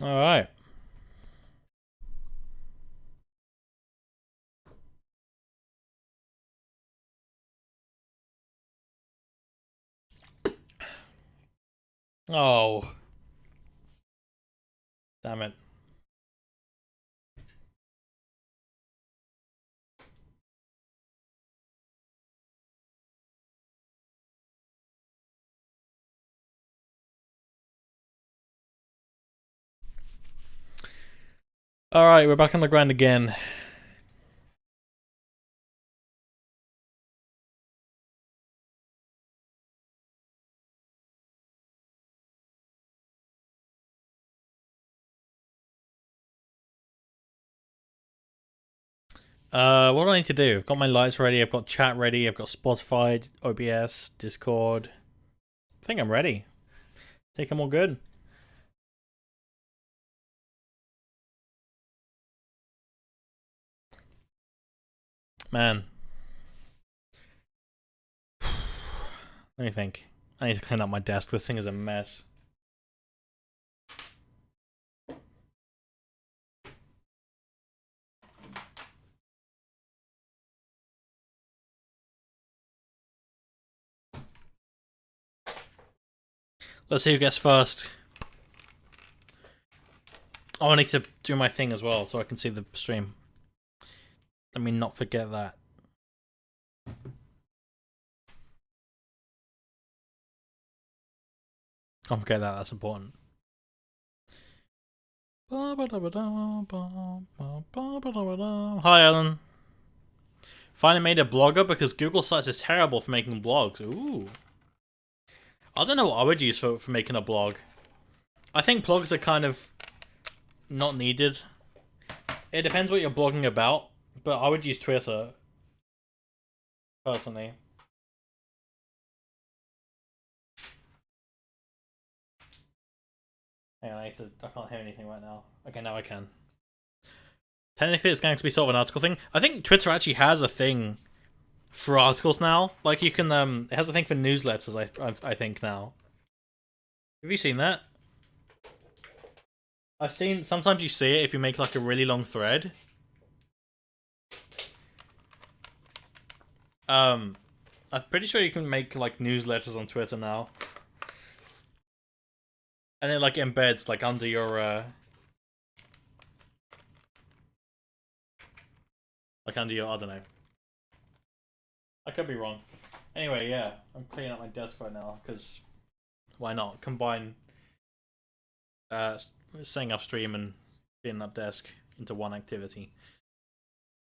All right. Oh, damn it. All right, we're back on the grind again. What do I need to do? I've got my lights ready. I've got chat ready. I've got Spotify, OBS, Discord. I think I'm ready. I think I'm all good. Man. Let me think. I need to clean up my desk. This thing is a mess. Let's see who gets first. Oh, I need to do my thing as well so I can see the stream. Let me not forget that. Don't forget that, that's important. Hi, Alan. Finally made a blogger because Google Sites is terrible for making blogs. Ooh. I don't know what I would use for making a blog. I think blogs are kind of not needed. It depends what you're blogging about, but I would use Twitter personally. Hang on, I can't hear anything right now. Okay, now I can. Technically, it's going to be sort of an article thing. I think Twitter actually has a thing for articles now. Like you can, it has a thing for newsletters. I think now. Have you seen that? I've seen. Sometimes you see it if you make like a really long thread. I'm pretty sure you can make like newsletters on Twitter now. And it like embeds like under your like under your, I don't know. I could be wrong. Anyway, yeah, I'm cleaning up my desk right now because why not combine setting up stream and cleaning up desk into one activity.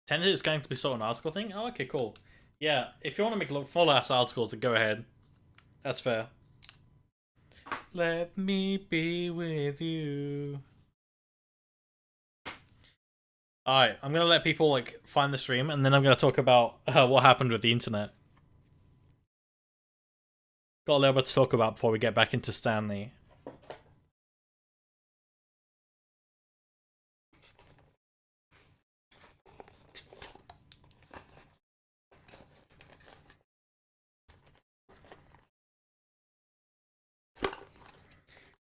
Tentative is going to be sort of an article thing. Oh, okay, cool. Yeah, if you want to make full ass articles, then go ahead. That's fair. Let me be with you. Alright, I'm gonna let people like find the stream, and then I'm gonna talk about what happened with the internet. Got a little bit to talk about before we get back into Stanley.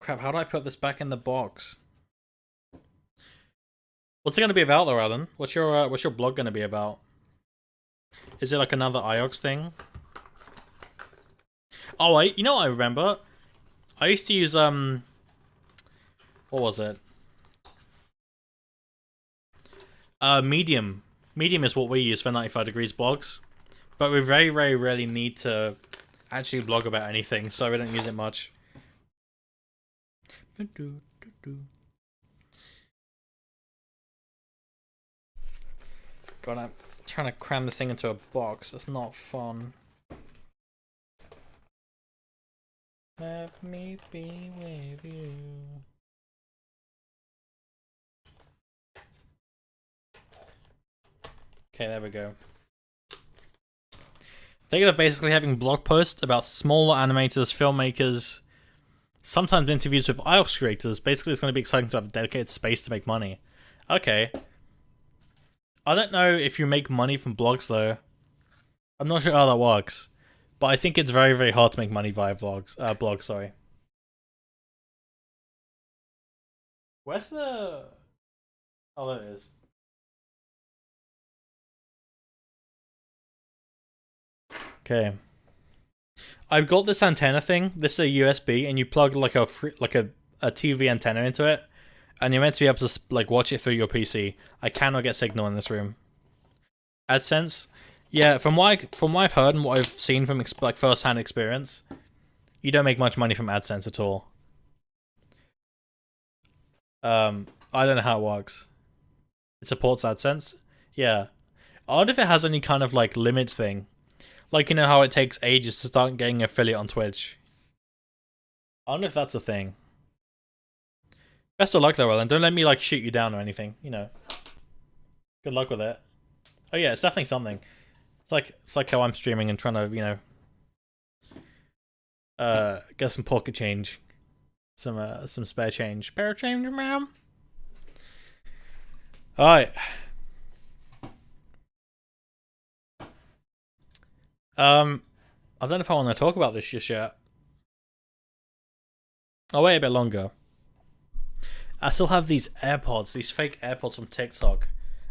Crap, how do I put this back in the box? What's it gonna be about though, Alan? What's your blog gonna be about? Is it like another IOX thing? Oh, you know what I remember? I used to use what was it? Medium. Medium is what we use for 95 Degrees blogs, but we very, very rarely need to actually blog about anything, so we don't use it much. God, I'm trying to cram this thing into a box. That's not fun. Let me be with you. Okay, there we go. They're gonna basically having blog posts about smaller animators, filmmakers, sometimes interviews with IELTS creators. Basically, it's gonna be exciting to have a dedicated space to make money. Okay. I don't know if you make money from blogs though. I'm not sure how that works, but I think it's very, very hard to make money via blogs. Sorry. Where's the... Oh, there it is. Okay. I've got this antenna thing. This is a USB, and you plug like a TV antenna into it, and you're meant to be able to like watch it through your PC. I cannot get signal in this room. AdSense, yeah. From what I've heard and what I've seen from like first-hand experience, you don't make much money from AdSense at all. I don't know how it works. It supports AdSense. Yeah. I wonder if it has any kind of like limit thing. Like, you know how it takes ages to start getting affiliate on Twitch. I wonder if that's a thing. Best of luck though, Ellen. Don't let me like shoot you down or anything, you know. Good luck with it. Oh yeah, it's definitely something. It's like how I'm streaming and trying to, you know, get some pocket change. Some spare change. Spare change, ma'am. Alright. I don't know if I want to talk about this just yet. I'll wait a bit longer. I still have these AirPods, these fake AirPods from TikTok.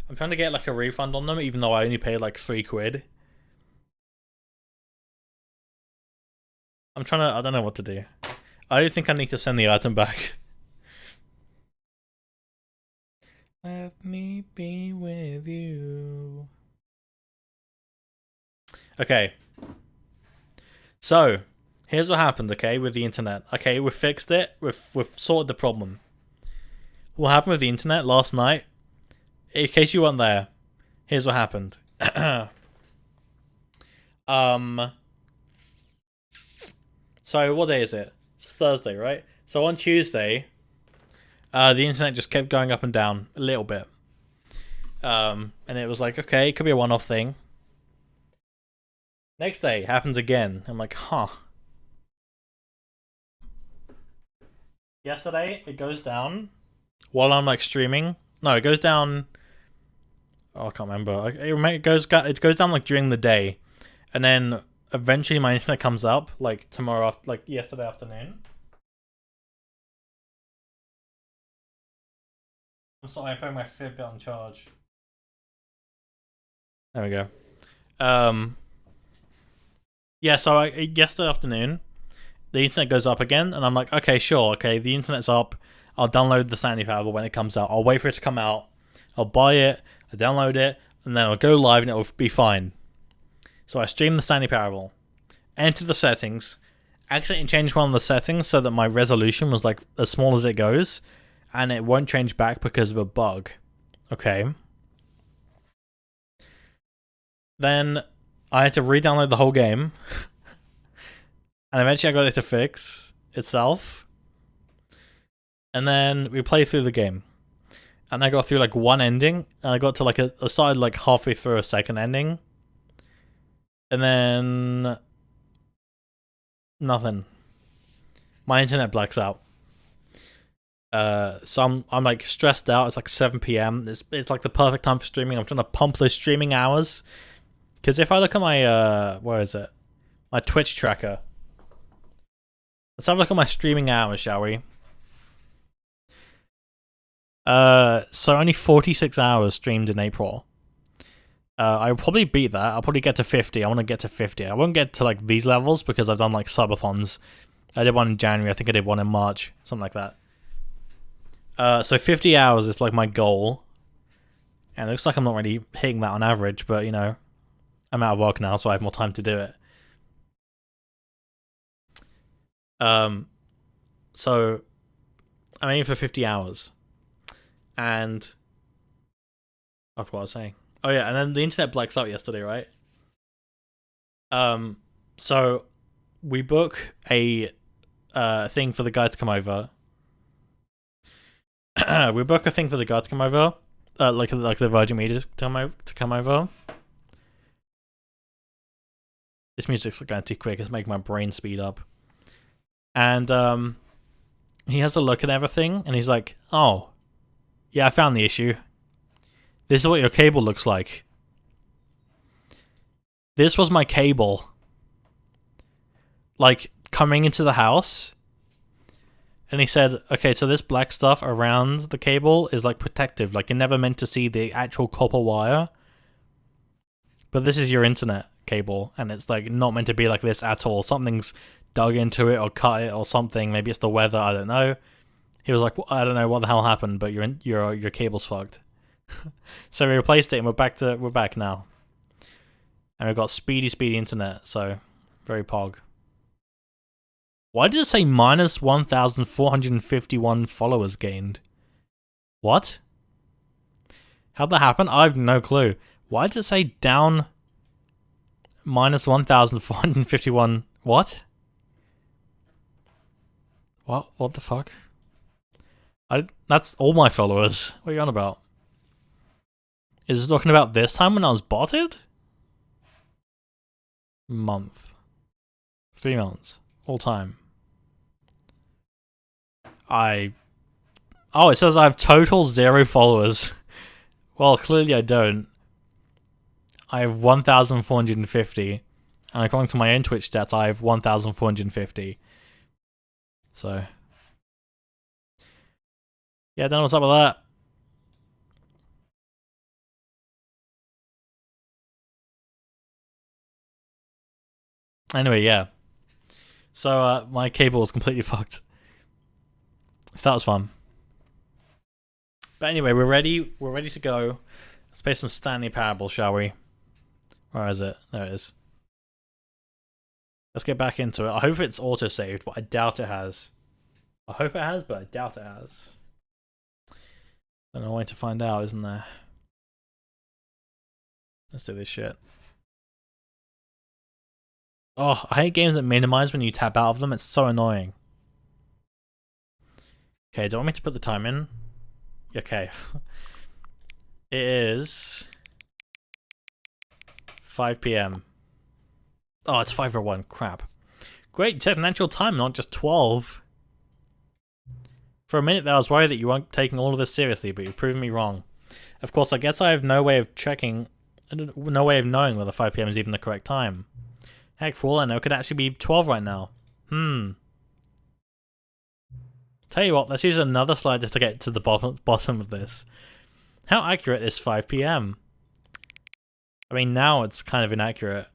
I'm trying to get like a refund on them, even though I only paid like £3. I'm trying to, I don't know what to do. I don't think I need to send the item back. Let me be with you. Okay. So, here's what happened, okay, with the internet. Okay, we've fixed it. We've sorted the problem. What happened with the internet last night? In case you weren't there, here's what happened. So what day is it? It's Thursday, right? So on Tuesday, the internet just kept going up and down a little bit. And it was like, okay, it could be a one-off thing. Next day, happens again. I'm like, huh. Yesterday, it goes down while I'm like streaming. No, it goes down. Oh, I can't remember. It goes down like during the day, and then eventually my internet comes up like tomorrow, like yesterday afternoon. I'm sorry, I put my Fitbit on charge. There we go. Yeah, so yesterday afternoon, the internet goes up again, and I'm like, okay, sure, okay, the internet's up. I'll download the Stanley Parable when it comes out. I'll wait for it to come out. I'll buy it, I'll download it, and then I'll go live and it'll be fine. So I stream the Stanley Parable, enter the settings, accidentally change one of the settings so that my resolution was like as small as it goes, and it won't change back because of a bug. Okay. Then I had to re-download the whole game. And eventually I got it to fix itself. And then we played through the game. And I got through like one ending. And I got to like I started like halfway through a second ending. And then nothing. My internet blacks out. So I'm like stressed out. It's like 7 PM. It's like the perfect time for streaming. I'm trying to pump those streaming hours. Because if I look at my, where is it? My Twitch tracker. Let's have a look at my streaming hours, shall we? So only 46 hours streamed in April. I'll probably beat that. I'll probably get to 50. I want to get to 50. I won't get to like these levels because I've done like subathons. I did one in January. I think I did one in March. Something like that. So 50 hours is like my goal. And it looks like I'm not really hitting that on average, but you know. I'm out of work now, so I have more time to do it. So I'm aiming for 50 hours. And I forgot what I was saying. Oh yeah, and then the internet blacks out yesterday, right? So we book a thing for the guy to come over. We book a thing for the guy to come over. Like the Virgin Media to come over. This music's going too quick. It's making my brain speed up. And he has a look at everything, and he's like, "Oh, yeah, I found the issue. This is what your cable looks like. This was my cable, like coming into the house, And he said, okay, so this black stuff around the cable is like protective. Like you're never meant to see the actual copper wire. But this is your internet cable, and it's like not meant to be like this at all. Something's dug into it or cut it or something. Maybe it's the weather, I don't know. He was like, well, I don't know what the hell happened, but your cable's fucked. So we replaced it and we're back now. And we've got speedy internet, so very pog. Why did it say minus 1,451 followers gained? What? How'd that happen? I have no clue. Why did it say down minus 1,451? What? What the fuck? That's all my followers. What are you on about? Is it talking about this time when I was botted? Month. 3 months. All time. Oh, it says I have total 0 followers. Well, clearly I don't. I have 1,450. And according to my own Twitch stats, I have 1,450. So. Yeah, don't know what's up with that. Anyway, yeah. So, my cable was completely fucked. That was fun. But anyway, we're ready. We're ready to go. Let's play some Stanley Parable, shall we? Where is it? There it is. Let's get back into it. I hope it's auto-saved, but I doubt it has. I hope it has, but I doubt it has. There's no way to find out, isn't there? Let's do this shit. Oh, I hate games that minimize when you tap out of them. It's so annoying. Okay, do you want me to put the time in? Okay. It is 5 PM. Oh, it's 5:01. Crap. Great, you said natural time, not just 12. For a minute there, I was worried that you weren't taking all of this seriously, but you've proven me wrong. Of course, I guess I have no way of checking, no way of knowing whether 5 PM is even the correct time. Heck, for all I know, it could actually be 12 right now. Tell you what, let's use another slider to get to the bottom of this. How accurate is 5 PM? I mean, now it's kind of inaccurate.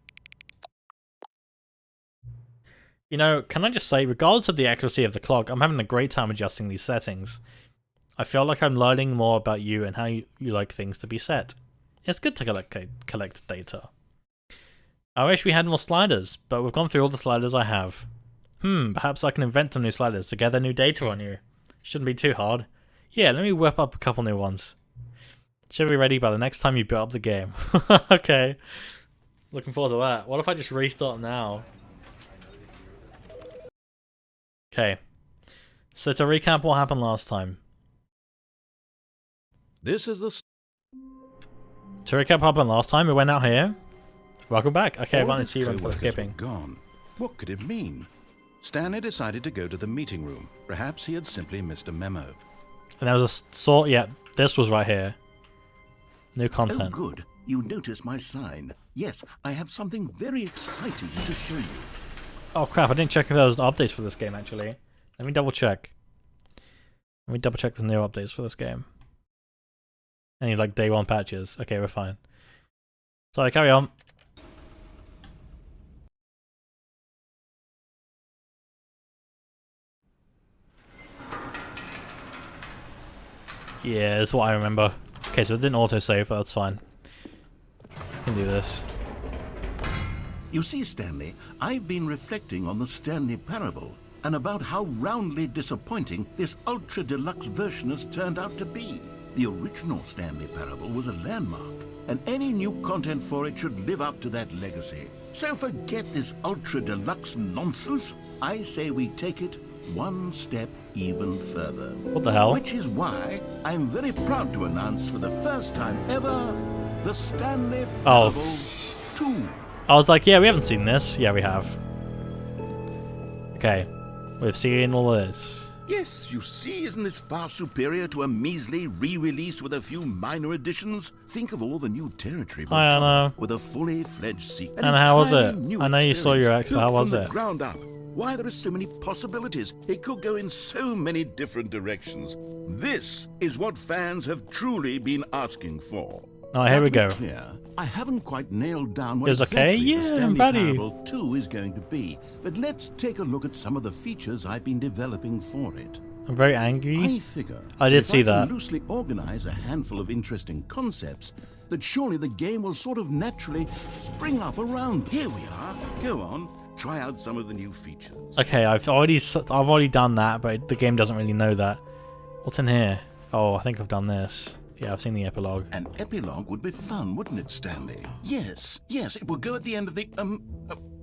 You know, can I just say, regardless of the accuracy of the clock, I'm having a great time adjusting these settings. I feel like I'm learning more about you and how you like things to be set. It's good to collect data. I wish we had more sliders, but we've gone through all the sliders I have. Perhaps I can invent some new sliders to gather new data on you. Shouldn't be too hard. Yeah, let me whip up a couple new ones. Should be ready by the next time you build up the game. Okay. Looking forward to that. What if I just restart now? Okay. So to recap what happened last time. This is the... To recap what happened last time, we went out here. Welcome back. Okay, I All see you for skipping. Gone. What could it mean? Stanley decided to go to the meeting room. Perhaps he had simply missed a memo. And there was a sort, yeah, this was right here. New content. Oh, good. You noticed my sign. Yes, I have something very exciting to show you. Oh crap, I didn't check if there was updates for this game actually. Let me double check. Let me double check the new updates for this game. Any like day 1 patches. Okay, we're fine. Sorry, carry on. Yeah, that's what I remember. Okay, so it didn't autosave, but that's fine. I can do this. You see, Stanley, I've been reflecting on the Stanley Parable and about how roundly disappointing this ultra-deluxe version has turned out to be. The original Stanley Parable was a landmark, and any new content for it should live up to that legacy. So forget this ultra-deluxe nonsense. I say we take it one step even further. What the hell? Which is why I'm very proud to announce for the first time ever, the Stanley Parable 2. I was like, yeah, we haven't seen this. Yeah, we have. Okay. We've seen all this. Yes, you see, isn't this far superior to a measly re-release with a few minor additions? Think of all the new territory I don't know. with a fully fledged sequel. And how was it? I know you saw your ex, but how was it? Ground up. Why, there are so many possibilities. It could go in so many different directions. This is what fans have truly been asking for. Oh, here we go. Clear, I haven't quite nailed down what It's okay? exactly Yeah, the Stanley buddy. Parable 2 is going to be, but let's take a look at some of the features I've been developing for it. I'm very angry. I figure I did if see I can that. loosely organize a handful of interesting concepts, that surely the game will sort of naturally spring up around. Here we are. Go on, try out some of the new features. Okay, I've already done that, but the game doesn't really know that. What's in here? Oh, I think I've done this. Yeah, I've seen the epilogue. An epilogue would be fun, wouldn't it, Stanley? Yes, it would go at the end of the,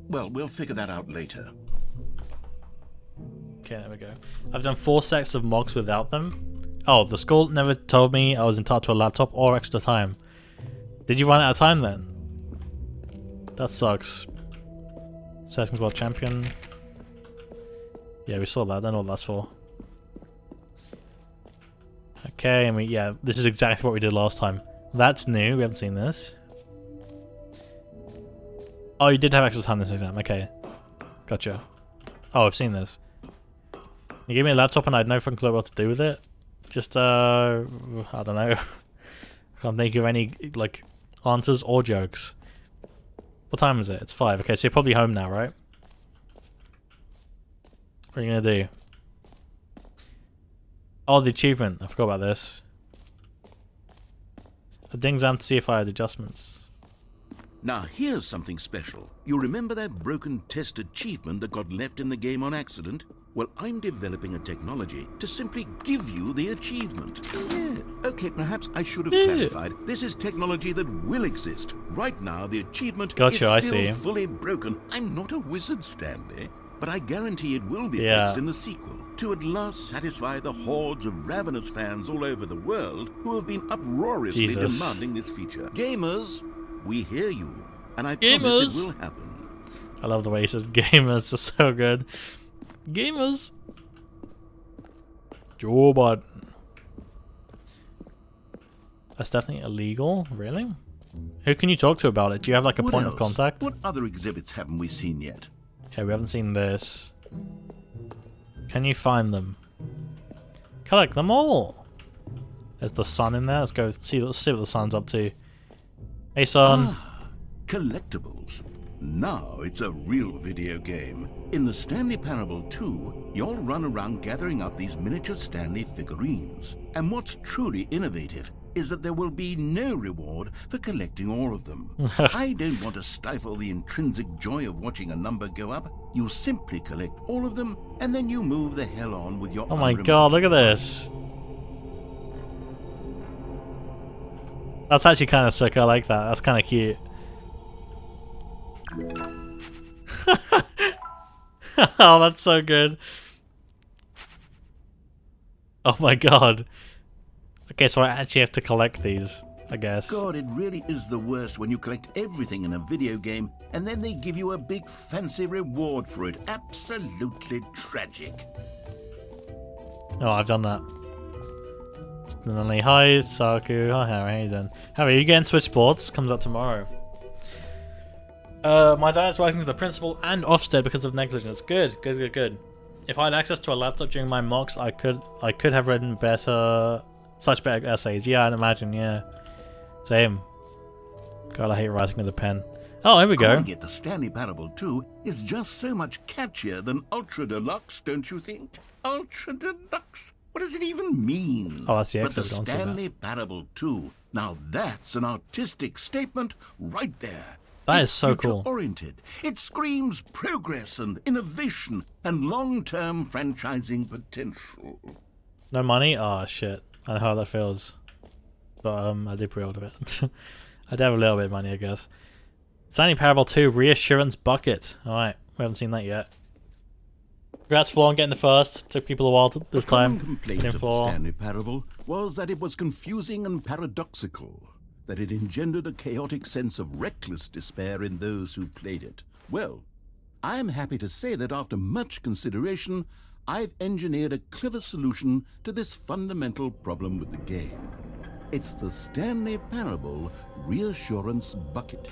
well, we'll figure that out later. Okay, there we go. I've done 4 sets of mocks without them. Oh, the school never told me I was entitled to a laptop or extra time. Did you run out of time then? That sucks. Settings World Champion. Yeah, we saw that. I don't know what that's for. Okay, and yeah, this is exactly what we did last time. That's new. We haven't seen this. Oh, you did have extra time this exam. Okay, gotcha. Oh, I've seen this. You gave me a laptop and I had no fucking clue what to do with it. Just I don't know. I can't think of any like answers or jokes. What time is it? It's 5. Okay, so you're probably home now, right? What are you gonna do? Oh, the achievement. I forgot about this. I ding exam to see if I had adjustments. Now, here's something special. You remember that broken test achievement that got left in the game on accident? Well, I'm developing a technology to simply give you the achievement. Yeah. Okay, perhaps I should have clarified. This is technology that will exist. Right now, the achievement is still fully broken. I'm not a wizard, Stanley, but I guarantee it will be fixed in the sequel, to at last satisfy the hordes of ravenous fans all over the world who have been uproariously demanding this feature. Gamers, we hear you, and I promise it will happen. I love the way he says gamers. It's so good. Gamers. Joe Biden. That's definitely illegal. Really? Who can you talk to about it? Do you have like a point of contact? What other exhibits haven't we seen yet? Okay, we haven't seen this. Can you find them? Collect them all. There's the sun in there. Let's go see what the sun's up to. Hey, son. Ah, collectibles. Now it's a real video game. In the Stanley Parable 2, you'll run around gathering up these miniature Stanley figurines. And what's truly innovative is that there will be no reward for collecting all of them. I don't want to stifle the intrinsic joy of watching a number go up. You simply collect all of them, and then you move the hell on with your Oh my god, look at this. That's actually kind of sick. I like that. That's kind of cute. Oh, that's so good. Oh my god. Okay, so I actually have to collect these, I guess. God, it really is the worst when you collect everything in a video game and then they give you a big fancy reward for it. Absolutely tragic. Oh, I've done that. Stanley, hi, Saku. Hi, Harry. How you doing? Harry, you getting Switch Sports? Comes out tomorrow. My dad is writing to the principal and Ofsted because of negligence. Good. If I had access to a laptop during my mocks, I could have written such better essays. Yeah, I'd imagine. Yeah, same. God, I hate writing with a pen. Oh, here we go. Calling it the Stanley Parable 2 is just so much catchier than Ultra Deluxe, don't you think? Ultra Deluxe. What does it even mean? Oh, that's the But the exit. Stanley Parable 2. Now that's an artistic statement right there. That is so cool. Oriented. It screams progress and innovation and long-term franchising potential. No money? Oh shit. I know how that feels. But I did pre-order it. I did have a little bit of money, I guess. Stanley Parable 2 Reassurance Bucket. Alright, we haven't seen that yet. Congrats, Flaw, on getting the first. Took people a while this time. The complaint of the Stanley Parable was that it was confusing and paradoxical, that it engendered a chaotic sense of reckless despair in those who played it. Well, I'm happy to say that after much consideration, I've engineered a clever solution to this fundamental problem with the game. It's the Stanley Parable Reassurance Bucket.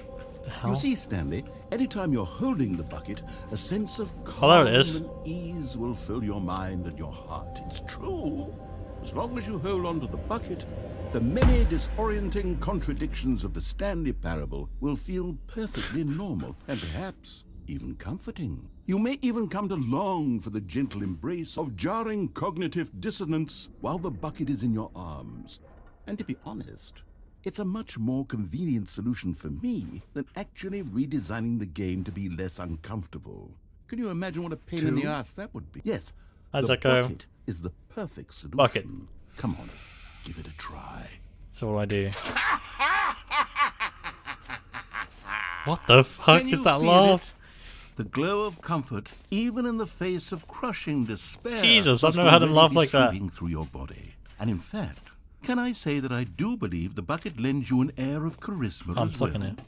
You see, Stanley, anytime you're holding the bucket, a sense of calm Oh, there it is. and ease will fill your mind and your heart. It's true. As long as you hold on to the bucket, the many disorienting contradictions of the Stanley parable will feel perfectly normal and perhaps even comforting. You may even come to long for the gentle embrace of jarring cognitive dissonance while the bucket is in your arms. And to be honest, it's a much more convenient solution for me than actually redesigning the game to be less uncomfortable. Can you imagine what a pain in the ass that would be? Yes, How's the that go? bucket is the perfect solution. Bucket. Come on, give it a try. So what do I do? What the fuck Can is you that feel laugh? it? The glow of comfort, even in the face of crushing despair. Jesus, I've must never had him already laugh be like that. sweeping through your body. And in fact, can I say that I do believe the bucket lends you an air of charisma I'm as sucking well. it.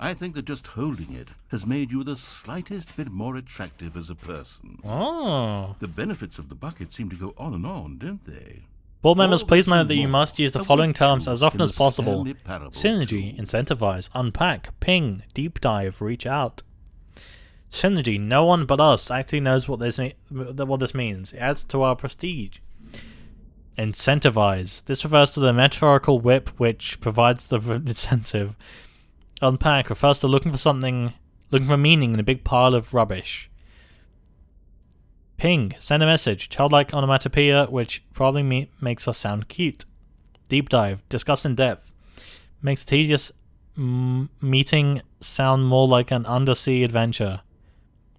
I think that just holding it has made you the slightest bit more attractive as a person. Oh. The benefits of the bucket seem to go on and on, don't they? Board members, All please this note and that you more must use the await following terms you as often in as the possible. Stanley Parable Synergy, 2. incentivize, unpack, ping, deep dive, reach out. Synergy, no one but us actually knows what this means. It adds to our prestige. Incentivize. This refers to the metaphorical whip which provides the incentive. Unpack refers to looking for meaning in a big pile of rubbish. Ping, send a message. Childlike onomatopoeia which probably makes us sound cute. Deep dive, discuss in depth. Makes tedious meeting sound more like an undersea adventure.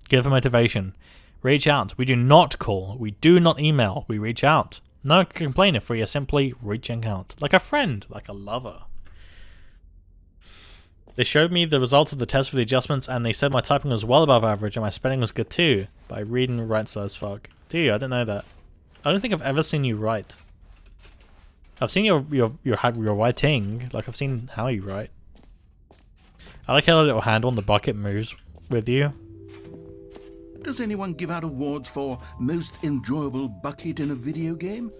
Give a motivation. Reach out. We do not call. We do not email. We reach out. No complaint if we are simply reaching out. Like a friend. Like a lover. They showed me the results of the test for the adjustments and they said my typing was well above average and my spelling was good too. But I read and write so as fuck. Do you? I didn't know that. I don't think I've ever seen you write. I've seen your writing. Like I've seen how you write. I like how the little handle on the bucket moves with you. Does anyone give out awards for most enjoyable bucket in a video game?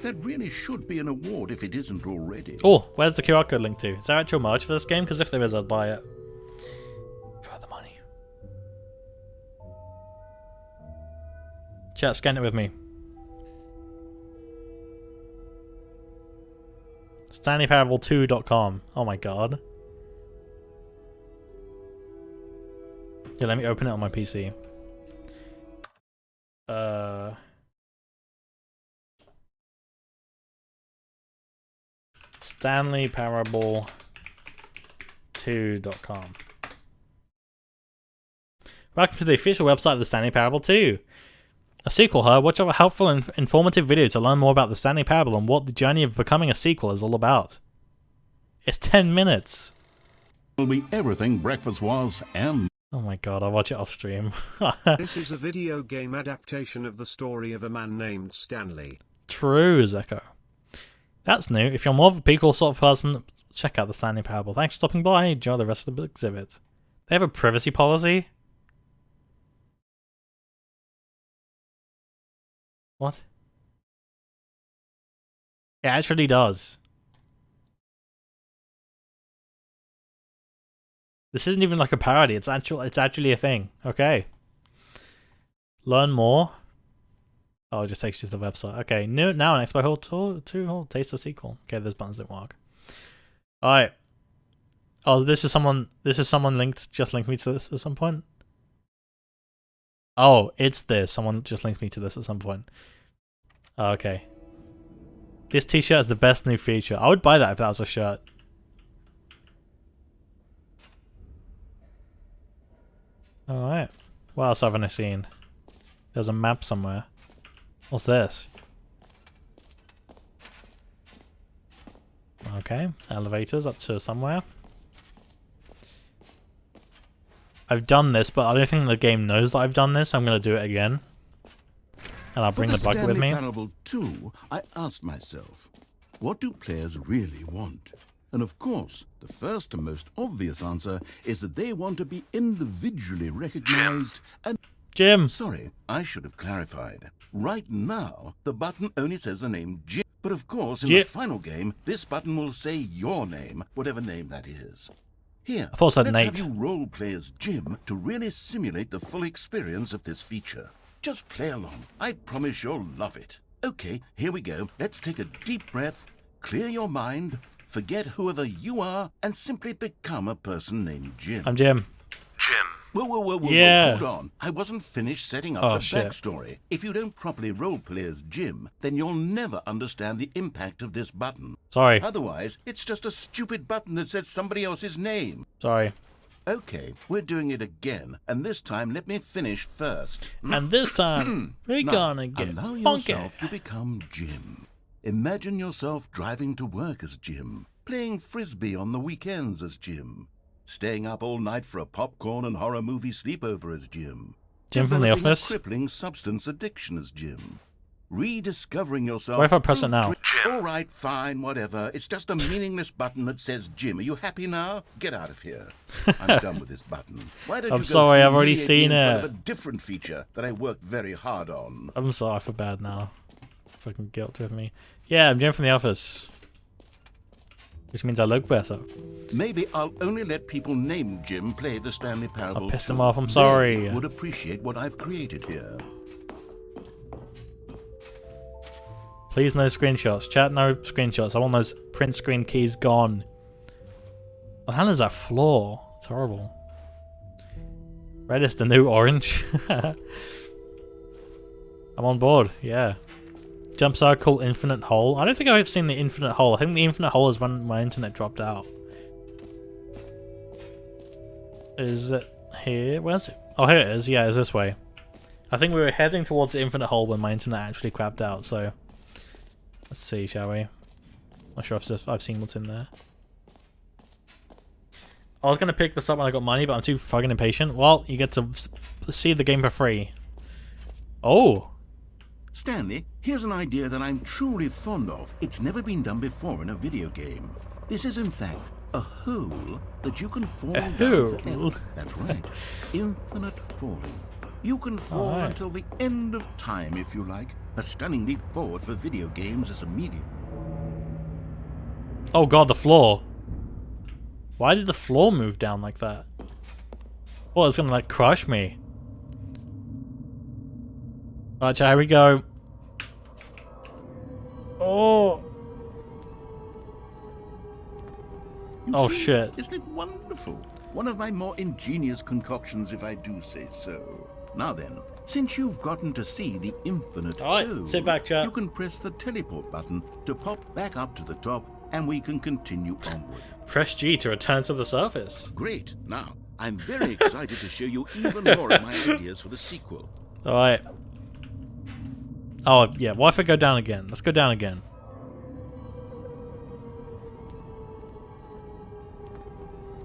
That really should be an award if it isn't already. Oh, where's the QR code link to? Is there actual merch for this game? Because if there is, I'd buy it. For the money. Chat, scan it with me. StanleyParable2.com. Oh my god. Yeah, let me open it on my PC. StanleyParable2.com. Welcome to the official website of the Stanley Parable 2. A sequel, huh? Watch our helpful and informative video to learn more about the Stanley Parable and what the journey of becoming a sequel is all about. It's 10 minutes. Will be everything breakfast was and... Oh my god, I'll watch it off stream. This is a video game adaptation of the story of a man named Stanley. True, Zeko. That's new. If you're more of a prequel sort of person, check out the Stanley Parable. Thanks for stopping by. Enjoy the rest of the exhibit. They have a privacy policy? What? It actually does. This isn't even like a parody. It's actually a thing. Okay. Learn more. Oh, it just takes you to the website. Okay, now an Expo Hall 2 taste the sequel. Okay, those buttons didn't work. Alright. Oh, this is someone just linked me to this at some point. Oh, it's this. Someone just linked me to this at some point. Oh, okay. This t-shirt is the best new feature. I would buy that if that was a shirt. Alright. What else haven't I seen? There's a map somewhere. What's this? Okay, elevators up to somewhere. I've done this, but I don't think the game knows that I've done this. I'm going to do it again. And I'll bring the bucket with me. For the Stanley Parable 2, I asked myself, what do players really want? And of course, the first and most obvious answer is that they want to be individually recognized and... Jim! Sorry, I should have clarified. Right now, the button only says the name Jim. But of course, in the final game, this button will say your name, whatever name that is. Here, I thought it said let's Nate. have you role-play as Jim to really simulate the full experience of this feature. Just play along. I promise you'll love it. Okay, here we go. Let's take a deep breath, clear your mind, forget whoever you are, and simply become a person named Jim. I'm Jim. Jim. Whoa, Yeah. hold on. I wasn't finished setting up Oh, the shit. backstory. If you don't properly roleplay as Jim, then you'll never understand the impact of this button. Sorry. Otherwise, it's just a stupid button that says somebody else's name. Sorry. Okay, we're doing it again, and this time let me finish first. And this time, we're Now, gonna get allow funky. yourself to become Jim. Imagine yourself driving to work as Jim, playing frisbee on the weekends as Jim, staying up all night for a popcorn and horror movie sleepover as Jim, Jim from The developing a Office? crippling substance addiction as Jim, rediscovering yourself. What if I press it now? All right, fine, whatever. It's just a meaningless button that says Jim. Are you happy now? Get out of here. I'm done with this button. Why don't I'm you go sorry, I've already humiliate me seen in front it. of a different feature that I worked very hard on. I'm sorry, I feel bad now. Fucking guilt with me. Yeah, I'm Jim from The Office. Which means I look better. Maybe I'll only let people named Jim play the Stanley Parable. I pissed too. them off, I'm sorry. They would appreciate what I've created here. Please no screenshots. Chat, no screenshots. I want those print screen keys gone. What the hell is that floor? It's horrible. Red is the new orange. I'm on board, yeah. Jump circle, infinite hole. I don't think I've seen the infinite hole. I think the infinite hole is when my internet dropped out. Is it here? Where's it? Oh, here it is. Yeah, it's this way. I think we were heading towards the infinite hole when my internet actually crapped out, so... Let's see, shall we? Not sure if I've seen what's in there. I was going to pick this up when I got money, but I'm too fucking impatient. Well, you get to see the game for free. Oh! Stanley, here's an idea that I'm truly fond of. It's never been done before in a video game. This is, in fact, a hole that you can fall down hole? forever. That's right. Infinite falling. You can fall Alright. until the end of time, if you like. A stunning leap forward for video games as a medium. Oh god, the floor. Why did the floor move down like that? Well, it's gonna like crush me. Alright, here we go. Oh! Oh See? shit. Isn't it wonderful? One of my more ingenious concoctions, if I do say so. Now then, since you've gotten to see the infinite Alright, hole, sit back, chat. you can press the teleport button to pop back up to the top, and we can continue onward. Press G to return to the surface. Great. Now, I'm very excited to show you even more of my ideas for the sequel. Alright. Oh, yeah, what if I go down again? Let's go down again.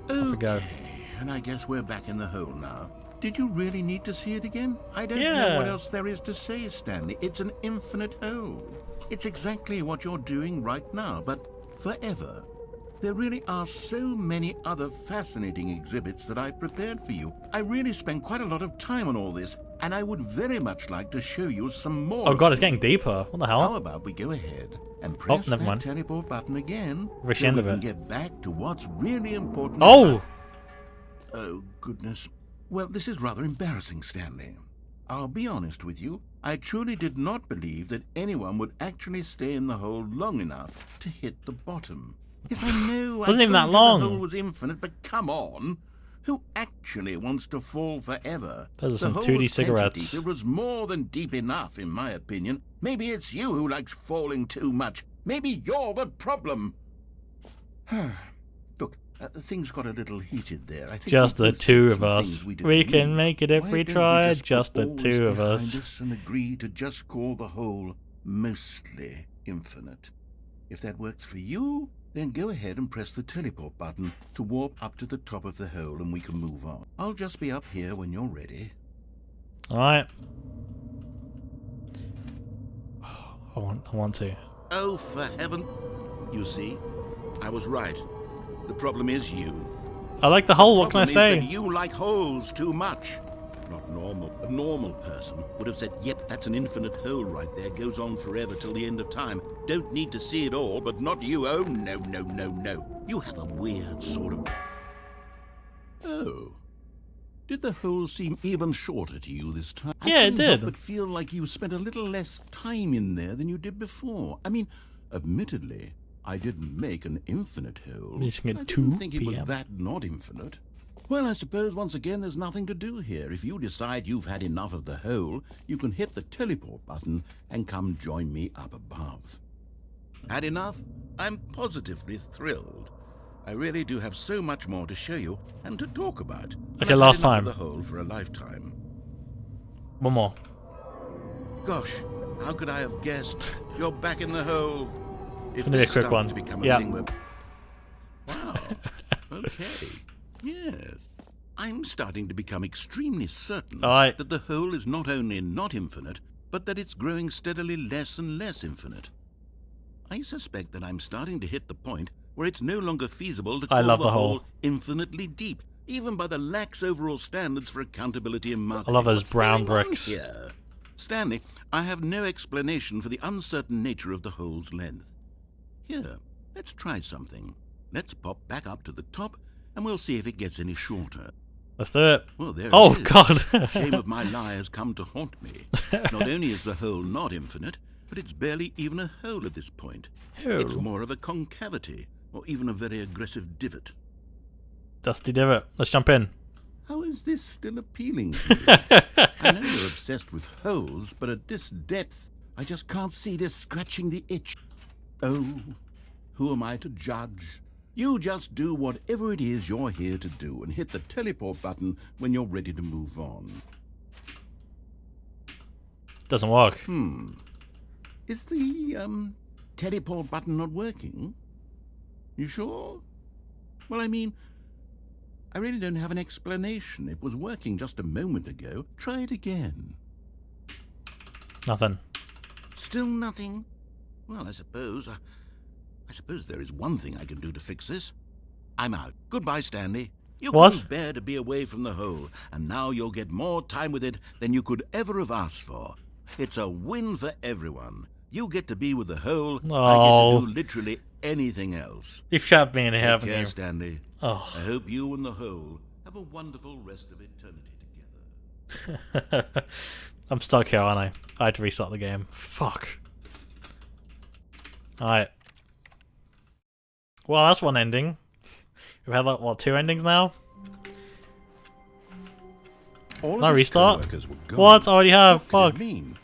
we go. Okay, and I guess we're back in the hole now. Did you really need to see it again? I don't know Yeah. what else there is to say, Stanley. It's an infinite hole. It's exactly what you're doing right now, but forever. There really are so many other fascinating exhibits that I've prepared for you. I really spent quite a lot of time on all this, and I would very much like to show you some more. Oh of god, it's them. getting deeper. What the How hell? about we go ahead and press never that mind. teleport button again, Reach the so end we of can it. get back to what's really important. Oh! Oh, goodness. Well, this is rather embarrassing, Stanley. I'll be honest with you. I truly did not believe that anyone would actually stay in the hole long enough to hit the bottom. Yes, I know. Wasn't I even that told you long. The hole was infinite, but come on. Who actually wants to fall forever? Those are some The hole 2D was plenty cigarettes. deep. It was more than deep enough, in my opinion. Maybe it's you who likes falling too much. Maybe you're the problem. Look, things got a little heated there. I think Just we the both two did of some us. things we We didn't can mean. make it if Why we don't try. just Just put the all this two of behind us. us and agree to just call the hole mostly infinite. If that works for you, then go ahead and press the teleport button to warp up to the top of the hole and we can move on. I'll just be up here when you're ready. Alright. I want to. Oh, for heaven. You see, I was right. The problem is you. I like the hole, what can I Problem is that say? you like holes too much. Not normal. A normal person would have said, yep, that's an infinite hole right there. Goes on forever till the end of time. Don't need to see it all, but not you. Oh, no, no, no, no. You have a weird sort of... Oh. Did the hole seem even shorter to you this time? Yeah, I it couldn't did. help but feel like you spent a little less time in there than you did before. I mean, admittedly, I didn't make an infinite hole. Reaching I at didn't 2 think it was p.m. that not infinite. Well, I suppose once again there's nothing to do here. If you decide you've had enough of the hole, you can hit the teleport button and come join me up above. Had enough? I'm positively thrilled. I really do have so much more to show you and to talk about. Okay, I've last had enough time. of the hole for a lifetime. One more. Gosh, how could I have guessed? You're back in the hole. If gonna be a this quick starts one. to become a Yeah. thing, wow. Okay. Yes. I'm starting to become extremely certain Alright. that the hole is not only not infinite, but that it's growing steadily less and less infinite. I suspect that I'm starting to hit the point where it's no longer feasible to I call love the the hole hole. infinitely deep, even by the lax overall standards for accountability and marketing. I love those What's brown going on bricks. here? Stanley, I have no explanation for the uncertain nature of the hole's length. Here, let's try something. Let's pop back up to the top, and we'll see if it gets any shorter. Let's do it. Well, there Oh, it is. God. The shame of my lie has come to haunt me. Not only is the hole not infinite, but it's barely even a hole at this point. It's Ew. more of a concavity, or even a very aggressive divot. Dusty divot. Let's jump in. How is this still appealing to you? I know you're obsessed with holes, but at this depth, I just can't see this scratching the itch. Oh, who am I to judge? You just do whatever it is you're here to do and hit the teleport button when you're ready to move on. Doesn't work. Is the, teleport button not working? You sure? Well, I mean, I really don't have an explanation. It was working just a moment ago. Try it again. Nothing. Still nothing? Well, I suppose there is one thing I can do to fix this. I'm out. Goodbye, Stanley. You What? couldn't bear to be away from the hole, and now you'll get more time with it than you could ever have asked for. It's a win for everyone. You get to be with the hole. I Oh. get to do literally anything else. You've shot me in the Take haven't care, you? Stanley. Oh. I hope you and the hole have a wonderful rest of eternity together. I'm stuck here, aren't I? I had to restart the game. Fuck. Alright. Well, that's one ending. We've had, like, what, 2 endings now? All Can I of his restart? co-workers were gone. What? I already have. What could Fuck. it mean?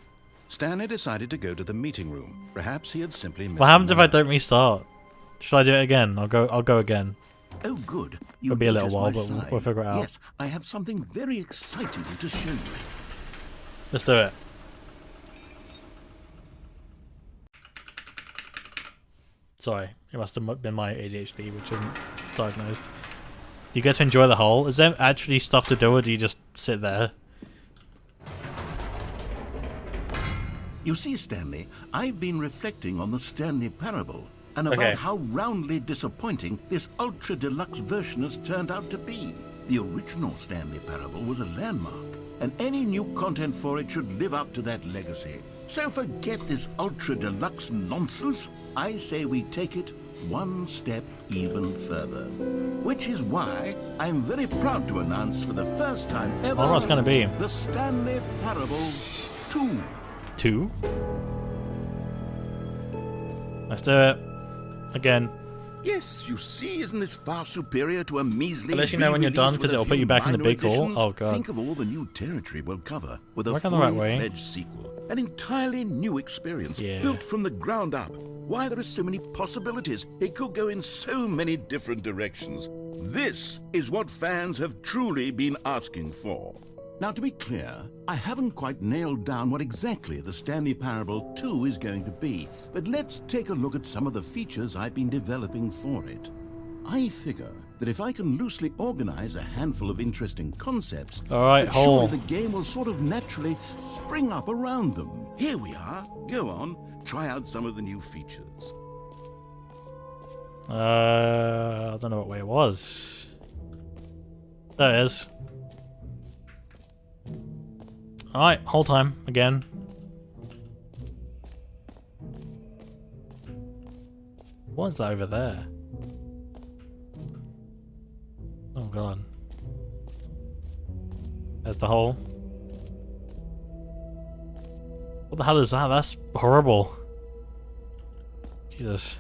Stanley decided to go to the meeting room. Perhaps he had simply missed What happens if I memo. don't restart? Should I do it again? I'll go again. Oh, good. It'll be a little noticed while, my but we'll sign. figure it out. Yes, I have something very exciting to show you. Let's do it. Sorry, it must have been my ADHD which isn't diagnosed. You get to enjoy the hole. Is there actually stuff to do, or do you just sit there? You see, Stanley, I've been reflecting on the Stanley parable and about Okay. how roundly disappointing this ultra-deluxe version has turned out to be. The original Stanley parable was a landmark, and any new content for it should live up to that legacy. So forget this ultra-deluxe nonsense. I say we take it one step even further. Which is why I'm very proud to announce for the first time ever... I wonder what it's gonna be. The Stanley Parable 2. 2? Let's do it. Again. Yes, you see, isn't this far superior to a measly I'll let you know when you're done, re-release 'cause with a it'll put few you back in the minor big hall. additions? Oh, God. Think of all the new territory we'll cover with Am a I going the right way? fully-fledged sequel. An entirely new experience, Yeah. built from the ground up. Why, there are so many possibilities. It could go in so many different directions. This is what fans have truly been asking for. Now, to be clear, I haven't quite nailed down what exactly the Stanley Parable 2 is going to be, but let's take a look at some of the features I've been developing for it. I figure that if I can loosely organize a handful of interesting concepts, Alright, that hole. surely the game will sort of naturally spring up around them. Here we are. Go on, try out some of the new features. I don't know what way it was. There it is. Alright, whole time again. What is that over there? Oh god. There's the hole. What the hell is that? That's horrible. Jesus.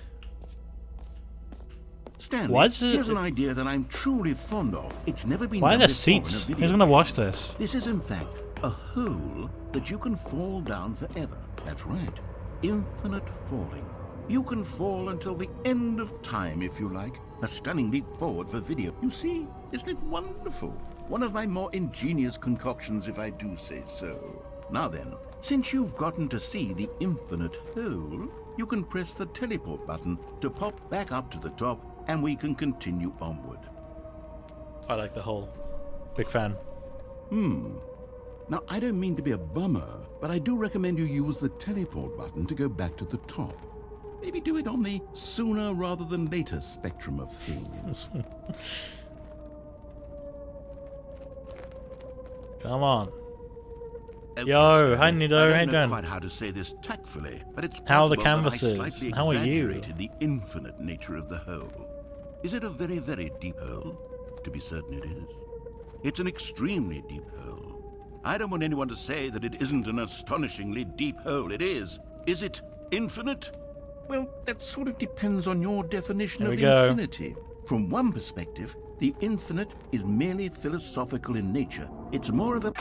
Stanley, here's an idea that I'm truly fond of. It's never been Why are done there before in a seats? video Who's gonna game. watch this? This is in fact a hole that you can fall down forever. That's right. Infinite falling. You can fall until the end of time if you like. A stunning leap forward for video. You see, isn't it wonderful? One of my more ingenious concoctions, if I do say so. Now then, since you've gotten to see the infinite hole, you can press the teleport button to pop back up to the top, and we can continue onward. I like the hole. Big fan. Now, I don't mean to be a bummer, but I do recommend you use the teleport button to go back to the top. Maybe do it on the sooner rather than later spectrum of things. Come on. Okay, Yo, Stanley, hi Nido, I how you don't know doing? quite how to say this tactfully, but it's How are the possible that I canvases? slightly How are you? exaggerated the infinite nature of the hole. Is it a very, very deep hole? To be certain it is. It's an extremely deep hole. I don't want anyone to say that it isn't an astonishingly deep hole. It is. Is it infinite? Well, that sort of depends on your definition There of we go. infinity. From one perspective, the infinite is merely philosophical in nature. It's more of a...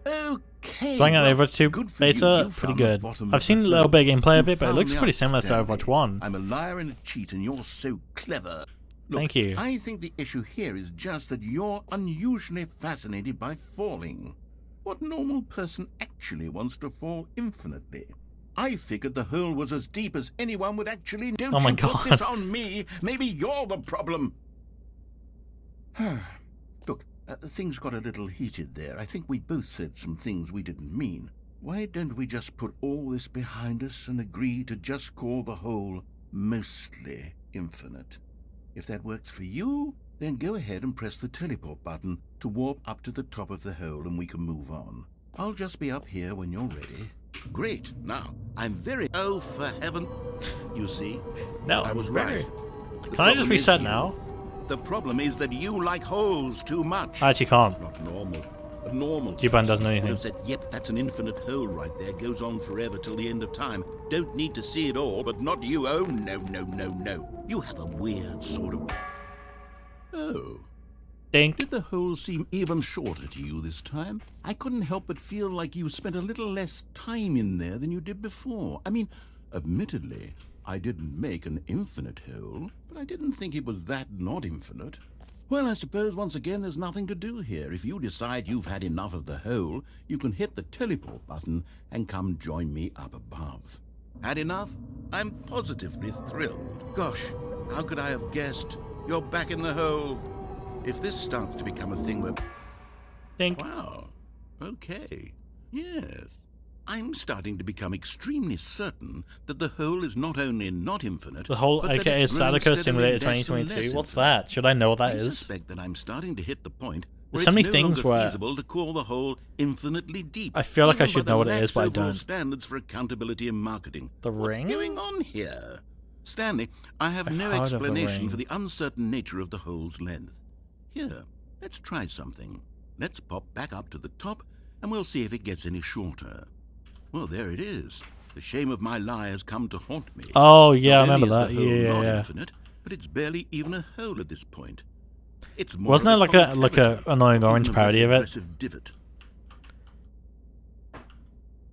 Okay. Playing out well, the Overwatch 2 good for you. beta, You pretty found the good. bottom I've of seen a the little hole. bit of gameplay You of it, but it found looks me pretty out, similar to Stanley. Overwatch 1. I'm a liar and a cheat, and you're so clever. Look, Thank you. I think the issue here is just that you're unusually fascinated by falling. What normal person actually wants to fall infinitely? I figured the hole was as deep as anyone would actually... Don't Oh my you put God. this on me. Maybe you're the problem. Look, things got a little heated there. I think we both said some things we didn't mean. Why don't we just put all this behind us and agree to just call the hole mostly infinite? If that works for you, then go ahead and press the teleport button to warp up to the top of the hole and we can move on. I'll just be up here when you're ready. Great. Now, I'm very... Oh, for heaven... You see? No, I was very- right. The Can I just problem is reset you. now? The problem is that you like holes too much. I actually can't. Not normal. A normal G-Bun doesn't know person would anything. have said, yep, that's an infinite hole right there. Goes on forever till the end of time. Don't need to see it all, but not you. Oh, no, no, no, no. You have a weird sort of... Oh. Dink. Did the hole seem even shorter to you this time? I couldn't help but feel like you spent a little less time in there than you did before. I mean, admittedly, I didn't make an infinite hole, but I didn't think it was that not infinite. Well, I suppose once again there's nothing to do here. If you decide you've had enough of the hole, you can hit the teleport button and come join me up above. Had enough? I'm positively thrilled. Gosh, how could I have guessed? You're back in the hole. If this starts to become a thing where... Dink. Wow. Okay. Yes. I'm starting to become extremely certain that the hole is not only not infinite... The whole but that aka it's growing Sadako steadily Simulator less and less 2022. What's infinite. that? Should I know what that I is? suspect that I'm starting to hit the point There's where so many it's no things longer where feasible to call the hole infinitely deep. I feel like I even should by know the what it is, lax but I overall don't. standards for accountability in marketing. The What's ring? going on here? Stanley, I have I've no heard of the explanation ring. for the uncertain nature of the hole's length. Here, let's try something. Let's pop back up to the top, and we'll see if it gets any shorter. Well, there it is. The shame of my lie has come to haunt me. Oh yeah, I Not remember only that. is the hole Yeah, not yeah. infinite, but it's barely even a hole at this point. It's more Wasn't of there like a concavity, annoying or orange even a parody very of it? aggressive divot.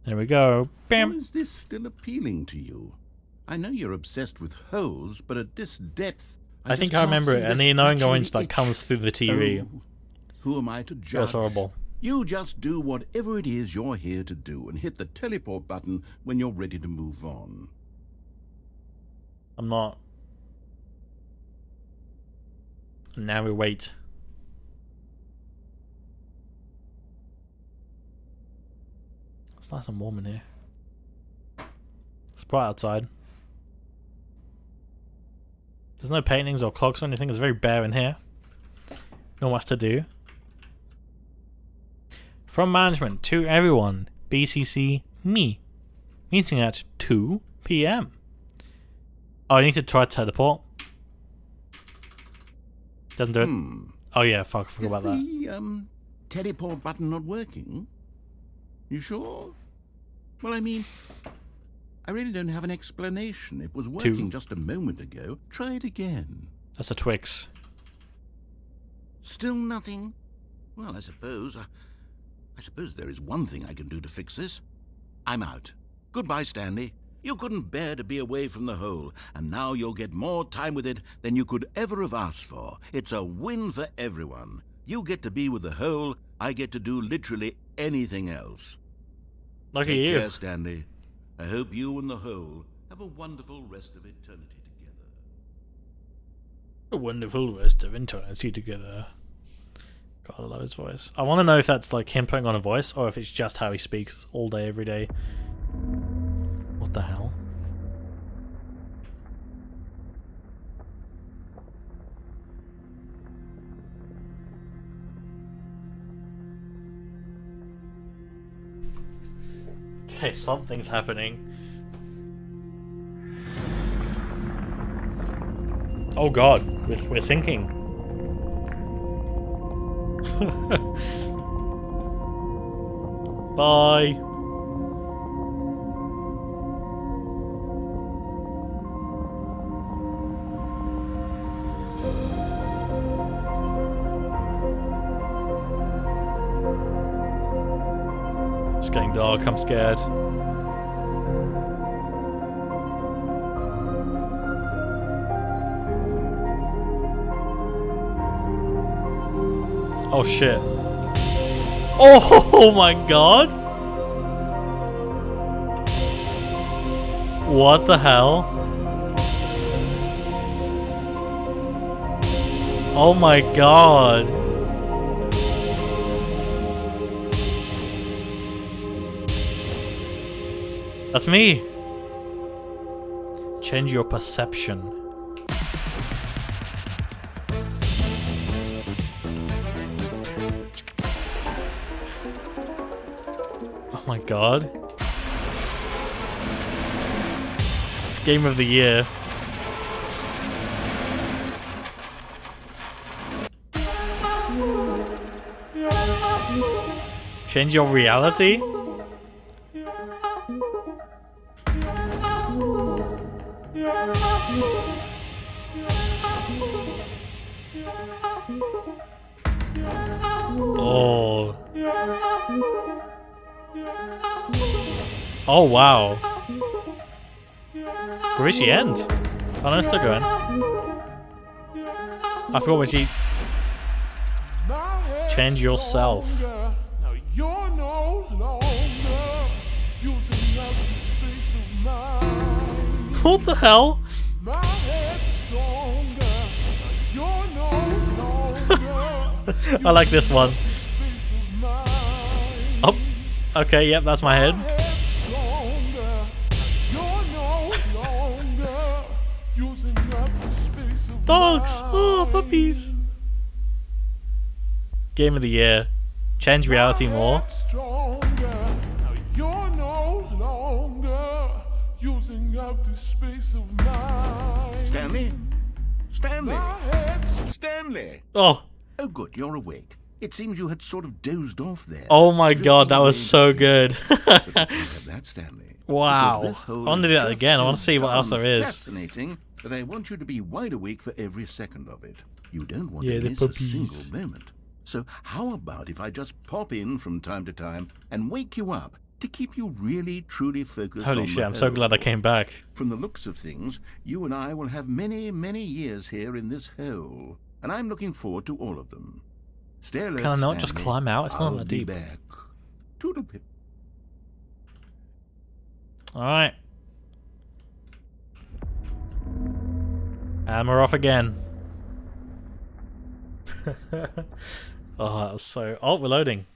There we go. How Bam. is this still appealing to you? I know you're obsessed with holes, but at this depth... I think just I can't remember see it, the and the annoying scratching orange the that itch. comes through the TV. Oh, who am I to judge? That's horrible. You just do whatever it is you're here to do and hit the teleport button when you're ready to move on. I'm not. And now we wait. It's nice and warm in here. It's bright outside. There's no paintings or clocks or anything. It's very bare in here. Not much to do. From management to everyone, BCC me. Meeting at 2 p.m. Oh, I need to try teleport. Doesn't do it. Oh yeah, fuck, I forgot Is about that. the teleport button not working? You sure? Well, I mean, I really don't have an explanation. It was working just a moment ago. Try it again. That's a Twix. Still nothing? Well, I suppose there is one thing I can do to fix this. I'm out. Goodbye, Stanley. You couldn't bear to be away from the hole, and now you'll get more time with it than you could ever have asked for. It's a win for everyone. You get to be with the hole, I get to do literally anything else. Lucky Take you. care, Stanley. I hope you and the hole have a wonderful rest of eternity together. A wonderful rest of eternity together. God, I love his voice. I want to know if that's like him putting on a voice or if it's just how he speaks all day, every day. What the hell? Okay, something's happening. Oh god, we're sinking. Bye. It's getting dark, I'm scared. Oh shit. Oh my god! What the hell? Oh my god. That's me. Change your perception. Oh my god. Game of the year. Change your reality? Oh. Oh wow. Where is she end? Oh no, it's still going. I forgot when she... Change yourself. Now you're no longer using up the space of mind. What the hell? My head's stronger. Now you're no longer I like this one. the space of mind. Oh, okay, yep, that's my head. My head's stronger. Now you're no longer using up the space of Dogs! mind. Oh, puppies! Game of the year. Change reality more. Stronger. Now you're no longer using up the space of mind. Stanley? Stanley? My head's Stanley! Oh, Oh, good, you're awake. It seems you had sort of dozed off there. oh my Drifting god, that was away so into good. But you can't have that, Stanley. Wow. Because this hole I want to is do that just again. I so want to see what else darn there is. Fascinating, that I want you to be wide awake for every second of it. You don't want Yeah, to the miss a puppies. single moment. So how about if I just pop in from time to time and wake you up to keep you really, truly focused on Holy the shit, I'm so hole? glad I came back. From the looks of things, you and I will have many, many years here in this hole, and I'm looking forward to all of them. Stay alert, Can I not just Stanley. climb out? It's not I'll that be deep. back. Toodlepip. Alright. And we're off again. Oh, that was so... Oh, we're loading.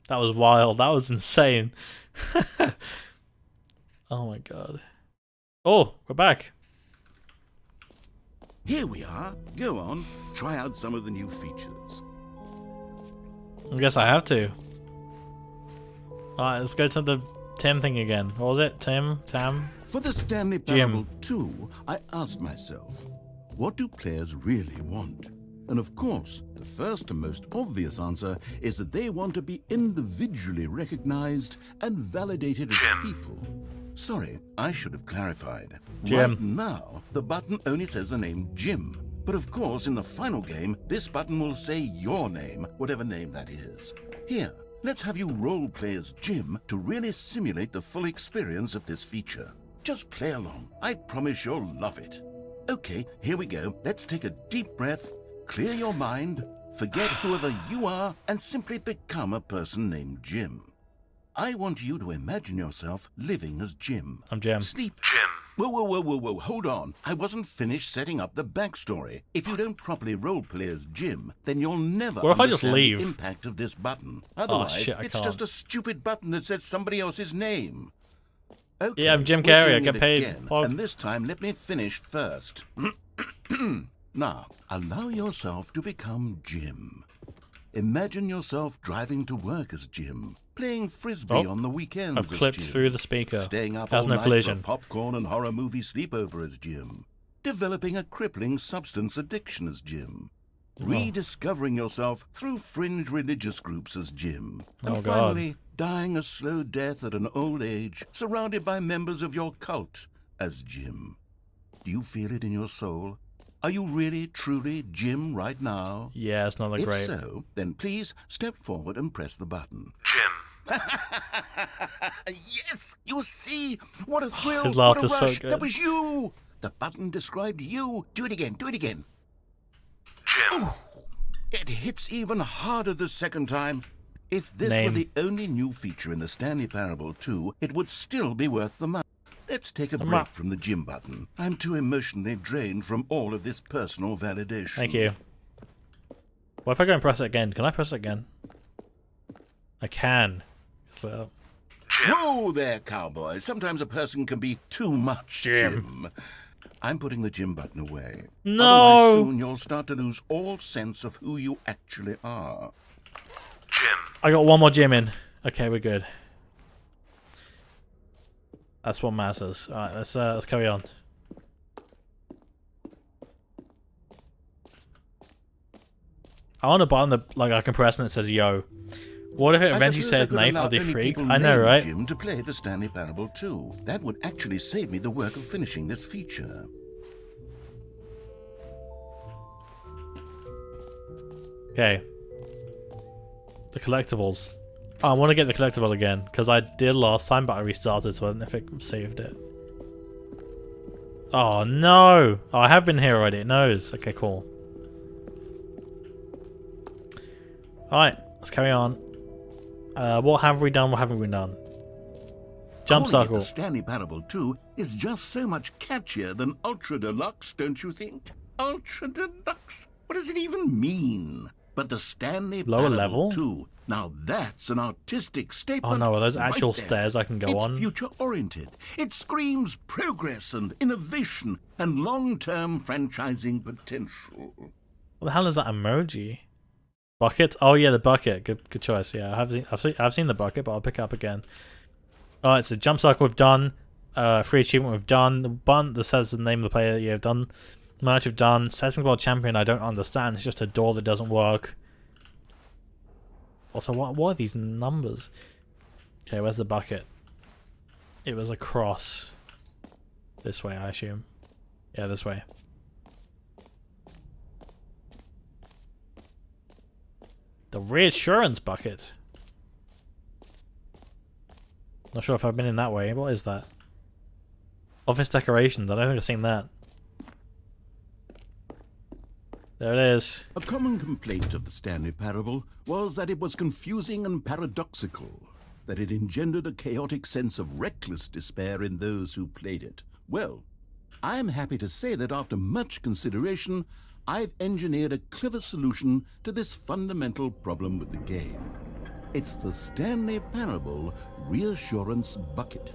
That was wild. That was insane. Oh my god. Oh, we're back. Here we are. Go on, try out some of the new features. I guess I have to. Alright, let's go to the Tim thing again. What was it? Tam? For the Stanley Jim. Parable 2, I asked myself, what do players really want? And of course, the first and most obvious answer is that they want to be individually recognized and validated as people. Sorry, I should have clarified. Jim. Right now, the button only says the name Jim. But of course, in the final game, this button will say your name, whatever name that is. Here, let's have you role-play as Jim to really simulate the full experience of this feature. Just play along. I promise you'll love it. Okay, here we go. Let's take a deep breath, clear your mind, forget whoever you are, and simply become a person named Jim. I want you to imagine yourself living as Jim. I'm Jim. Sleep. Jim. Whoa, hold on. I wasn't finished setting up the backstory. If you don't properly roleplay as Jim, then you'll never What if I just understand leave? the impact of this button. Otherwise, shit, I it's can't. just a stupid button that says somebody else's name. Okay, Yeah, I'm Jim we're Carrey. I doing get it paid. again, Well- and this time, let me finish first. Now, allow yourself to become Jim. Imagine yourself driving to work as Jim, playing frisbee Oh, on the weekends I've as clipped Jim, through the speaker. staying up Has all no night collision. for a popcorn and horror movie sleepover as Jim, developing a crippling substance addiction as Jim, rediscovering yourself through fringe religious groups as Jim, and Oh, God. finally dying a slow death at an old age, surrounded by members of your cult as Jim. Do you feel it in your soul? Are you really, truly Jim right now? Yeah, it's not that If great. so, then please step forward and press the button. Yes! You see? What a thrill! His What a laughter's so rush! good. That was you! The button described you. Do it again. Do it again. Jim. It hits even harder the second time. If this were Name. the only new feature in the Stanley Parable 2, it would still be worth the money. Let's take a break from the Jim button. I'm too emotionally drained from all of this personal validation. Thank you. What if I go and press it again? Can I press it again? I can. It's lit up. Whoa there, cowboy. Sometimes a person can be too much Jim. I'm putting the Jim button away. No! Otherwise, soon you'll start to lose all sense of who you actually are. I got one more Jim in. Okay, we're good. That's what matters. Alright, let's carry on. I want a button that like I can press and it says yo. What if it eventually says knife or the freak? I know, right? Jim to play the Stanley Parable 2. That would actually save me the work of finishing this feature. Okay. The collectibles. Oh, I want to get the collectible again because I did last time, but I restarted, so I don't know if it saved it. Oh no! Oh, I have been here already. It knows. Okay, cool. Alright, let's carry on. What have we done? What haven't we done? Jump Calling it circle. The Stanley Parable 2 is just so much catchier than Ultra Deluxe, don't you think? Ultra Deluxe? What does it even mean? But the Stanley Lower Parable level? 2, now that's an artistic statement. Oh no, are those right actual there. stairs I can go It's on? future-oriented. It screams progress and innovation and long-term franchising potential. What the hell is that emoji? Bucket? Oh yeah, the bucket. Good choice. Yeah, I've seen the bucket, but I'll pick it up again. Alright, so jump circle we've done. Free achievement we've done. The button that says the name of the player that you have done. Merch we've done. Setting world champion I don't understand. It's just a door that doesn't work. Also, what are these numbers? Okay, where's the bucket? It was across. This way, I assume. Yeah, this way. The reassurance bucket. Not sure if I've been in that way. What is that? Office decorations. I don't think I've seen that. There it is. A common complaint of the Stanley Parable was that it was confusing and paradoxical, that it engendered a chaotic sense of reckless despair in those who played it. Well, I'm happy to say that after much consideration, I've engineered a clever solution to this fundamental problem with the game. It's the Stanley Parable Reassurance Bucket.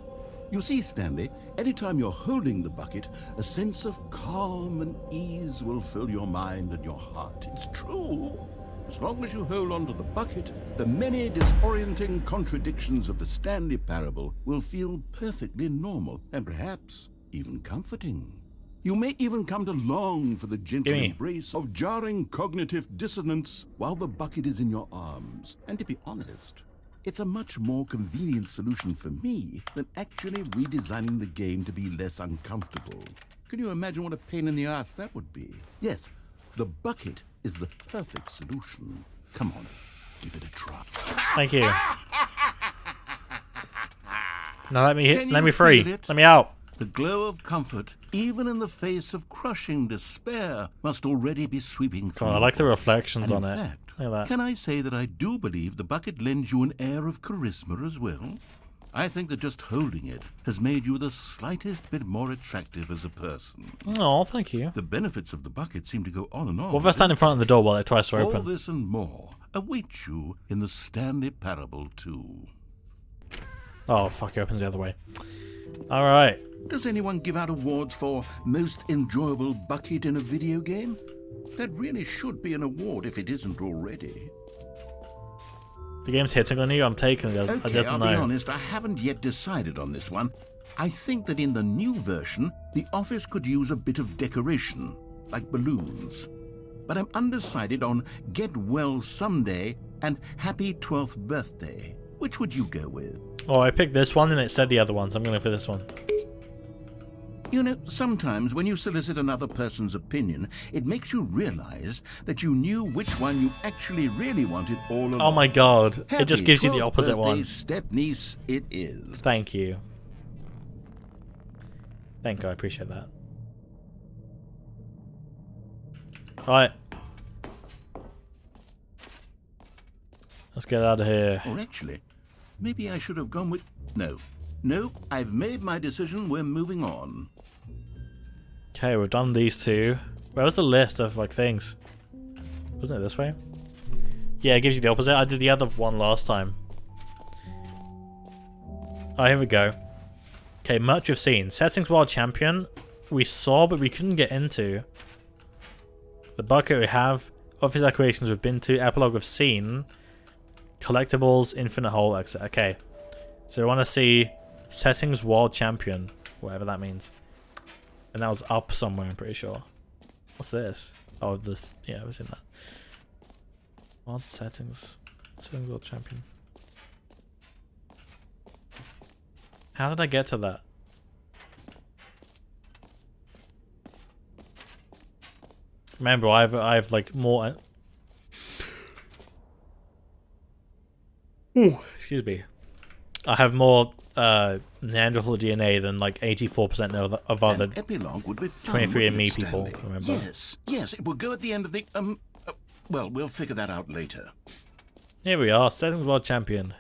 You see, Stanley, anytime you're holding the bucket, a sense of calm and ease will fill your mind and your heart. It's true. As long as you hold on to the bucket, the many disorienting contradictions of the Stanley Parable will feel perfectly normal and perhaps even comforting. You may even come to long for the gentle Gimme. embrace of jarring cognitive dissonance while the bucket is in your arms. And to be honest, it's a much more convenient solution for me than actually redesigning the game to be less uncomfortable. Can you imagine what a pain in the ass that would be? Yes, the bucket is the perfect solution. Come on, give it a try. Thank you. Now let me Can let you me free. feel it? Let me out. The glow of comfort, even in the face of crushing despair, must already be sweeping through. God, I like the reflections And on in it. fact, Look at that. can I say that I do believe the bucket lends you an air of charisma as well? I think that just holding it has made you the slightest bit more attractive as a person. Oh, thank you. The benefits of the bucket seem to go on and on. What if I stand in front of the door while it tries to All open? this and more await you in the Stanley Parable 2. Oh, fuck, it opens the other way. Alright. Does anyone give out awards for most enjoyable bucket in a video game? That really should be an award if it isn't already. The game's hitting on you, I'm taking it. I Okay, just I'll know. be honest, I haven't yet decided on this one. I think that in the new version, the office could use a bit of decoration, like balloons. But I'm undecided on Get Well Someday and Happy 12th Birthday. Which would you go with? Oh, I picked this one and it said the other one, so I'm going for this one. You know, sometimes when you solicit another person's opinion, it makes you realize that you knew which one you actually really wanted all along. Oh my god, it just Happy gives you the 12th opposite birthday, one. Step-niece it is. Thank you. Thank you, I appreciate that. Alright. Let's get out of here. Or actually, maybe I should have gone with... No, I've made my decision. We're moving on. Okay, we've done these two. Where was the list of like things? Wasn't it this way? Yeah, it gives you the opposite. I did the other one last time. Oh, here we go. Okay, much we've seen. Settings World Champion, we saw but we couldn't get into. The bucket we have. Office decorations we've been to. Epilogue we've seen. Collectibles, Infinite Hole, exit. Okay. So we want to see Settings World Champion. Whatever that means. And that was up somewhere, I'm pretty sure. What's this? Oh, this. Yeah, it was in that. World Settings. Settings World Champion. How did I get to that? Remember, I have like more. Excuse me. I have more Neanderthal DNA than like 84% of other An epilogue would be fun, 23andMe wouldn't it, people. Stanley? Remember? Yes, it will go at the end of the... well, we'll figure that out later. Here we are, Settings World Champion.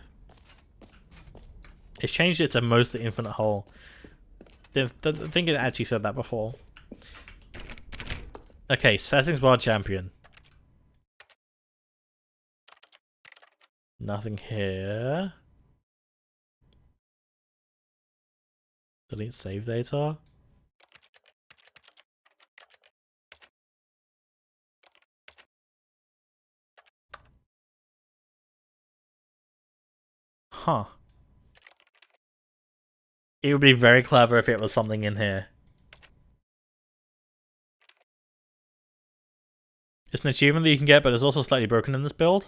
It's changed it to mostly Infinite Hole. I think it actually said that before. Okay, Settings World Champion. Nothing here. Delete save data. Huh. It would be very clever if it was something in here. It's an achievement that you can get, but it's also slightly broken in this build.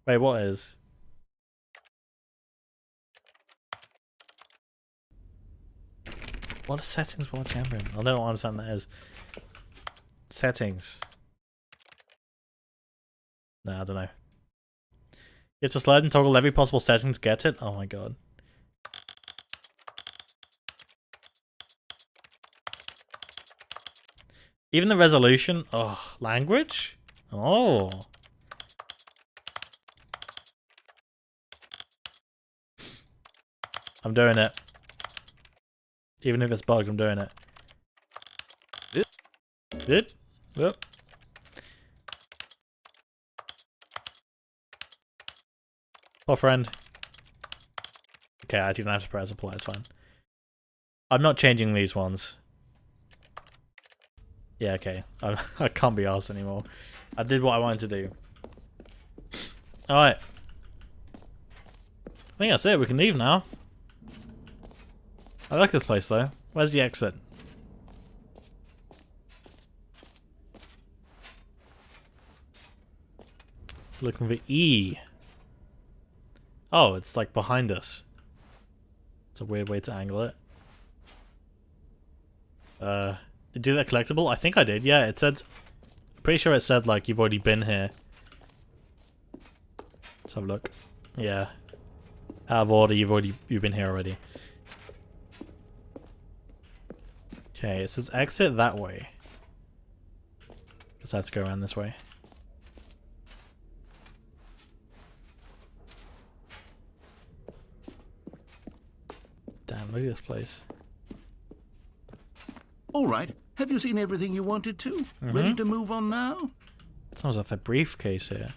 Wait, what is? What is Settings World Champion? I don't understand what that is. Settings. No, I don't know. You have to slide and toggle every possible setting to get it? Oh my god. Even the resolution? Oh, language? Oh. I'm doing it. Even if it's bugged, I'm doing it. It? Yep. Oh, friend. Okay, I didn't have to press apply, it's fine. I'm not changing these ones. Yeah, okay. I can't be arsed anymore. I did what I wanted to do. Alright. I think that's it. We can leave now. I like this place, though. Where's the exit? Looking for E. Oh, it's like behind us. It's a weird way to angle it. Did that collectible? I think I did. Yeah, it said. Pretty sure it said like you've already been here. Let's have a look. Yeah. Out of order, you've been here already. Okay, it says exit that way. Guess I have to go around this way. Damn, look at this place. All right. Have you seen everything you wanted to? Ready to move on now? Sounds like the briefcase here.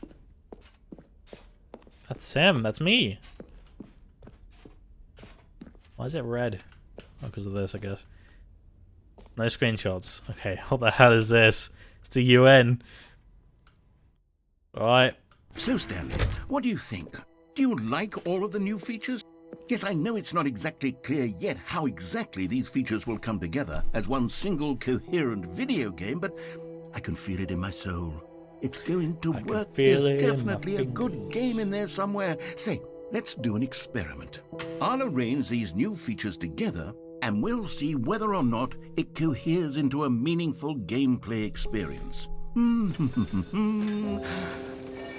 That's him. That's me. Why is it red? Oh, because of this, I guess. No screenshots. Okay, what the hell is this? It's the UN. Alright. So, Stanley, what do you think? Do you like all of the new features? Yes, I know it's not exactly clear yet how exactly these features will come together as one single coherent video game, but I can feel it in my soul. It's going to work. There's definitely a good game in there somewhere. Say, let's do an experiment. I'll arrange these new features together, and we'll see whether or not it coheres into a meaningful gameplay experience.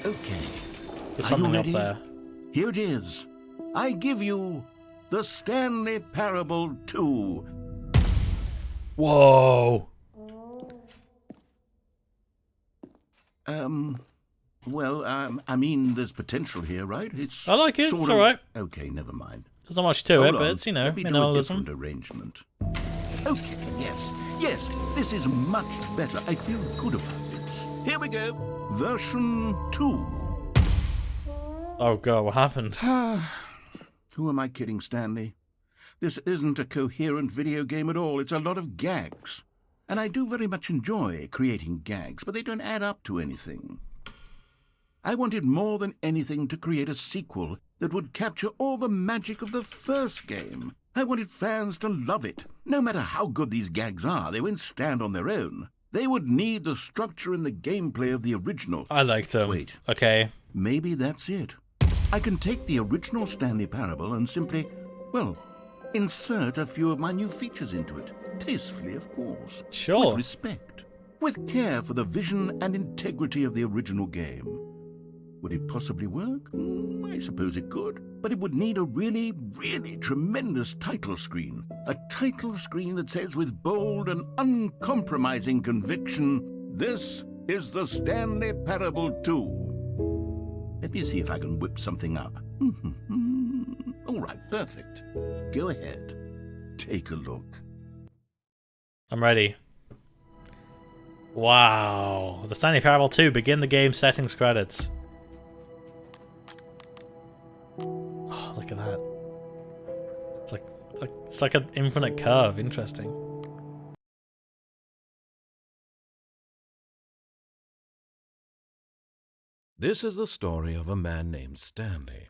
Okay. There's something up ready? there. Here it is. I give you the Stanley Parable 2. Whoa. I mean, there's potential here, right? I like it. It's alright. Okay, never mind. There's not much to it, Hold but on. it's, you know, Let me do a minimalism. different arrangement. Okay, yes, this is much better. I feel good about this. Here we go. Version 2. Oh god, what happened? Who am I kidding, Stanley? This isn't a coherent video game at all. It's a lot of gags. And I do very much enjoy creating gags, but they don't add up to anything. I wanted more than anything to create a sequel that would capture all the magic of the first game. I wanted fans to love it. No matter how good these gags are, they won't stand on their own. They would need the structure and the gameplay of the original. I like them. Wait. Okay. Maybe that's it. I can take the original Stanley Parable and simply, well, insert a few of my new features into it. Tastefully, of course. Sure. With respect. With care for the vision and integrity of the original game. Would it possibly work? I suppose it could. But it would need a really, really tremendous title screen. A title screen that says with bold and uncompromising conviction, "This is the Stanley Parable 2. Let me see if I can whip something up. All right, perfect. Go ahead. Take a look. I'm ready. Wow. The Stanley Parable 2. Begin the game settings credits. Oh, look at that. It's like an infinite curve. Interesting. This is the story of a man named Stanley.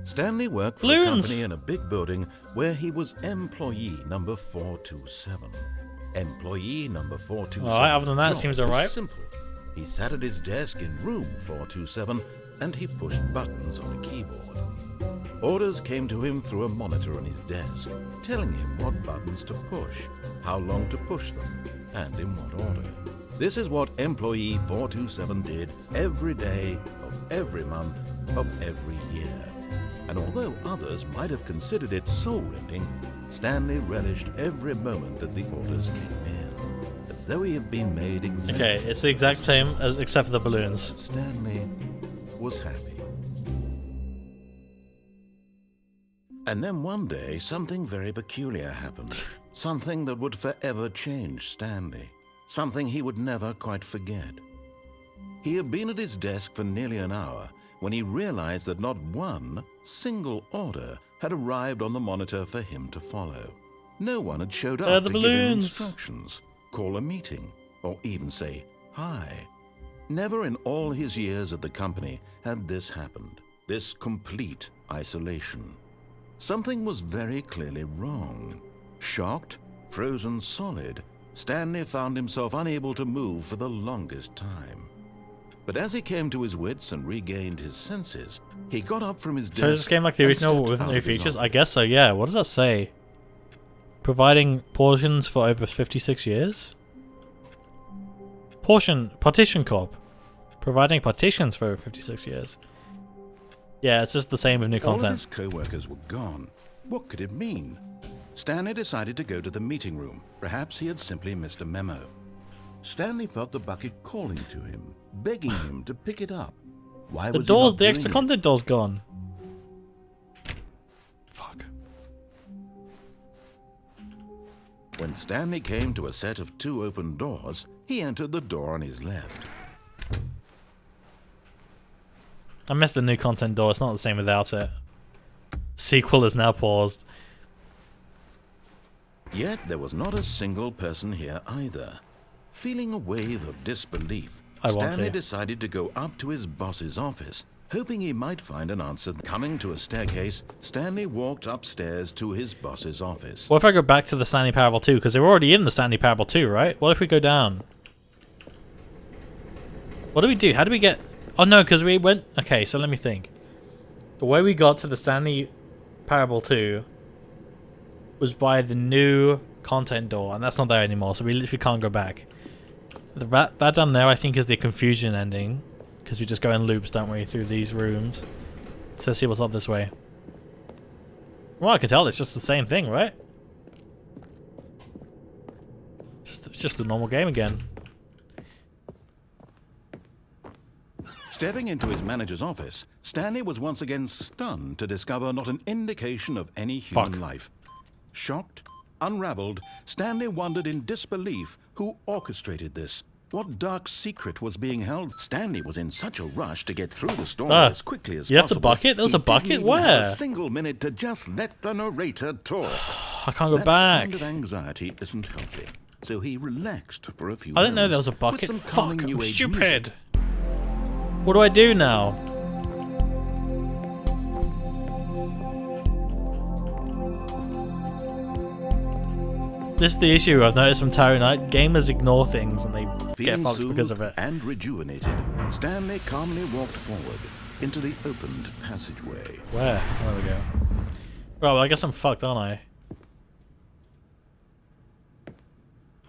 Stanley worked for a Balloons! company in a big building where he was employee number 427. Employee number 427. Alright, other than that, it job seems was alright. Simple. He sat at his desk in room 427 and he pushed buttons on a keyboard. Orders came to him through a monitor on his desk, telling him what buttons to push, how long to push them, and in what order. This is what employee 427 did every day of every month of every year. And although others might have considered it soul-rending, Stanley relished every moment that the orders came in, as though he had been made exactly. Okay, it's the exact same as except for the balloons. Stanley was happy. And then one day, something very peculiar happened. Something that would forever change Stanley. Something he would never quite forget. He had been at his desk for nearly an hour when he realized that not one single order had arrived on the monitor for him to follow. No one had showed up The to give him balloons. instructions, call a meeting, or even say hi. Never in all his years at the company had this happened, this complete isolation. Something was very clearly wrong. Shocked, frozen solid, Stanley found himself unable to move for the longest time. But as he came to his wits and regained his senses, he got up from his desk. So is this game like the and original stepped with out new of his features? I office. guess so, yeah. What does that say? Providing portions for over 56 years? Partition Corp. Providing partitions for over 56 years. Yeah, it's just the same with new All of content. his co-workers were gone. What could it mean? Stanley decided to go to the meeting room. Perhaps he had simply missed a memo. Stanley felt the bucket calling to him, begging him to pick it up. Why The was he door, not the extra doing it? content door's gone. Fuck. When Stanley came to a set of 2 open doors, he entered the door on his left. I missed the new content door. It's not the same without it. Sequel is now paused. Yet there was not a single person here either. Feeling a wave of disbelief, Stanley decided to go up to his boss's office, hoping he might find an answer. Coming to a staircase, Stanley walked upstairs to his boss's office. What if I go back to the Stanley Parable 2? Because they're already in the Stanley Parable 2, right? What if we go down? What do we do? How do we get... Oh no, because we went... Okay, so let me think. The way we got to the Stanley Parable 2 was by the new content door, and that's not there anymore, so we literally can't go back. That down there, I think, is the confusion ending, because we just go in loops, don't we, through these rooms. So let's see what's up this way. Well, I can tell it's just the same thing, right? It's just the normal game again. Stepping into his manager's office, Stanley was once again stunned to discover not an indication of any human life. Shocked, unraveled, Stanley wondered in disbelief who orchestrated this. What dark secret was being held? Stanley was in such a rush to get through the storm as quickly as you have possible. the bucket? There was a bucket? He didn't even have Where? a single minute to just let the narrator talk. I can't go That back. kind of anxiety isn't healthy, so he relaxed for a few I didn't know there moments was a bucket. with some Fuck, calming I'm new age stupid. music. What do I do now? This is the issue I've noticed from Tower Knight. Gamers ignore things and they get Feeling fucked because of soothed it. and rejuvenated, Stanley calmly walked forward into the opened passageway. Where? There we go. Well, I guess I'm fucked, aren't I?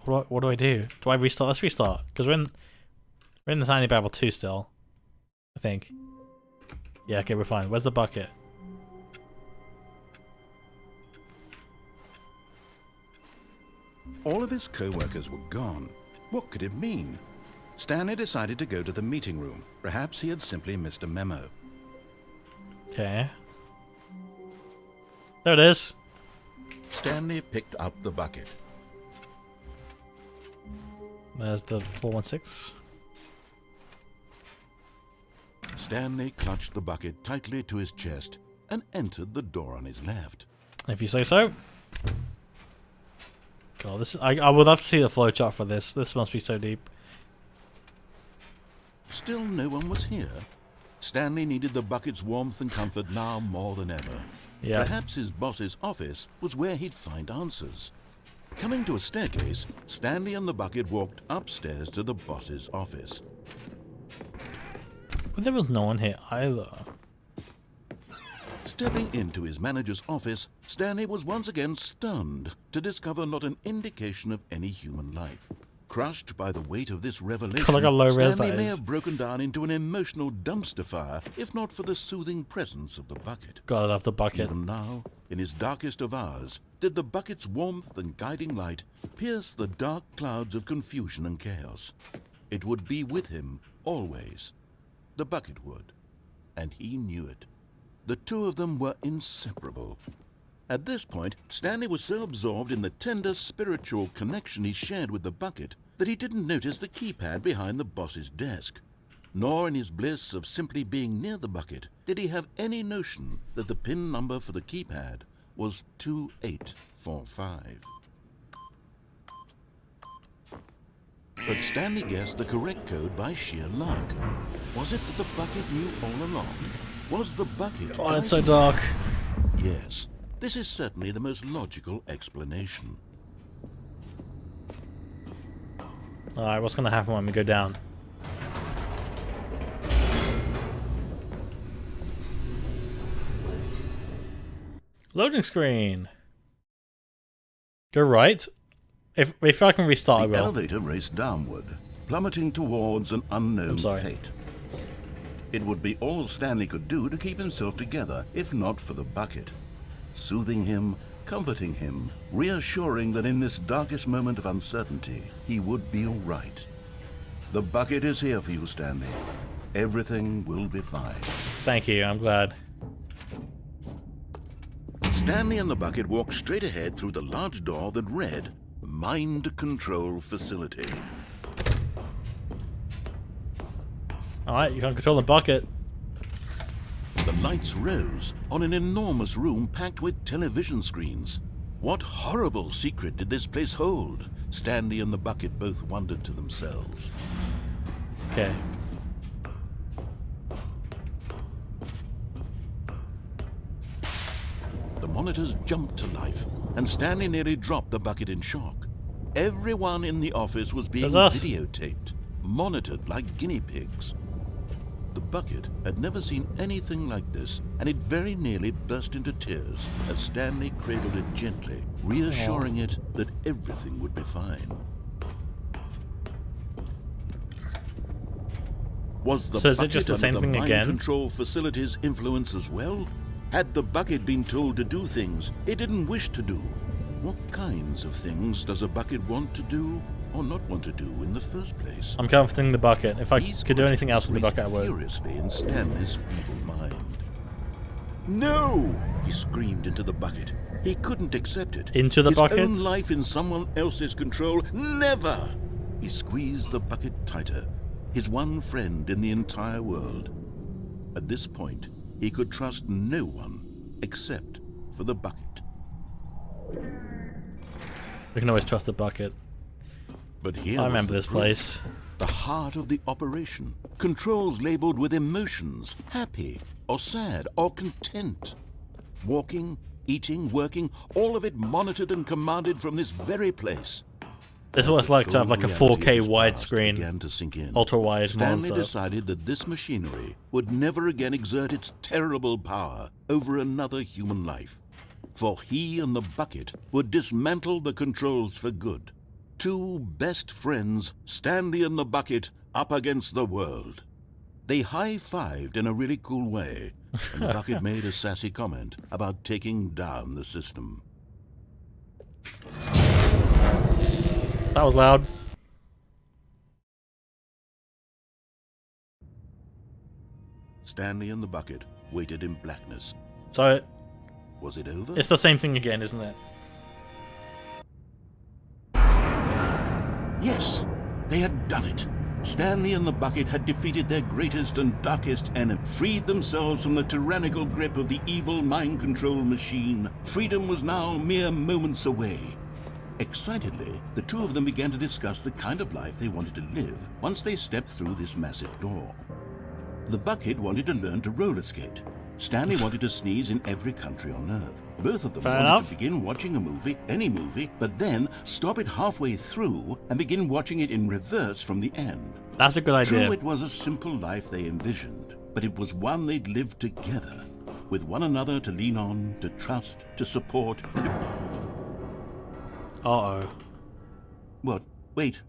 What do I do? Do I restart? Let's restart. Because we're in the Tiny Babel 2 still. I think. Yeah, okay, we're fine. Where's the bucket? All of his co-workers were gone. What could it mean? Stanley decided to go to the meeting room. Perhaps he had simply missed a memo. Okay. There it is. Stanley picked up the bucket. There's the 416. Stanley clutched the bucket tightly to his chest and entered the door on his left. If you say so. God, this I would love to see the flowchart for this. This must be so deep. Still no one was here. Stanley needed the bucket's warmth and comfort now more than ever. Yeah. Perhaps his boss's office was where he'd find answers. Coming to a staircase, Stanley and the bucket walked upstairs to the boss's office. But there was no one here either. Stepping into his manager's office, Stanley was once again stunned to discover not an indication of any human life. Crushed by the weight of this revelation, Look how low res Stanley that may is. have broken down into an emotional dumpster fire if not for the soothing presence of the bucket. God, I love the bucket. Even now, in his darkest of hours, did the bucket's warmth and guiding light pierce the dark clouds of confusion and chaos. It would be with him always. The bucket would, and he knew it. The two of them were inseparable. At this point, Stanley was so absorbed in the tender spiritual connection he shared with the bucket that he didn't notice the keypad behind the boss's desk. Nor in his bliss of simply being near the bucket did he have any notion that the PIN number for the keypad was 2845. But Stanley guessed the correct code by sheer luck. Was it that the bucket knew all along? Was the bucket... Oh, it's so dark. Yes, this is certainly the most logical explanation. Alright, what's gonna happen when we go down? Loading screen. Go right. If I can restart, I The will. elevator raced downward, plummeting towards an unknown sorry. fate. It would be all Stanley could do to keep himself together, if not for the bucket. Soothing him, comforting him, reassuring that in this darkest moment of uncertainty, he would be all right. The bucket is here for you, Stanley. Everything will be fine. Thank you, I'm glad. Stanley and the bucket walked straight ahead through the large door that read, Mind Control Facility. Alright, you can control the bucket. The lights rose on an enormous room packed with television screens. What horrible secret did this place hold? Stanley and the bucket both wondered to themselves. Okay. The monitors jumped to life, and Stanley nearly dropped the bucket in shock. Everyone in the office was being That's us. videotaped, monitored like guinea pigs. The bucket had never seen anything like this, and it very nearly burst into tears as Stanley cradled it gently, reassuring it that everything would be fine. Was the So is it bucket just the under same the thing mind again? control facility's influence as well? Had the bucket been told to do things it didn't wish to do? What kinds of things does a bucket want to do or not want to do in the first place? I'm comforting the bucket. If I These could do anything else with the questions bucket, I raced would. furiously in Stanley's feeble mind. No! He screamed into the bucket. He couldn't accept it. Into the His bucket? own life in someone else's control? Never! He squeezed the bucket tighter. His one friend in the entire world. At this point, he could trust no one except for the bucket. We can always trust the bucket. But here I was remember the this proof. place. The heart of the operation. Controls labeled with emotions, happy or sad or content. Walking, eating, working, all of it monitored and commanded from this very place. This is what it's like to have like a Full 4K reality of his past widescreen, began to sink in. ultra-wide Stanley monitor. decided that this machinery would never again exert its terrible power over another human life. For he and the bucket would dismantle the controls for good. Two best friends, Stanley and the bucket, up against the world. They high-fived in a really cool way, and the bucket made a sassy comment about taking down the system. That was loud. Stanley and the bucket waited in blackness. So Was it over? it's the same thing again, isn't it? Yes, they had done it. Stanley and the bucket had defeated their greatest and darkest enemy, freed themselves from the tyrannical grip of the evil mind control machine. Freedom was now mere moments away. Excitedly, the two of them began to discuss the kind of life they wanted to live once they stepped through this massive door. The bucket wanted to learn to roller skate. Stanley wanted to sneeze in every country on Earth. Both of them Fair wanted enough. to begin watching a movie, any movie, but then stop it halfway through and begin watching it in reverse from the end. That's a good idea. True, it was a simple life they envisioned, but it was one they'd lived together, with one another to lean on, to trust, to support. Uh-oh. What? Wait.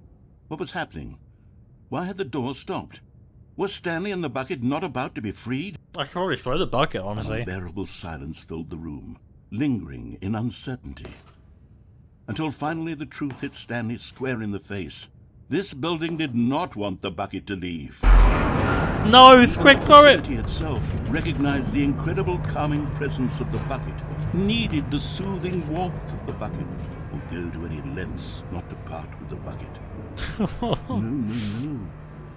What was happening? Why had the door stopped? Was Stanley and the bucket not about to be freed? I could probably throw the bucket, An honestly. unbearable silence filled the room, lingering in uncertainty. Until finally the truth hit Stanley square in the face. This building did not want the bucket to leave. No, quick, throw The it! facility itself recognized the incredible calming presence of the bucket, needed the soothing warmth of the bucket, would go to any lengths not to part with the bucket. No.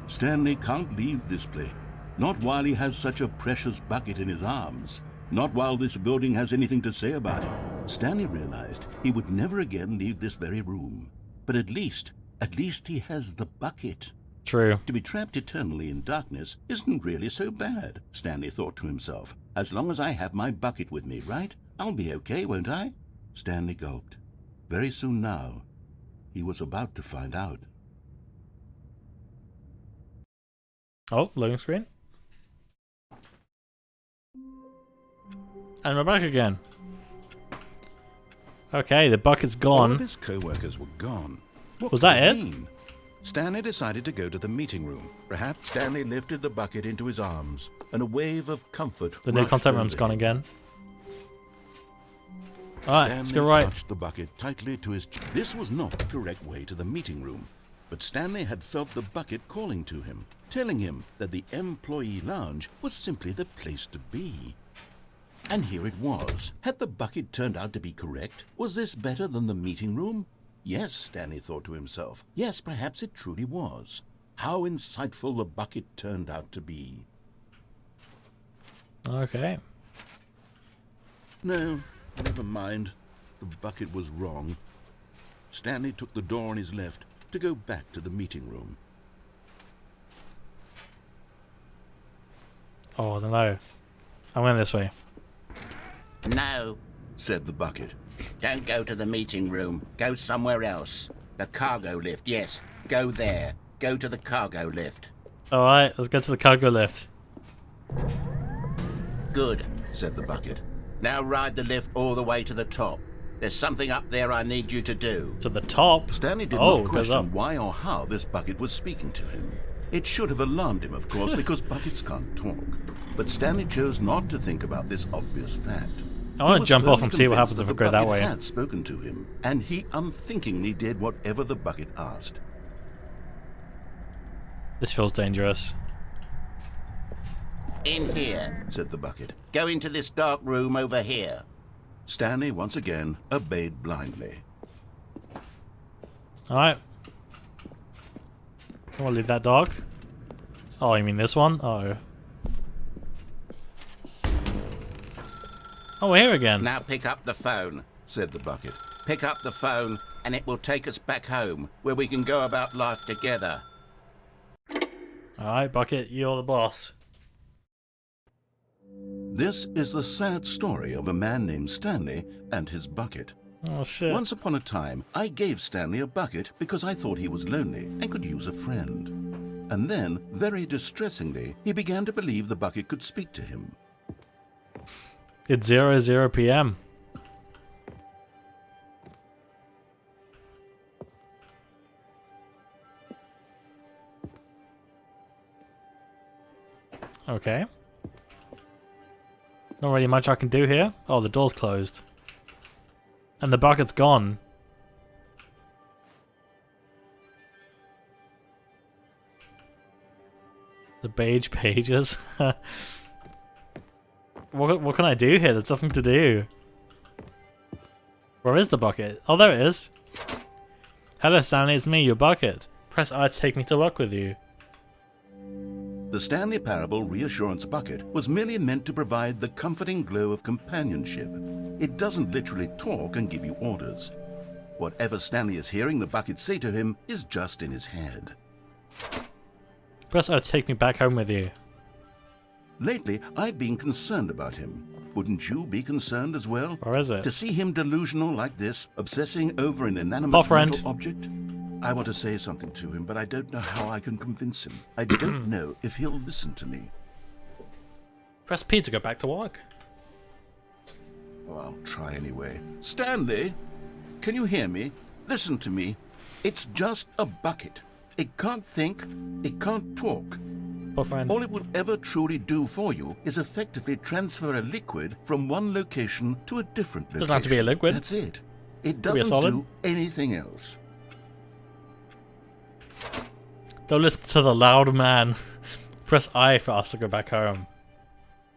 Stanley can't leave this place. Not while he has such a precious bucket in his arms. Not while this building has anything to say about it. Stanley realized he would never again leave this very room. But at least he has the bucket. True. To be trapped eternally in darkness isn't really so bad, Stanley thought to himself. As long as I have my bucket with me, right? I'll be okay, won't I? Stanley gulped. Very soon now, he was about to find out. Oh, loading screen. And we're back again. Okay, the bucket's All of gone. his co-workers were gone. What Was could that it? mean? Stanley decided to go to the meeting room. Perhaps Stanley lifted the bucket into his arms, and a wave of comfort The new rushed contact room's over gone him. again. Alright, let's Stanley go right. clutched the bucket tightly to his chest. This was not the correct way to the meeting room, but Stanley had felt the bucket calling to him, telling him that the employee lounge was simply the place to be. And here it was. Had the bucket turned out to be correct? Was this better than the meeting room? Yes, Stanley thought to himself. Yes, perhaps it truly was. How insightful the bucket turned out to be. Okay. No, never mind. The bucket was wrong. Stanley took the door on his left to go back to the meeting room. Oh, I don't know. I went this way. No, Said the bucket. don't go to the meeting room. Go somewhere else. The cargo lift, yes. Go there. Go to the cargo lift. Alright, let's go to the cargo lift. Good. Said the bucket. Now ride the lift all the way to the top. There's something up there I need you to do. To the top. Stanley did Oh, not goes question up. why or how this bucket was speaking to him. It should have alarmed him, of course, because buckets can't talk. But Stanley chose not to think about this obvious fact. I want He to was jump off firmly and see what convinced happens if that I the go that bucket way. had spoken to him, and he unthinkingly did whatever the bucket asked. This feels dangerous. In here. Said the bucket. Go into this dark room over here. Stanley once again obeyed blindly. Alright. I want to leave that dog. Oh, you mean this one? Oh. Oh, we're here again. Now pick up the phone. Said the bucket. Pick up the phone and it will take us back home where we can go about life together. Alright, Bucket, you're the boss. This is the sad story of a man named Stanley and his bucket. Oh, shit. Once upon a time, I gave Stanley a bucket because I thought he was lonely and could use a friend. And then, very distressingly, he began to believe the bucket could speak to him. It's 00 PM. Okay. Not really much I can do here. Oh, the door's closed. And the bucket's gone. The beige pages. What can I do here? There's nothing to do. Where is the bucket? Oh, there it is. Hello, Stanley. It's me, your bucket. Press I to take me to work with you. The Stanley Parable Reassurance Bucket was merely meant to provide the comforting glow of companionship. It doesn't literally talk and give you orders. Whatever Stanley is hearing the bucket say to him is just in his head. Press I to take me back home with you. Lately, I've been concerned about him. Wouldn't you be concerned as well? Where is it? To see him delusional like this, obsessing over an inanimate Boyfriend. metal object? I want to say something to him, but I don't know how I can convince him. I don't know if he'll listen to me. Press P to go back to work. Oh, I'll try anyway. Stanley, can you hear me? Listen to me. It's just a bucket. It can't think, it can't talk. Boyfriend. All it will ever truly do for you is effectively transfer a liquid from one location to a different location. Doesn't have to be a liquid. That's it. It Could be a doesn't solid. do anything else. Don't listen to the loud man. Press I for us to go back home.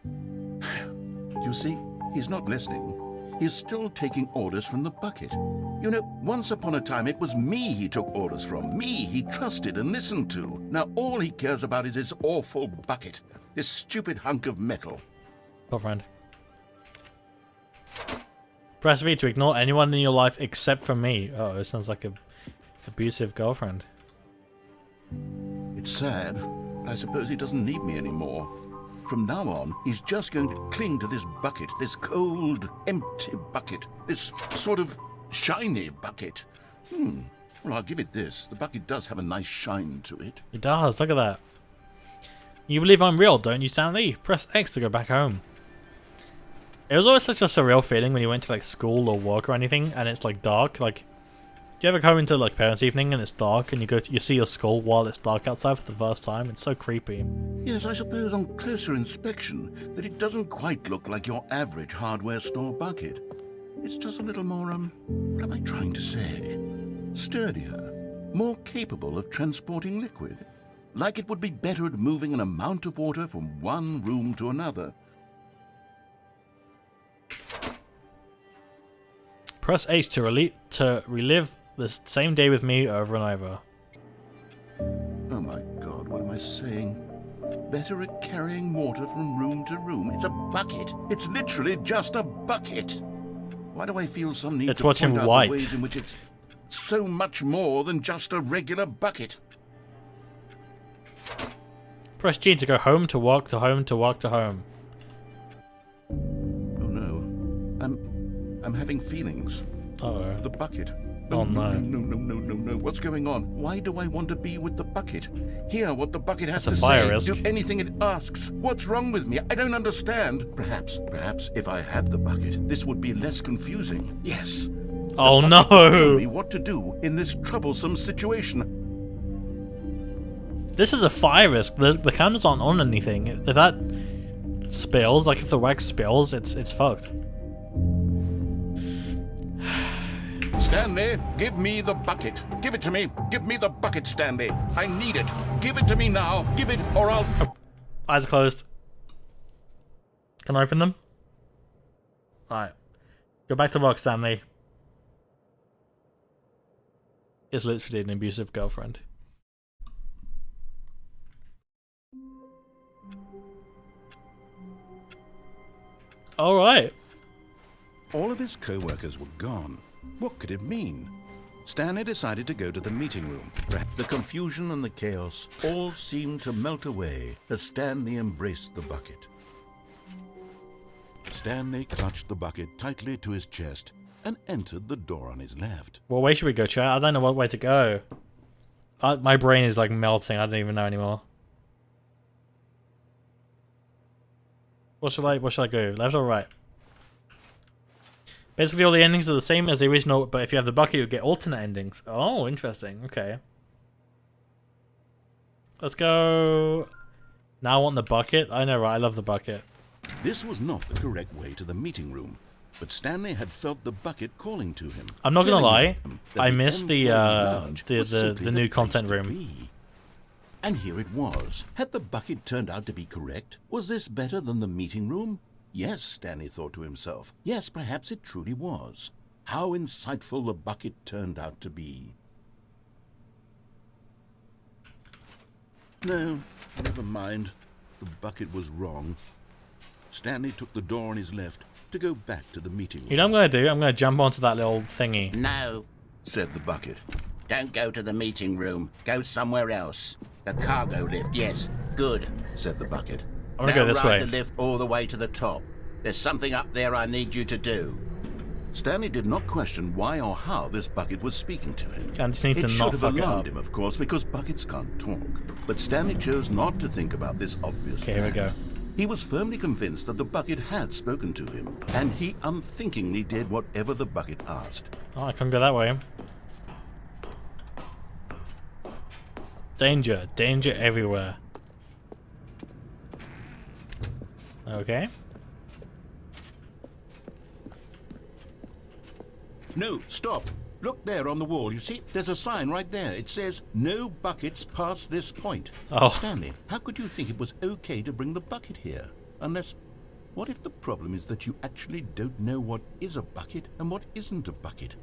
You see, he's not listening. He's still taking orders from the bucket. You know, once upon a time it was me he took orders from. Me he trusted and listened to. Now all he cares about is his awful bucket. This stupid hunk of metal. Boyfriend. Press V to ignore anyone in your life except for me. Oh, it sounds like a abusive girlfriend. It's sad. I suppose he doesn't need me anymore. From now on, he's just going to cling to this bucket, this cold, empty bucket, this sort of shiny bucket. Well, I'll give it this. The bucket does have a nice shine to it. It does, look at that. You believe I'm real, don't you, Stanley? Press X to go back home. It was always such a surreal feeling when you went to like school or work or anything, and it's like dark. Like, do you ever come into like parents' evening and it's dark, and you see your school while it's dark outside for the first time? It's so creepy. Yes, I suppose on closer inspection that it doesn't quite look like your average hardware store bucket. It's just a little more, what am I trying to say? Sturdier, more capable of transporting liquid. Like it would be better at moving an amount of water from one room to another. Press H to relive the same day with me over and over. Oh my God, what am I saying? Better at carrying water from room to room. It's a bucket. It's literally just a bucket. Why do I feel some need It's to watching point out White. the ways in which it's so much more than just a regular bucket? Press G to go home, to walk, to home, to walk, to home. Oh no. I'm having feelings. Uh-oh. The bucket. Oh no. No. What's going on? Why do I want to be with the bucket? Hear what the bucket has That's to a fire say. risk. Do anything it asks. What's wrong with me? I don't understand. Perhaps if I had the bucket, this would be less confusing. Yes. Oh The bucket will tell no! me what to do in this troublesome situation. This is a fire risk. The cameras aren't on anything. If that spills, like if the wax spills, it's fucked. Stanley, give me the bucket. Give it to me. Give me the bucket, Stanley. I need it. Give it to me now. Give it or I'll... Eyes closed. Can I open them? Alright. Go back to work, Stanley. Is literally an abusive girlfriend. Alright. All of his co-workers were gone. What could it mean? Stanley decided to go to the meeting room. The confusion and the chaos all seemed to melt away as Stanley embraced the bucket. Stanley clutched the bucket tightly to his chest and entered the door on his left. What way should we go, chat? I don't know what way to go. My brain is like melting. I don't even know anymore. What should I go? Left or right? Basically, all the endings are the same as the original, but if you have the bucket, you get alternate endings. Oh, interesting. Okay. Let's go. Now I want the bucket. I know, right? I love the bucket. This was not the correct way to the meeting room, but Stanley had felt the bucket calling to him. I'm not gonna telling lie. him that I missed the lounge was simply the new place content to room. be. And here it was. Had the bucket turned out to be correct? Was this better than the meeting room? Yes, Stanley thought to himself. Yes, perhaps it truly was. How insightful the bucket turned out to be. No, never mind. The bucket was wrong. Stanley took the door on his left to go back to the meeting room. You know what I'm gonna do? I'm gonna jump onto that little thingy. No, said the bucket. Don't go to the meeting room. Go somewhere else. The cargo lift, yes. Good. Said the bucket. I'm gonna go this ride way. the lift all the way to the top. There's something up there I need you to do. Stanley did not question why or how this bucket was speaking to him. I just need It to should not have fuck it alarmed up. him, of course, because buckets can't talk. But Stanley chose not to think about this obvious Okay, here we fact. go. He was firmly convinced that the bucket had spoken to him, and he unthinkingly did whatever the bucket asked. Oh, I can't go that way. Danger. Danger everywhere. Okay. No, stop. Look there on the wall. You see, there's a sign right there. It says, no buckets past this point. Oh. Stanley, how could you think it was okay to bring the bucket here? Unless, what if the problem is that you actually don't know what is a bucket and what isn't a bucket?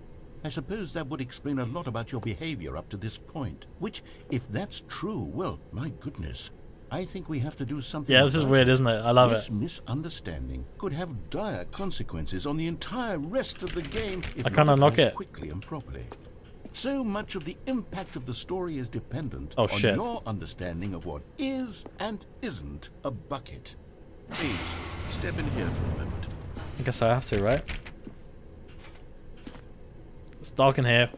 I suppose that would explain a lot about your behavior up to this point. Which, if that's true, well, my goodness. I think we have to do something Yeah, this is about weird, isn't it? I love This it. misunderstanding could have dire consequences on the entire rest of the game if I can't not unlock addressed it. quickly and properly. So much of the impact of the story is dependent Oh, on shit. your understanding of what is and isn't a bucket. Please, step in here for a moment. I guess I have to, right? It's dark in here.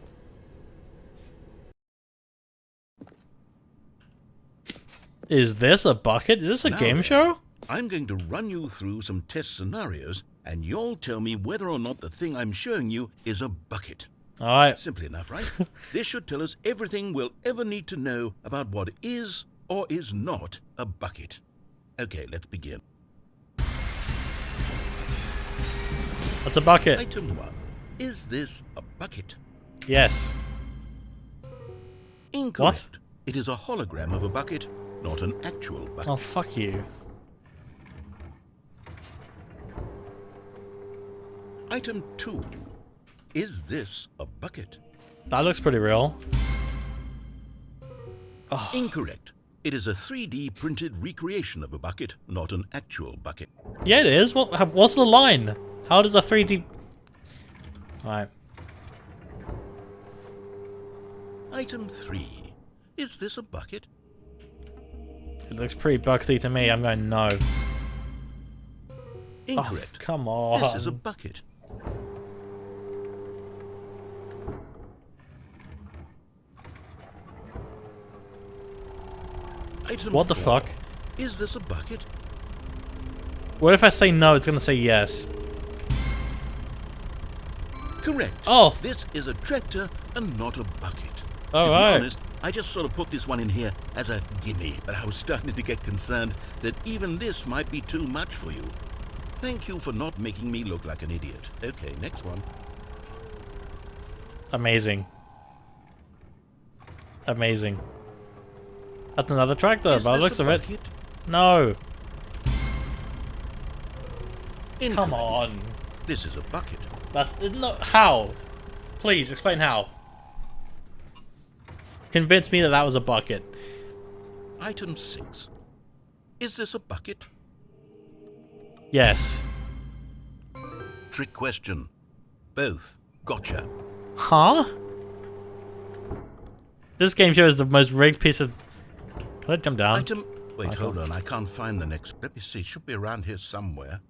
Is this a bucket? Is this a Now game then, show? I'm going to run you through some test scenarios and you'll tell me whether or not the thing I'm showing you is a bucket. Alright. Simple enough, right? This should tell us everything we'll ever need to know about what is or is not a bucket. Okay, let's begin. That's a bucket. Item 1. Is this a bucket? Yes. Incorrect. What? It is a hologram of a bucket, not an actual bucket. Oh, fuck you. Item 2. Is this a bucket? That looks pretty real. Oh. Incorrect. It is a 3D printed recreation of a bucket, not an actual bucket. Yeah, it is. What's the line? How does a 3D... Alright. Item 3. Is this a bucket? It looks pretty buckety to me. I'm going no. Incorrect. Oh, come on. This is a bucket. Item What the 4. fuck? Is this a bucket? What if I say no, it's gonna say yes? Correct. Oh. This is a tractor and not a bucket. To be Alright. honest, I just sort of put this one in here as a gimme, but I was starting to get concerned that even this might be too much for you. Thank you for not making me look like an idiot. Okay, next one. Amazing. Amazing. That's another tractor, Is by the this looks a of it. bucket? No. Incorrect. Come on. This is a bucket. That's not how. Please explain how. Convince me that that was a bucket. Item 6. Is this a bucket? Yes. Trick question. Both. Gotcha. Huh? This game show is the most rigged piece of... Can I jump down? Item... Wait, hold on. I can't find the next... Let me see. It should be around here somewhere.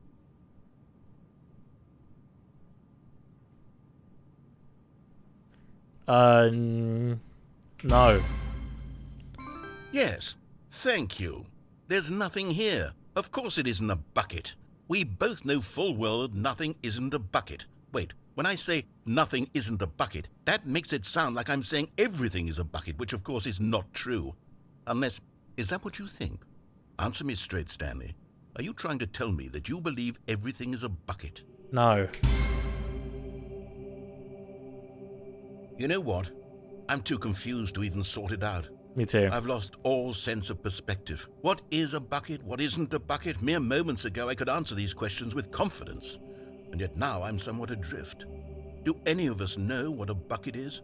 No. Yes. Thank you. There's nothing here. Of course it isn't a bucket. We both know full well that nothing isn't a bucket. Wait, when I say nothing isn't a bucket, that makes it sound like I'm saying everything is a bucket, which of course is not true. Unless, is that what you think? Answer me straight, Stanley. Are you trying to tell me that you believe everything is a bucket? No. You know what? I'm too confused to even sort it out. Me too. I've lost all sense of perspective. What is a bucket? What isn't a bucket? Mere moments ago I could answer these questions with confidence. And yet now I'm somewhat adrift. Do any of us know what a bucket is?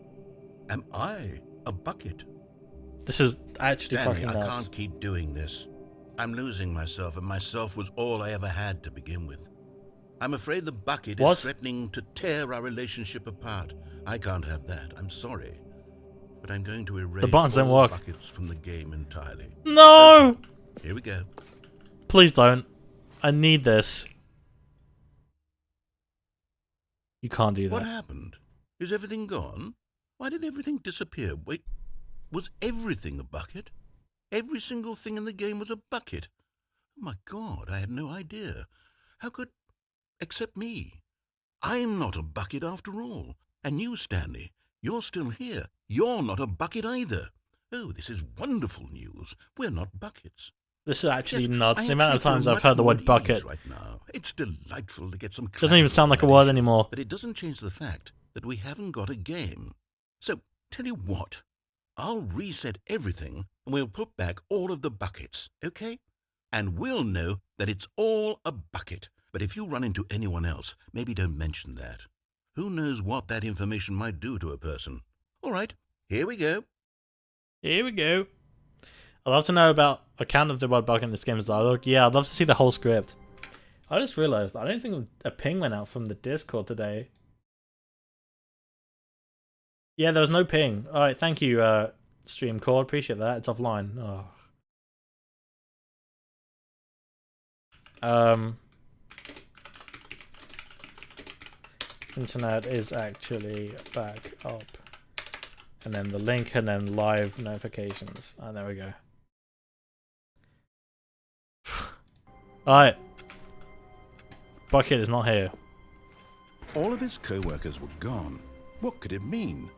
Am I a bucket? This is actually Stanley, fucking I nuts. can't keep doing this. I'm losing myself, and myself was all I ever had to begin with. I'm afraid the bucket What? is threatening to tear our relationship apart. I can't have that. I'm sorry. But I'm going to erase buttons don't all work. buckets from the game entirely. No! Here we go. Please don't. I need this. You can't do What that. happened? Is everything gone? Why did everything disappear? Wait, was everything a bucket? Every single thing in the game was a bucket. Oh my God, I had no idea. How could... Except me. I'm not a bucket after all. And you, Stanley, you're still here. You're not a bucket either. Oh, this is wonderful news. We're not buckets. This is actually Yes, nuts. I The amount of actually feel times I've much heard the more word at bucket. ease right now. It's delightful to get some Doesn't even clarity sound on like a that word issue, anymore. But it doesn't change the fact that we haven't got a game. So, tell you what. I'll reset everything and we'll put back all of the buckets, okay? And we'll know that it's all a bucket. But if you run into anyone else, maybe don't mention that. Who knows what that information might do to a person? All right, here we go. Here we go. I'd love to know about a count of the word bucket in this game as dialogue. Yeah, I'd love to see the whole script. I just realized I don't think a ping went out from the Discord today. Yeah, there was no ping. Alright, thank you, Stream Core. Appreciate that. It's offline. Oh. Internet is actually back up. And then the link and then live notifications. Oh, there we go. Alright. bucket is not here. All of his co-workers were gone. What could it mean?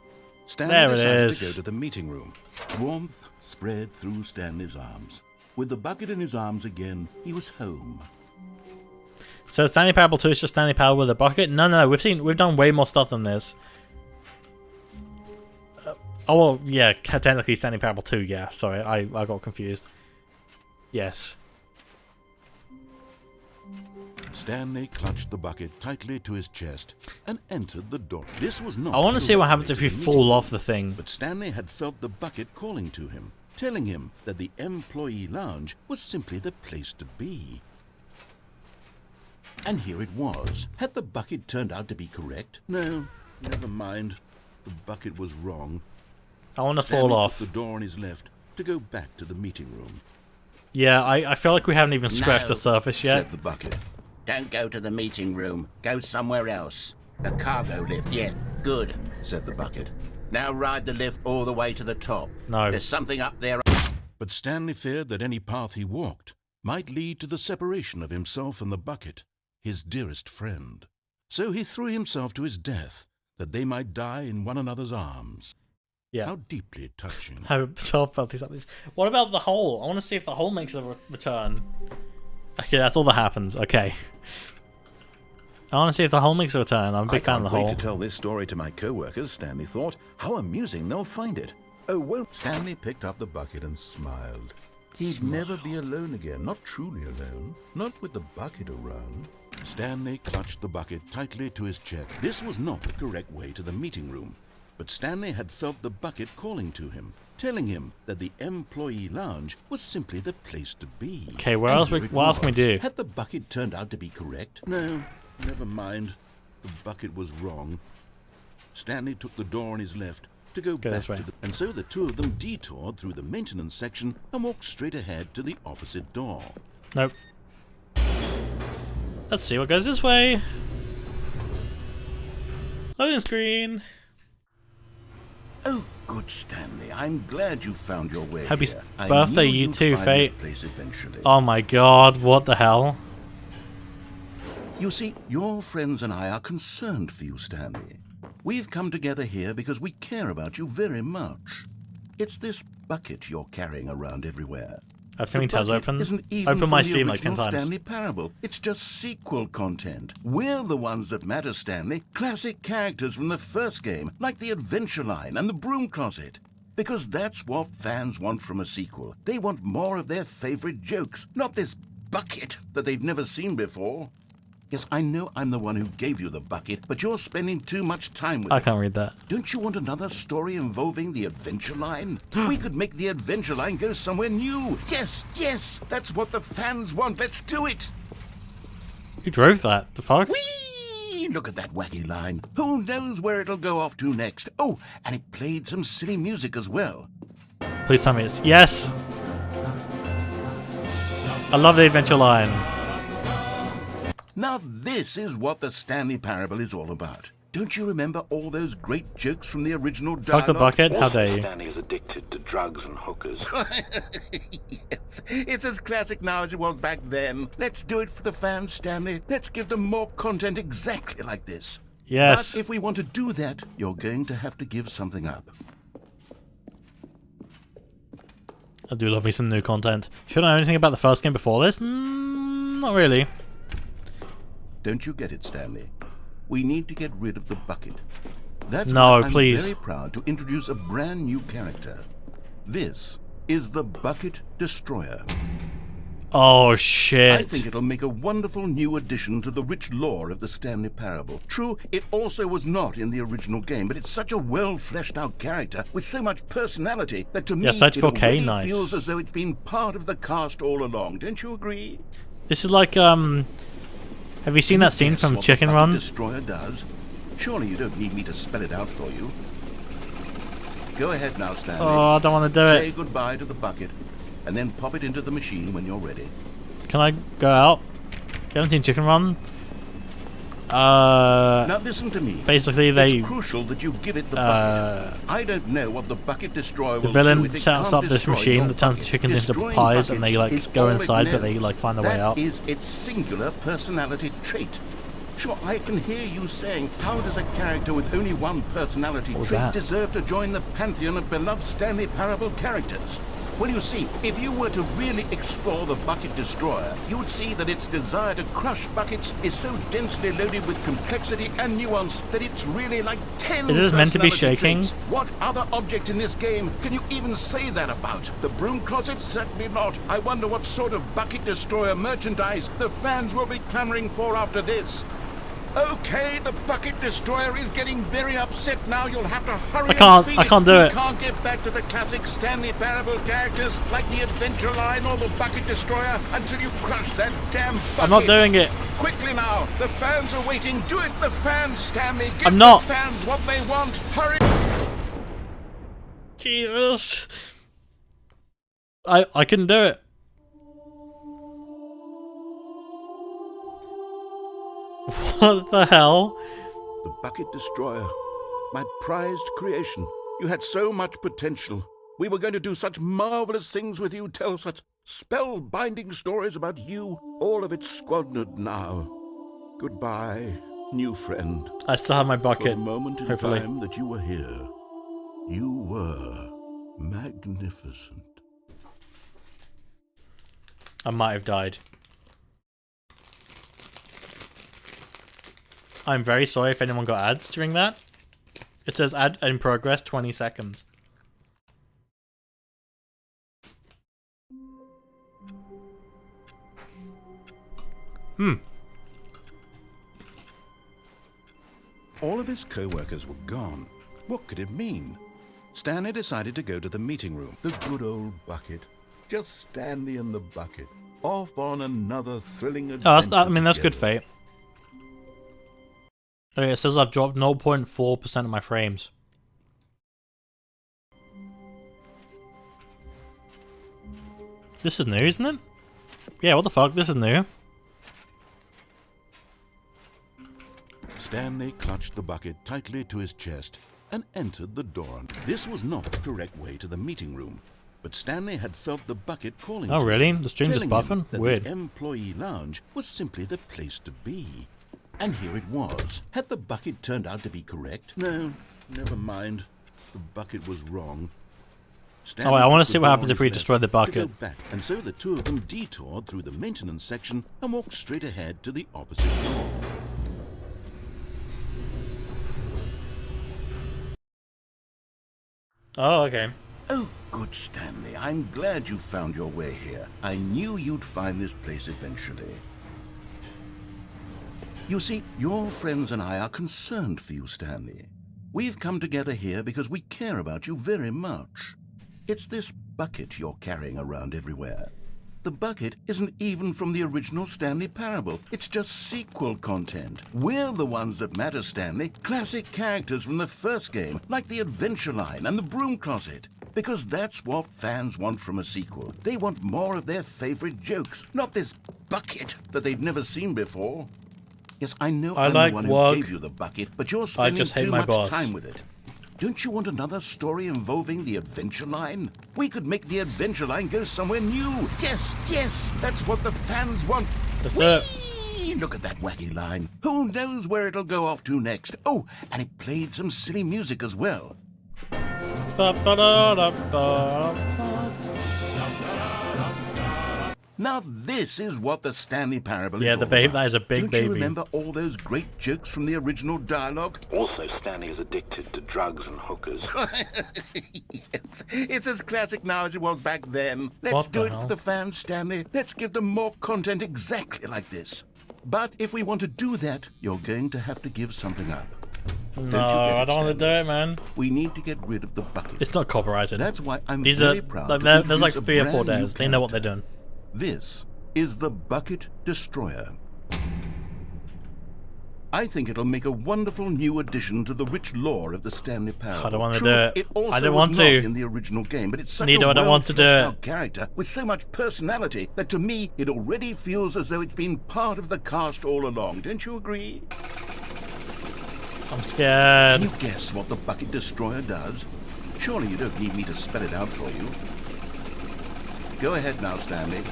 Stanley There it decided is. to go to the meeting room. Warmth spread through Stanley's arms. With the bucket in his arms again, he was home. So Stanley Parable 2 is just Stanley Parable with a bucket? No, we've done way more stuff than this. Oh well, yeah, technically Stanley Parable 2, yeah, sorry, I got confused. Yes. Stanley clutched the bucket tightly to his chest and entered the door. This was not I want to the see what right happens way if to you the fall meeting off room. the thing. But Stanley had felt the bucket calling to him, telling him that the employee lounge was simply the place to be. And here it was. Had the bucket turned out to be correct? No, never mind. The bucket was wrong. I want to Stanley fall off. took the door on his left to go back to the meeting room. Yeah, I feel like we haven't even scratched the No, surface yet. Said the bucket. Don't go to the meeting room. Go somewhere else. The cargo lift, yes. Good. Said the bucket. Now ride the lift all the way to the top. No. There's something up there. But Stanley feared that any path he walked might lead to the separation of himself and the bucket, his dearest friend. So he threw himself to his death, that they might die in one another's arms. Yeah. How deeply touching. How 12 about these things. What about the hole? I want to see if the hole makes a return. Okay, that's all that happens. Okay. I want to see if the hole makes a return. I'm a big fan of the I can't hole. wait to tell this story to my co-workers, Stanley thought. How amusing they'll find it. Oh, won't Stanley picked up the bucket and smiled. He'd never be alone again, not truly alone, not with the bucket around. Stanley clutched the bucket tightly to his chest. This was not the correct way to the meeting room, but Stanley had felt the bucket calling to him, telling him that the employee lounge was simply the place to be. Okay, what And else here it can we was. do? Had the bucket turned out to be correct? No, never mind. The bucket was wrong. Stanley took the door on his left to go back this way. to the... And so the two of them detoured through the maintenance section and walked straight ahead to the opposite door. Nope. Let's see what goes this way. Loading screen. Oh, good Stanley. I'm glad you found your way Happy here. I birthday, knew you you'd too, find Fate. this place eventually. Oh my god, what the hell? You see, your friends and I are concerned for you, Stanley. We've come together here because we care about you very much. It's this bucket you're carrying around everywhere. I've seen tabs bucket open. isn't even Open from my the stream like 10 original times. Stanley Parable. It's just sequel content. We're the ones that matter, Stanley. Classic characters from the first game, like the Adventure Line and the Broom Closet. Because that's what fans want from a sequel. They want more of their favorite jokes, not this bucket that they've never seen before. Yes, I know I'm the one who gave you the bucket, but you're spending too much time with I it. can't read that. Don't you want another story involving the Adventure Line? We could make the Adventure Line go somewhere new. Yes, yes, that's what the fans want. Let's do it. Who drove that? The fuck? Whee! Look at that wacky line. Who knows where it'll go off to next? Oh, and it played some silly music as well. Please tell me it's... Yes! I love the adventure line. Now this is what the Stanley Parable is all about. Don't you remember all those great jokes from the original dialogue? Fuck the bucket? How dare you? Stanley is addicted to drugs and hookers. Yes, it's as classic now as it was back then. Let's do it for the fans, Stanley. Let's give them more content exactly like this. Yes. But if we want to do that, you're going to have to give something up. I do love me some new content. Should I know anything about the first game before this? Not really. Don't you get it, Stanley? We need to get rid of the bucket. That's No, why I'm please. very proud to introduce a brand new character. This is the Bucket Destroyer. Oh shit. I think it'll make a wonderful new addition to the rich lore of the Stanley Parable. True, it also was not in the original game, but it's such a well-fleshed-out character with so much personality that to Yeah, me 34K, it already nice. feels as though it's been part of the cast all along. Don't you agree? This is like, have you seen that scene Guess from what Chicken the Bucket Run? Destroyer does? Surely you don't need me to spell it out for you. Go ahead now, Stanley. Oh, I don't want to do Say it. goodbye to the bucket, and then pop it into the machine when you're ready. Can I go out? You haven't seen Chicken Run? Now listen to me. Basically, they It's crucial that you give it the bucket. I don't know what the bucket destroyer will the villain do if it sets can't up this destroy machine your that turns bucket. chickens into Destroying pies, and they buckets like is go all it inside, but they knows. like find a way out. That is its singular personality trait. Sure, I can hear you saying, how does a character with only one personality What was trait that? deserve to join the pantheon of beloved Stanley Parable characters? Well, you see, if you were to really explore the Bucket Destroyer, you would see that its desire to crush buckets is so densely loaded with complexity and nuance that it's really like 10 Is this meant to be personality shaking? traits. What other object in this game can you even say that about? The broom closet? Certainly not. I wonder what sort of Bucket Destroyer merchandise the fans will be clamoring for after this. Okay, the Bucket Destroyer is getting very upset now. You'll have to hurry. I can't do We it. can't get back to the classic Stanley Parable characters like the Adventure Line or the Bucket Destroyer until you crush that damn bucket. I'm not doing it. Quickly now, the fans are waiting. Do it, the fans, Stanley. Give I'm not. the fans what they want. Hurry. Jesus. I couldn't do it. What the hell? The Bucket Destroyer, my prized creation. You had so much potential. We were going to do such marvelous things with you, tell such spellbinding stories about you. All of it squandered now. Goodbye, new friend. I still have my For bucket. the moment in Hopefully. time that you were here, you were magnificent. I might have died. I'm very sorry if anyone got ads during that. It says ad in progress 20 seconds. All of his co-workers were gone. What could it mean? Stanley decided to go to the meeting room. The good old bucket. Just Stanley and the bucket. Off on another thrilling adventure. I mean, that's good together. fate. Okay, it says I've dropped 0.4% of my frames. This is new, isn't it? Yeah, what the fuck? This is new. Stanley clutched the bucket tightly to his chest and entered the door. This was not the correct way to the meeting room, but Stanley had felt the bucket calling Oh, to really? him, The stream just telling him buffing? that Weird. the employee lounge was simply the place to be. And here it was. Had the bucket turned out to be correct? No, never mind. The bucket was wrong. Oh, wait, I want to took see the what door happens on if we his destroy the left to go bucket. back, and so the two of them detoured through the maintenance section and walked straight ahead to the opposite door. Oh, okay. Oh, good, Stanley. I'm glad you found your way here. I knew you'd find this place eventually. You see, your friends and I are concerned for you, Stanley. We've come together here because we care about you very much. It's this bucket you're carrying around everywhere. The bucket isn't even from the original Stanley Parable. It's just sequel content. We're the ones that matter, Stanley. Classic characters from the first game, like the Adventure Line and the Broom Closet. Because that's what fans want from a sequel. They want more of their favorite jokes, not this bucket that they've never seen before. Yes, I know I'm like the one who work. gave you the bucket, but you're spending just hate too my much boss. time with it. Don't you want another story involving the Adventure Line? We could make the Adventure Line go somewhere new. Yes, yes, that's what the fans want. Let's do it. Whee! Look at that wacky line. Who knows where it'll go off to next? Oh, and it played some silly music as well. Ba-ba-da-da-ba. Now this is what the Stanley Parable Yeah, is the all babe, about. that is a big Don't baby. you remember all those great jokes from the original dialogue? Also, Stanley is addicted to drugs and hookers. Yes, it's as classic now as it was back then. Let's What do the it hell? for the fans, Stanley. Let's give them more content exactly like this. But if we want to do that, you're going to have to give something up. No, I don't want to do it, man. We need to get rid of the bucket. It's not copyrighted. That's why I'm These very are proud like, to there's like introduce a 3 or 4 brand new days. They know what they're character. doing. This is the Bucket Destroyer. I think it'll make a wonderful new addition to the rich lore of the Stanley Parable. I don't want to True, do it. also I don't was want not to. in the original game, but it's such Neither a I don't want to do well-fleshed it. out character with so much personality that to me it already feels as though it's been part of the cast all along. Don't you agree? I'm scared. Can you guess what the bucket destroyer does? Surely you don't need me to spell it out for you. Go ahead now, Stanley.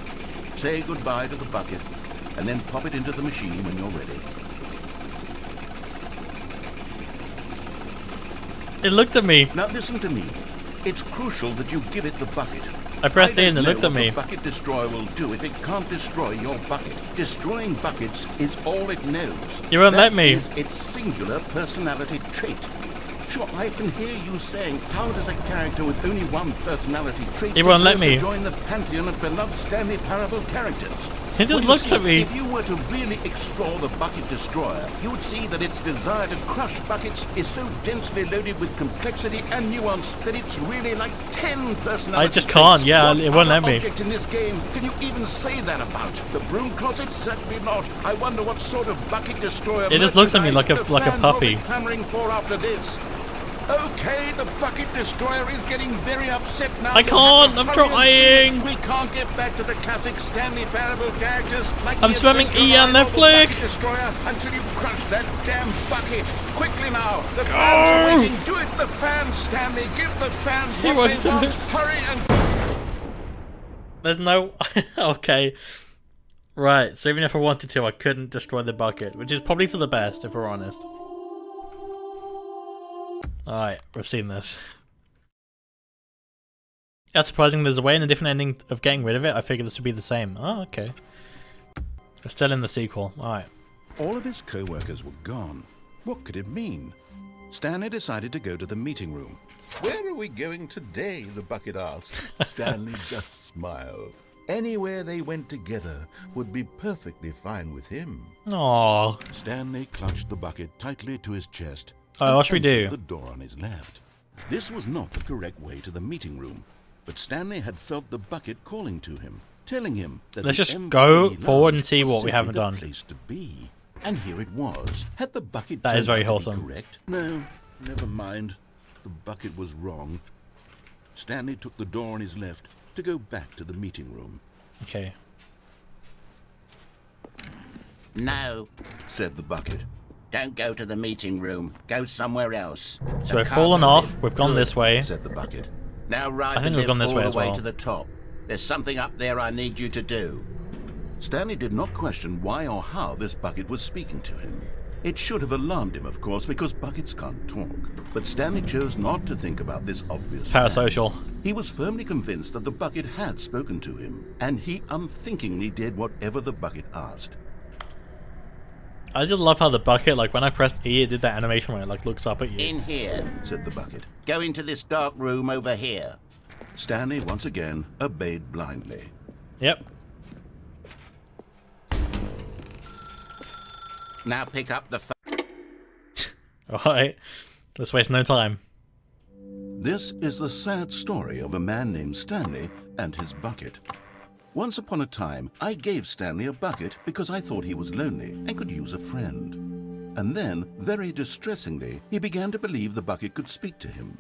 Say goodbye to the bucket, and then pop it into the machine when you're ready. It looked at me. Now listen to me. It's crucial that you give it the bucket. I pressed in and it know looked at what me. The bucket destroyer will do if it can't destroy your bucket. Destroying buckets is all it knows. You won't let That me. is its singular personality trait. Sure, I can hear you saying, how does a character with only one personality trait He won't let deserve me. to join the pantheon of beloved Stanley Parable characters? He just Well, you looks see, at me. If you were to really explore the bucket destroyer, you would see that its desire to crush buckets is so densely loaded with complexity and nuance that it's really like 10 personalities. I just can't, yeah, What it won't let other me. object in this game can you even say that about? The broom closet? Certainly not. I wonder what sort of bucket destroyer It just looks at me like a merchandise the puppy. fans will be clamoring for after this. Okay, the bucket destroyer is getting very upset now. I can't, I'm trying. We can't get back to the classic Stanley Parable characters like I'm the spamming Adventure E and Line left or the click. Bucket Destroyer until you crush that damn bucket. Quickly now, the fans are waiting. Do it, the fans, Stanley. Give the fans He what they won't do want. it. Hurry and... There's no... Okay. Right, so even if I wanted to, I couldn't destroy the bucket, which is probably for the best, if we're honest. Alright, we've seen this. That's surprising there's a way and a different ending of getting rid of it. I figured this would be the same. Oh, okay. We're still in the sequel. Alright. All of his co-workers were gone. What could it mean? Stanley decided to go to the meeting room. Where are we going today? The bucket asked. Stanley just smiled. Anywhere they went together would be perfectly fine with him. Aww. Stanley clutched the bucket tightly to his chest. Oh, and what should we do? entered the door on his left. This was not the correct way to the meeting room, but Stanley had felt the bucket calling to him, telling him that Let's the just go employee forward and lounge see was what we simply haven't the done. place to be. And here it was. Had the bucket That is turned very out to be wholesome. correct? No, never mind. The bucket was wrong. Stanley took the door on his left to go back to the meeting room. Okay. No, Said the bucket. don't go to the meeting room. Go somewhere else. So The we've fallen cargo off. lift. We've gone this way. Said the bucket. Now ride I think the we've gone lift this all way the as way well. to the top. There's something up there I need you to do. Stanley did not question why or how this bucket was speaking to him. It should have alarmed him, of course, because buckets can't talk. But Stanley chose not to think about this obvious fact. Parasocial. He was firmly convinced that the bucket had spoken to him, and he unthinkingly did whatever the bucket asked. I just love how the bucket, like when I pressed E, it did that animation where it like looks up at you. In here. Said the bucket. Go into this dark room over here. Stanley once again obeyed blindly. Yep. Now pick up the Alright. Let's waste no time. This is the sad story of a man named Stanley and his bucket. Once upon a time, I gave Stanley a bucket because I thought he was lonely and could use a friend. And then, very distressingly, he began to believe the bucket could speak to him.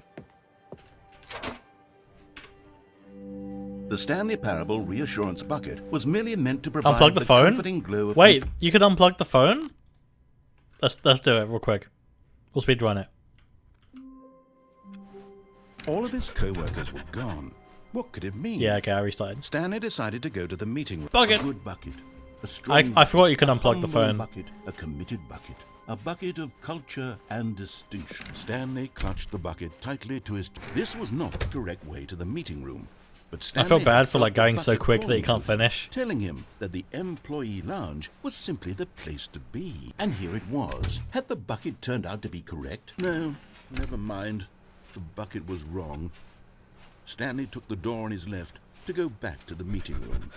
The Stanley Parable Reassurance Bucket was merely meant to provide Unplug the phone? comforting glow of Wait, you could unplug the phone? Let's do it real quick. We'll speedrun it. All of his co-workers were gone. What could it mean? Yeah, okay, I restarted. Stanley decided to go to the meeting room. Bucket. A good bucket. A strong I forgot you could a unplug the humble phone. Bucket, a committed bucket. A bucket of culture and distinction. Stanley clutched the bucket tightly to his... This was not the correct way to the meeting room. But I Stanley feel had bad for felt like the going so bucket quick that calling you can't to him, finish. telling him that the employee lounge was simply the place to be. And here it was. Had the bucket turned out to be correct? No, never mind. The bucket was wrong. Stanley took the door on his left to go back to the meeting room.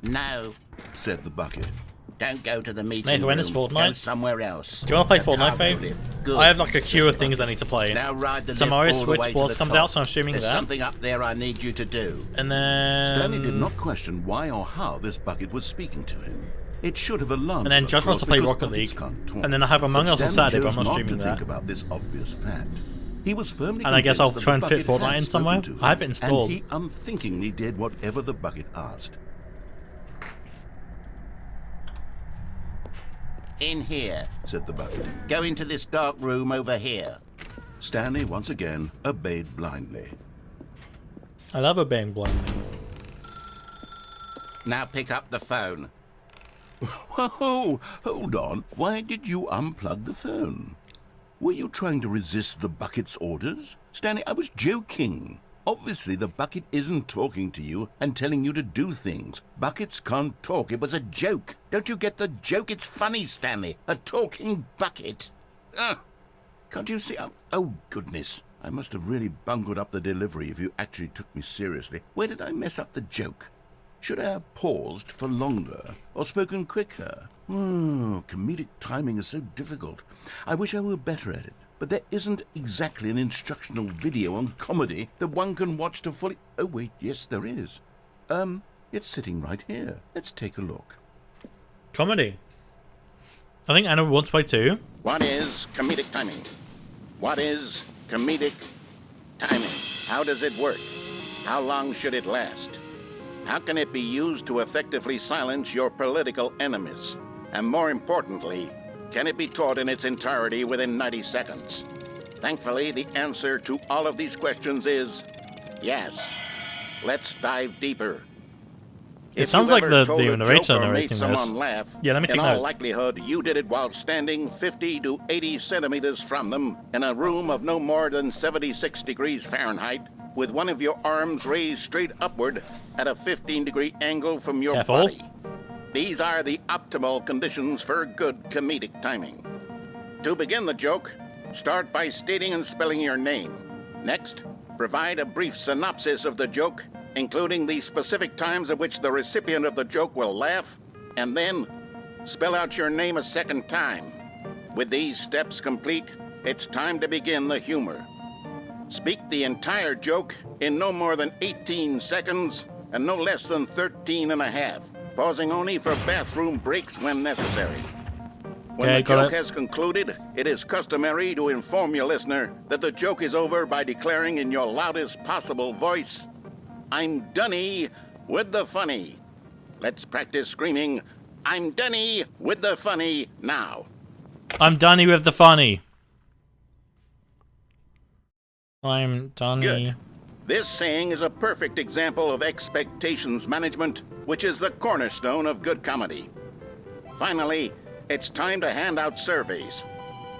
No, Said the bucket. don't go to the meeting Nathan, when room. is Fortnite? Go somewhere else. Do you want to play The Fortnite, cargo Faye? lift. Good. I have like a queue of things I need to play. Now ride the Tomorrow lift all the Switch way to Sports the comes top. out, so I'm streaming There's that. something up there I need you to do. And then... Stanley did not question why or how this bucket was speaking to him. It should have alarmed And then him, of Josh wants to course, play because Rocket buckets League. can't talk. And then I have Among But Us on Stanley Saturday, but I'm chose not streaming to that. think about this obvious fact. He was firmly And I guess I'll convinced try that and the fit bucket Fortnite had in somewhere. spoken to I have it him, installed. And he unthinkingly did whatever the bucket asked. In here. said the bucket. Go into this dark room over here. Stanley once again obeyed blindly. I love obeying blindly. Now pick up the phone. Whoa, hold on. Why did you unplug the phone? Were you trying to resist the bucket's orders? Stanley, I was joking. Obviously, the bucket isn't talking to you and telling you to do things. Buckets can't talk. It was a joke. Don't you get the joke? It's funny, Stanley. A talking bucket. Can't you see? Oh, goodness. I must have really bungled up the delivery if you actually took me seriously. Where did I mess up the joke? Should I have paused for longer or spoken quicker? Comedic timing is so difficult. I wish I were better at it. But there isn't exactly an instructional video on comedy that one can watch to fully... Oh, wait, yes, there is. It's sitting right here. Let's take a look. Comedy. I think Anna wants to play too. What is comedic timing? What is comedic timing? How does it work? How long should it last? How can it be used to effectively silence your political enemies? And more importantly, can it be taught in its entirety within 90 seconds? Thankfully, the answer to all of these questions is yes. Let's dive deeper. It sounds like the narrator narrating made this. someone laugh, Yeah, let me take in all notes. likelihood, you did it while standing 50 to 80 centimeters from them in a room of no more than 76 degrees Fahrenheit, with one of your arms raised straight upward at a 15-degree angle from your Careful. body. These are the optimal conditions for good comedic timing. To begin the joke, start by stating and spelling your name. Next, provide a brief synopsis of the joke, including the specific times at which the recipient of the joke will laugh, and then spell out your name a second time. With these steps complete, it's time to begin the humor. Speak the entire joke in no more than 18 seconds and no less than 13 and a half, pausing only for bathroom breaks when necessary. When Okay, the got joke it. has concluded, it is customary to inform your listener that the joke is over by declaring in your loudest possible voice, "I'm Dunny with the funny." Let's practice screaming, "I'm Dunny with the funny" now. I'm Danny with the funny. I'm Danny. Good. This saying is a perfect example of expectations management, which is the cornerstone of good comedy. Finally, it's time to hand out surveys.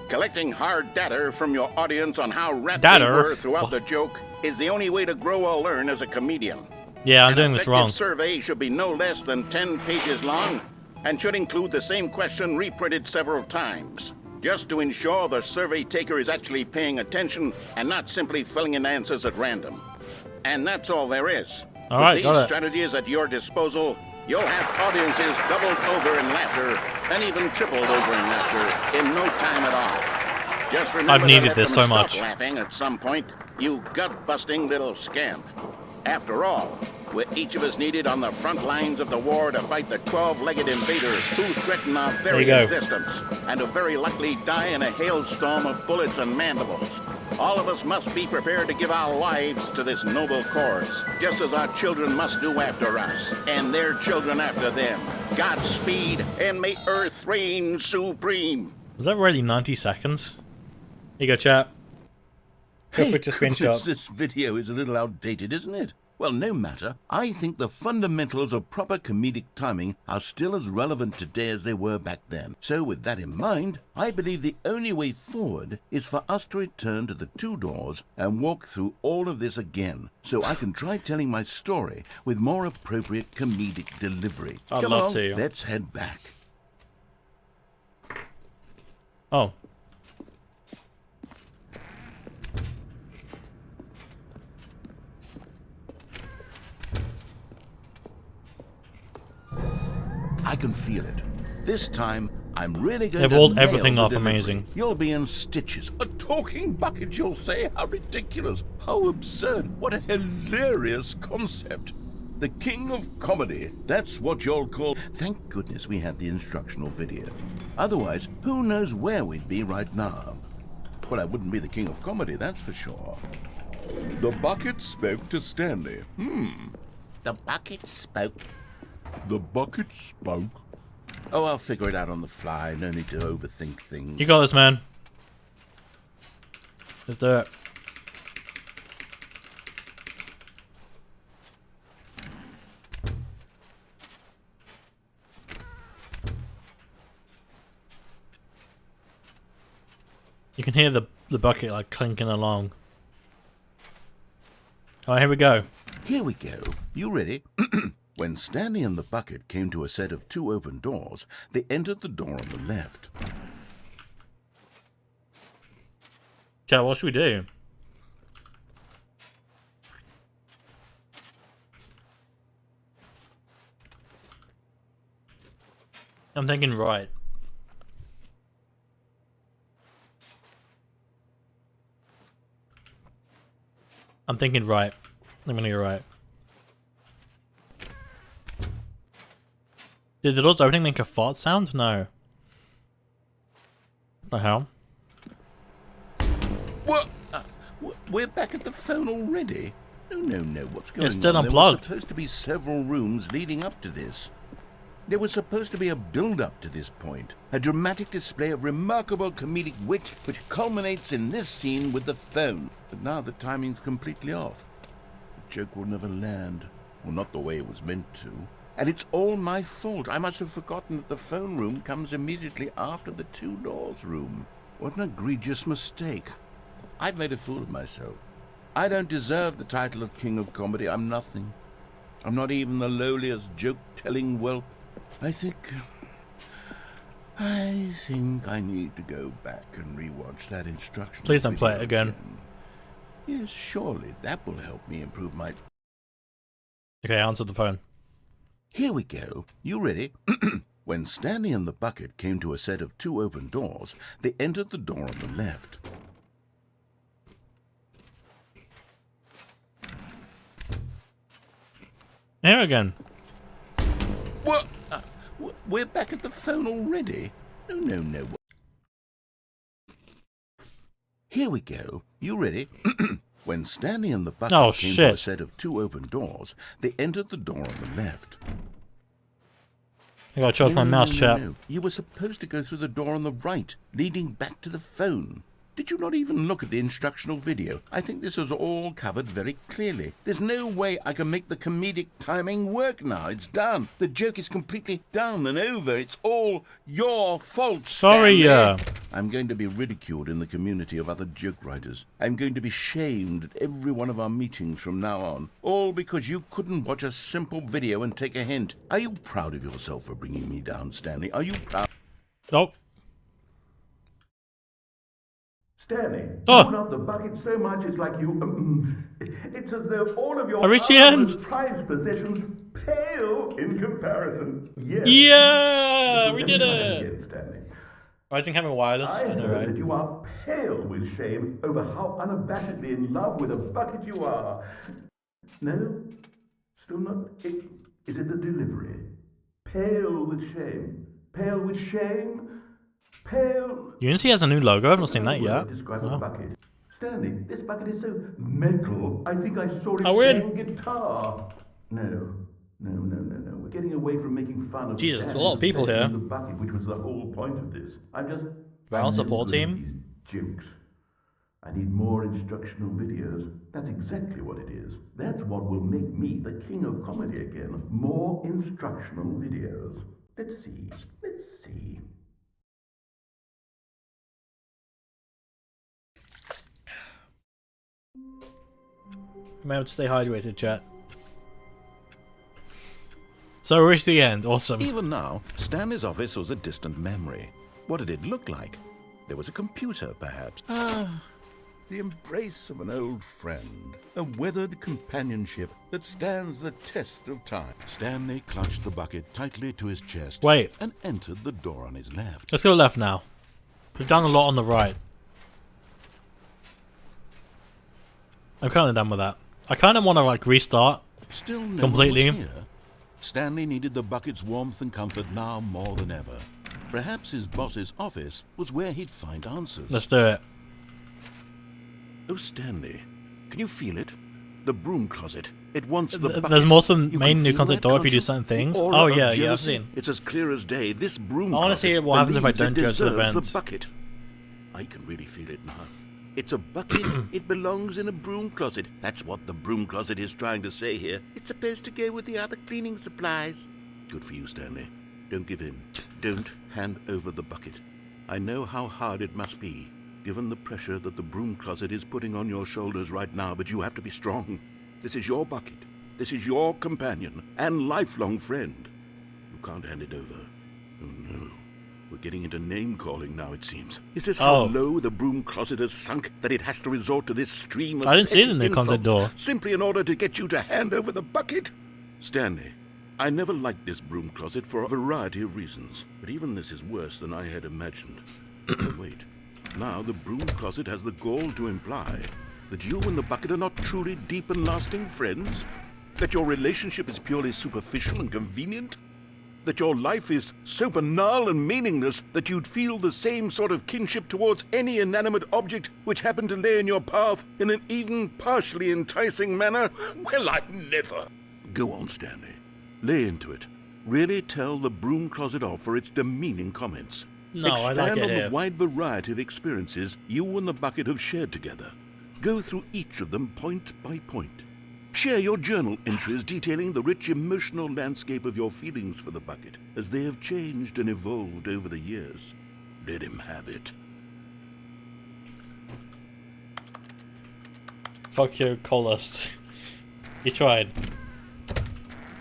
Collecting hard data from your audience on how rapt they Data? were throughout the joke is the only way to grow or learn as a comedian. Yeah, I'm An doing this effective wrong. survey should be no less than 10 pages long and should include the same question reprinted several times, just to ensure the survey taker is actually paying attention and not simply filling in answers at random. And that's all there is. All right, With got these it. strategies at your disposal, you'll have audiences doubled over in laughter and even tripled over in laughter in no time at all. Just remember I've needed to let this them so much. stop laughing at some point, you gut-busting little scamp. After all, we're each of us needed on the front lines of the war to fight the 12-legged invaders who threaten our you very go. existence and who very likely die in a hailstorm of bullets and mandibles. All of us must be prepared to give our lives to this noble cause, just as our children must do after us, and their children after them. Godspeed, and may Earth reign supreme. Was that really 90 seconds? Here you go, chat. Feel free to goodness, screenshot. this video is a little outdated, isn't it? Well, no matter. I think the fundamentals of proper comedic timing are still as relevant today as they were back then. So with that in mind, I believe the only way forward is for us to return to the two doors and walk through all of this again, so I can try telling my story with more appropriate comedic delivery. I'd Come love on, to. let's head back. Oh. I can feel it. This time, I'm really going They've to rolled nail everything the off delivery. amazing. You'll be in stitches. A talking bucket, you'll say? How ridiculous. How absurd. What a hilarious concept. The king of comedy. That's what you'll call... Thank goodness we had the instructional video. Otherwise, who knows where we'd be right now. Well, I wouldn't be the king of comedy, that's for sure. The bucket spoke to Stanley. The bucket spoke. The bucket spoke. Oh, I'll figure it out on the fly. No need to overthink things. You got this, man. Let's do it. You can hear the bucket like clinking along. Oh, here we go. Here we go. You ready? When Stanley and the bucket came to a set of 2 open doors, they entered the door on the left. Chat, what should we do? I'm thinking right. I'm thinking right. I'm gonna go right. Did the doors opening make a fart sound? No. What the hell? What? We're back at the phone already? No. What's going on? It's still There unplugged. were supposed to be several rooms leading up to this. There was supposed to be a build-up to this point. A dramatic display of remarkable comedic wit which culminates in this scene with the phone. But now the timing's completely off. The joke will never land. Well, not the way it was meant to. And it's all my fault. I must have forgotten that the phone room comes immediately after the 2 doors room. What an egregious mistake. I've made a fool of myself. I don't deserve the title of King of Comedy. I'm nothing. I'm not even the lowliest joke-telling whelp. I think I need to go back and rewatch that instructional Please don't play it video again. Yes, surely that will help me improve my... Okay, answer the phone. Here we go. You ready? When Stanley and the bucket came to a set of 2 open doors, they entered the door on the left. Here again. What? We're back at the phone already? No. Here we go. You ready? When Stanley and the bucket came to a set of 2 open doors, they entered the door on the left. I gotta charge my mouse, chat. No. You were supposed to go through the door on the right, leading back to the phone. Did you not even look at the instructional video? I think this is all covered very clearly. There's no way I can make the comedic timing work now. It's done. The joke is completely done and over. It's all your fault, Sorry, Stanley. I'm going to be ridiculed in the community of other joke writers. I'm going to be shamed at every one of our meetings from now on. All because you couldn't watch a simple video and take a hint. Are you proud of yourself for bringing me down, Stanley? Are you proud? Oh. Stanley, you love the bucket so much it's like you... it's as though all of your prized possessions pale in comparison. Yes. Yeah, we did it. Again, Stanley. Rising having wireless. I know right? that you are pale with shame over how unabashedly in love with a bucket you are. No? Still not? Is it the delivery? Pale with shame. Pale with shame. Pale. Unity has a new logo. I've not seen that yet. Wow. Bucket. Stanley, this bucket is so metal. I think I saw it win. playing guitar. No. We're getting away from making fun of. Jesus, there's a lot of people here. The bucket, which was the whole point of this. I'm just. Round support team. Jokes. I need more instructional videos. That's exactly what it is. That's what will make me the king of comedy again. More instructional videos. Let's see. Remember to stay hydrated, chat. So we reached the end. Awesome. Even now, Stanley's office was a distant memory. What did it look like? There was a computer, perhaps. The embrace of an old friend. A weathered companionship that stands the test of time. Stanley clutched the bucket tightly to his chest. Wait. And entered the door on his left. Let's go left now. We've done a lot on the right. I'm kind of done with that. I kind of want to like restart. Still no completely. One was here. Stanley needed the bucket's warmth and comfort now more than ever. Perhaps his boss's office was where he'd find answers. Let's do it. Oh, Stanley, can you feel it? The broom closet. It wants the bucket. There's more to the You main can new feel content that, door if you can't do certain things. The aura Oh of yeah, I've jealousy, seen. It's as clear as day. This broom I want to closet see what happens if I believes don't it go to the deserves vent. the bucket. I can really feel it now. It's a bucket. It belongs in a broom closet. That's what the broom closet is trying to say here. It's supposed to go with the other cleaning supplies. Good for you, Stanley. Don't give in. Don't hand over the bucket. I know how hard it must be, given the pressure that the broom closet is putting on your shoulders right now, but you have to be strong. This is your bucket. This is your companion and lifelong friend. You can't hand it over. Oh no. We're getting into name-calling now, it seems. Is this how low the broom closet has sunk, that it has to resort to this stream of I didn't see it in the petty content insults door. simply in order to get you to hand over the bucket? Stanley, I never liked this broom closet for a variety of reasons, but even this is worse than I had imagined. But wait, now the broom closet has the gall to imply that you and the bucket are not truly deep and lasting friends? That your relationship is purely superficial and convenient? That your life is so banal and meaningless that you'd feel the same sort of kinship towards any inanimate object which happened to lay in your path in an even partially enticing manner? Well, I never. Go on, Stanley. Lay into it. Really tell the broom closet off for its demeaning comments. No, I Expand like it on here. the wide variety of experiences you and the bucket have shared together. Go through each of them point by point. Share your journal entries detailing the rich emotional landscape of your feelings for the bucket as they have changed and evolved over the years. Let him have it. Fuck your coldest. You tried.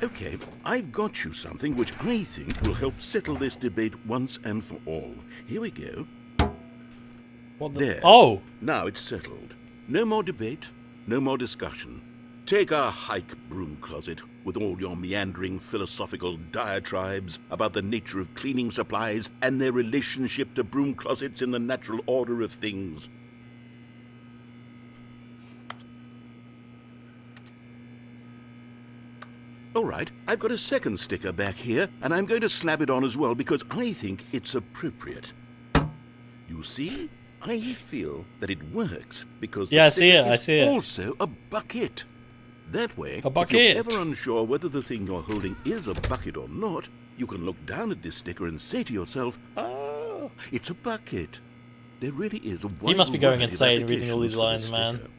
Okay, I've got you something which I think will help settle this debate once and for all. Here we go. What the? There. Oh! Now it's settled. No more debate, no more discussion. Take a hike, broom closet, with all your meandering philosophical diatribes about the nature of cleaning supplies and their relationship to broom closets in the natural order of things. All right, I've got a second sticker back here, and I'm going to slap it on as well because I think it's appropriate. You see? I feel that it works because Yeah, the I see it, sticker I is see it. also a bucket. That way, A bucket. if you're ever unsure whether the thing you're holding is a bucket or not, you can look down at this sticker and say to yourself, ah, it's a bucket. There really is a wide He must be going variety of insane reading all these applications for this lines, man. sticker.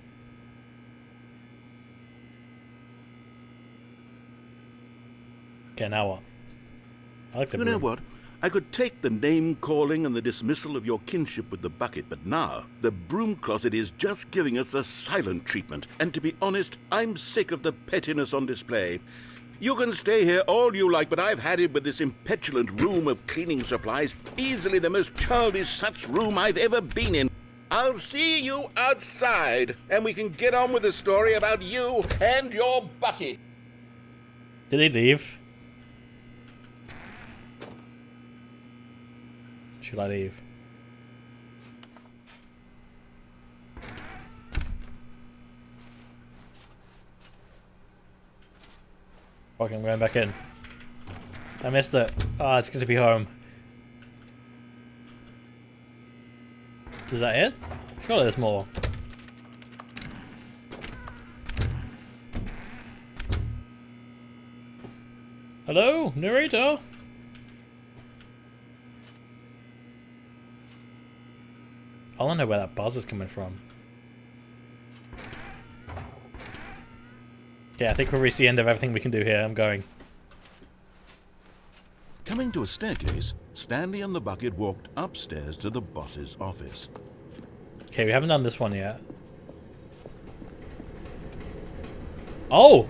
Okay, now what? I like the You know broom. what? I could take the name-calling and the dismissal of your kinship with the bucket, but now the broom closet is just giving us the silent treatment. And to be honest, I'm sick of the pettiness on display. You can stay here all you like, but I've had it with this impetulant room of cleaning supplies. Easily the most childish such room I've ever been in. I'll see you outside, and we can get on with the story about you and your bucket. Did he leave? Should I leave? Fuck, I'm going back in. I missed it. Ah, it's good to be home. Is that it? Surely there's more. Hello, narrator? I don't know where that buzz is coming from. Okay, I think we've reached the end of everything we can do here. I'm going. Coming to a staircase, Stanley and the bucket walked upstairs to the boss's office. Okay, we haven't done this one yet. Oh!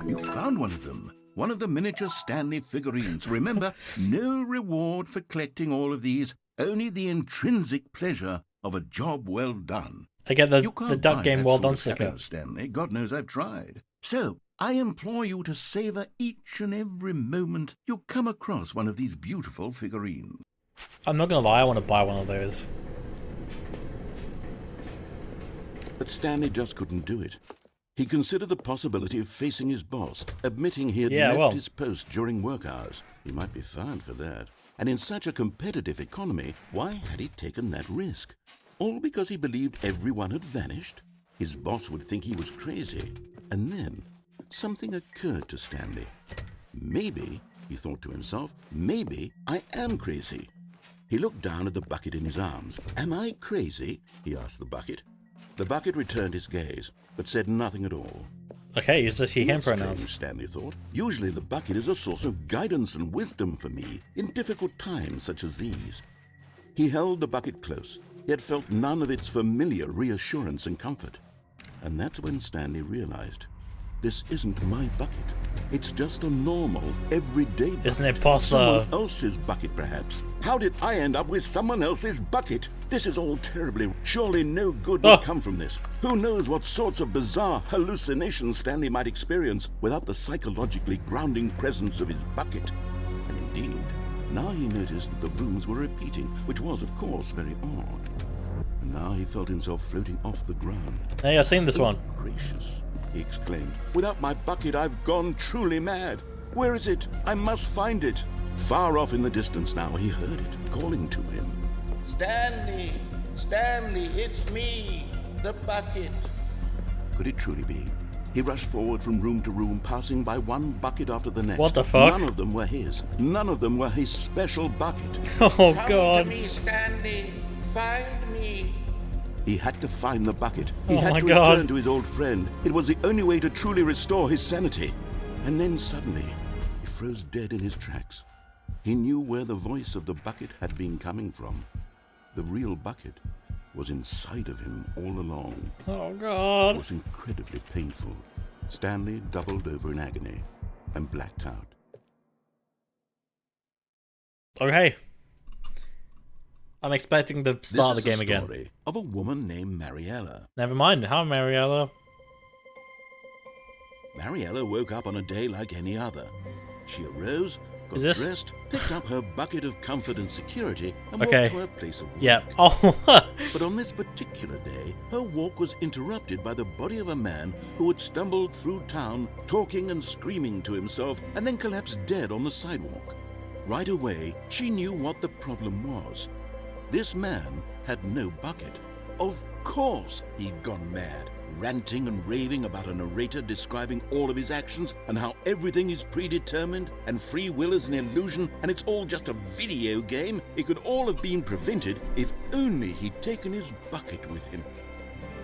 You found one of them. One of the miniature Stanley figurines. Remember, no reward for collecting all of these, only the intrinsic pleasure of a job well done. I get You the can't duck buy game that well sort done of sticker. happiness, Stanley. God knows I've tried. So, I implore you to savor each and every moment you come across one of these beautiful figurines. I'm not gonna lie, I want to buy one of those. But Stanley just couldn't do it. He considered the possibility of facing his boss, admitting he had left his post during work hours. He might be fined for that. And in such a competitive economy, why had he taken that risk? All because he believed everyone had vanished? His boss would think he was crazy. And then something occurred to Stanley. Maybe, he thought to himself, maybe I am crazy. He looked down at the bucket in his arms. Am I crazy? He asked the bucket. The bucket returned his gaze, but said nothing at all. Okay, use this he him pronouns. Strange, Stanley thought. Usually the bucket is a source of guidance and wisdom for me in difficult times such as these. He held the bucket close, yet felt none of its familiar reassurance and comfort. And that's when Stanley realized, this isn't my bucket. It's just a normal, everyday bucket. Isn't it possible? Someone else's bucket, perhaps. How did I end up with someone else's bucket? This is all terribly... Surely no good will come from this. Who knows what sorts of bizarre hallucinations Stanley might experience without the psychologically grounding presence of his bucket. And indeed, now he noticed that the rooms were repeating, which was, of course, very odd. And now he felt himself floating off the ground. Hey, I've seen this one. Gracious, he exclaimed. Without my bucket, I've gone truly mad. Where is it? I must find it. Far off in the distance now, he heard it, calling to him. Stanley! Stanley, it's me, the bucket. Could it truly be? He rushed forward from room to room, passing by one bucket after the next. What the fuck? None of them were his. None of them were his special bucket. Oh, Come God. to me, Stanley. Find me. He had to find the bucket. He Oh had my to God. return to his old friend. It was the only way to truly restore his sanity. And then suddenly, he froze dead in his tracks. He knew where the voice of the bucket had been coming from. The real bucket was inside of him all along. Oh, It God. was incredibly painful. Stanley doubled over in agony and blacked out. Okay. I'm expecting to start the game This is a again. story of a woman named Mariella. Never mind. How, Mariella? Mariella woke up on a day like any other. She arose, got Is this- dressed, picked up her bucket of comfort and security, and Okay. walked to her place of work. Yeah. Oh. But on this particular day, her walk was interrupted by the body of a man who had stumbled through town, talking and screaming to himself, and then collapsed dead on the sidewalk. Right away, she knew what the problem was. This man had no bucket. Of course he'd gone mad, ranting and raving about a narrator describing all of his actions and how everything is predetermined and free will is an illusion and it's all just a video game. It could all have been prevented if only he'd taken his bucket with him.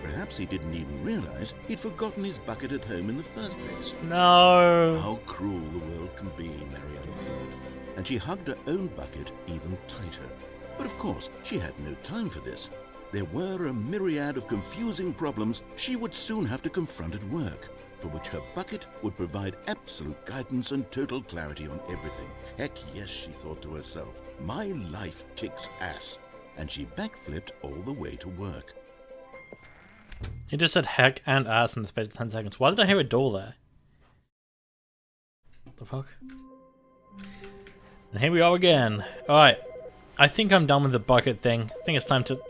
Perhaps he didn't even realize he'd forgotten his bucket at home in the first place. No. How cruel the world can be, Mariella thought, and she hugged her own bucket even tighter. But of course, she had no time for this. There were a myriad of confusing problems she would soon have to confront at work, for which her bucket would provide absolute guidance and total clarity on everything. Heck yes, she thought to herself, my life kicks ass. And she backflipped all the way to work. He just said heck and ass in the space of 10 seconds. Why did I hear a door there? What the fuck? And here we are again. Alright. I think I'm done with the bucket thing. I think it's time to...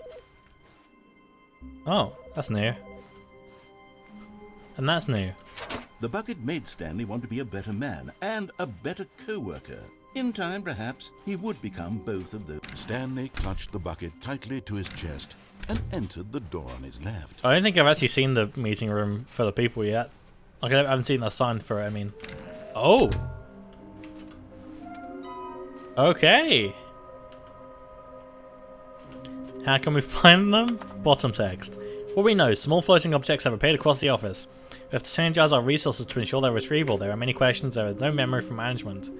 Oh, that's new. And that's new. The bucket made Stanley want to be a better man and a better co-worker. In time, perhaps, he would become both of those. Stanley clutched the bucket tightly to his chest and entered the door on his left. I don't think I've actually seen the meeting room full of people yet. Like, I haven't seen that sign for it, I mean. Oh! Okay! How can we find them? Bottom text. What we know, small floating objects have appeared across the office. We have to synergize our resources to ensure their retrieval. There are many questions, there is no memory from management.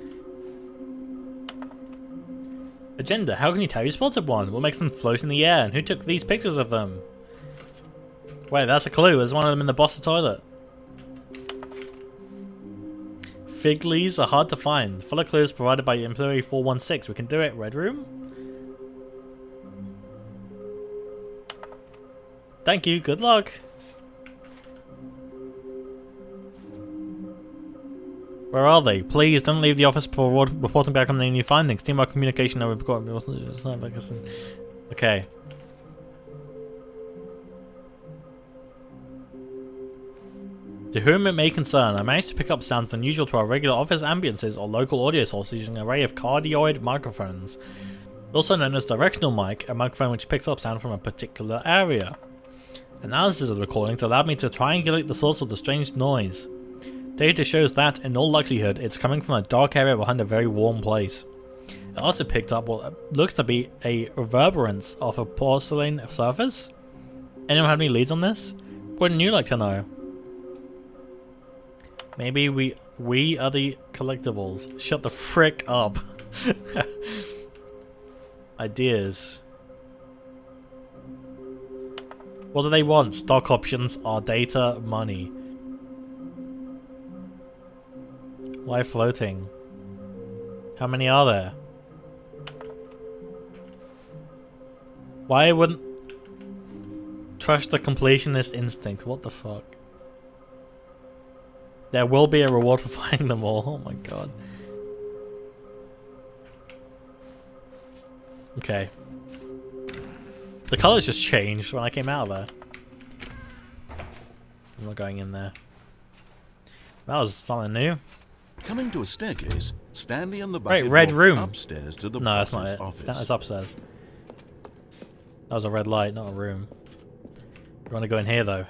Agenda, how can you tell you spotted one? What makes them float in the air? And who took these pictures of them? Wait, that's a clue. There's one of them in the boss's toilet. Fig leaves are hard to find. Follow clues provided by employee 416. We can do it. Red room? Thank you. Good luck. Where are they? Please don't leave the office before reporting back on any new findings. Teamwork communication. Okay. To whom it may concern, I managed to pick up sounds unusual to our regular office ambiances or local audio sources using an array of cardioid microphones. Also known as directional mic, a microphone which picks up sound from a particular area. Analysis of the recordings allowed me to triangulate the source of the strange noise. Data shows that, in all likelihood, it's coming from a dark area behind a very warm place. It also picked up what looks to be a reverberance of a porcelain surface. Anyone have any leads on this? Wouldn't you like to know? Maybe we are the collectibles. Shut the frick up. Ideas. What do they want? Stock options, our data, money. Why floating? How many are there? Why wouldn't... Trust the completionist instinct. What the fuck? There will be a reward for finding them all. Oh my god. Okay. The colours just changed when I came out of there. I'm not going in there. That was something new. Coming to a staircase, Stanley and the bucket Right, red walked room. upstairs to the No, that's not boss's it. office. It's upstairs. That was a red light, not a room. You want to go in here though?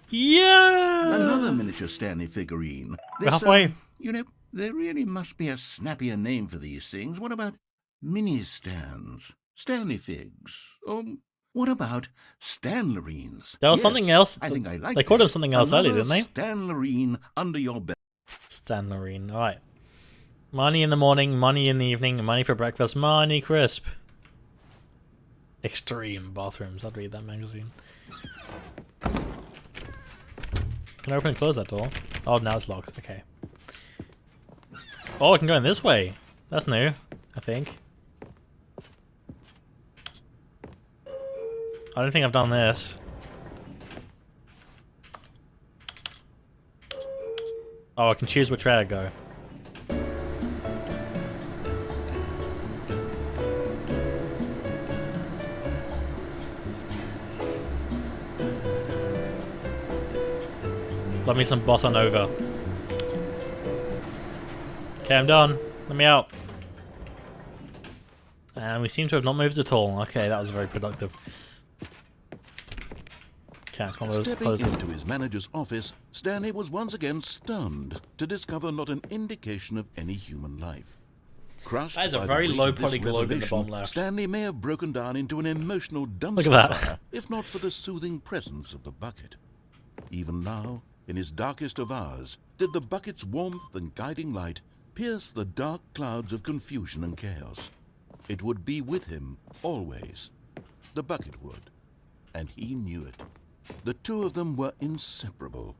Yeah! Another miniature Stanley figurine. We're halfway. You know, there really must be a snappier name for these things. What about mini stands? Stanley figs? What about Stanlerines? There was something else. I think I like They called that. him something else earlier, didn't they? Stanlerine under your belt. Stanlerine. Alright. Money in the morning, money in the evening, money for breakfast, money crisp. Extreme bathrooms. I'd read that magazine. Can I open and close that door? Oh, now it's locked. Okay. Oh, I can go in this way. That's new, I think. I don't think I've done this. Oh, I can choose which way I go. Love me some bossa nova. Okay, I'm done. Let me out. And we seem to have not moved at all. Okay, that was very productive. Okay, I can't Stepping close it. into his manager's office, Stanley was once again stunned to discover not an indication of any human life. Crushed That is a by the very weight low of this poly globe in the revelation, bottom left. Stanley may have broken down into an emotional dumpster Look at that. fire, if not for the soothing presence of the bucket. Even now, in his darkest of hours, did the bucket's warmth and guiding light pierce the dark clouds of confusion and chaos. It would be with him always. The bucket would, and he knew it. The two of them were inseparable.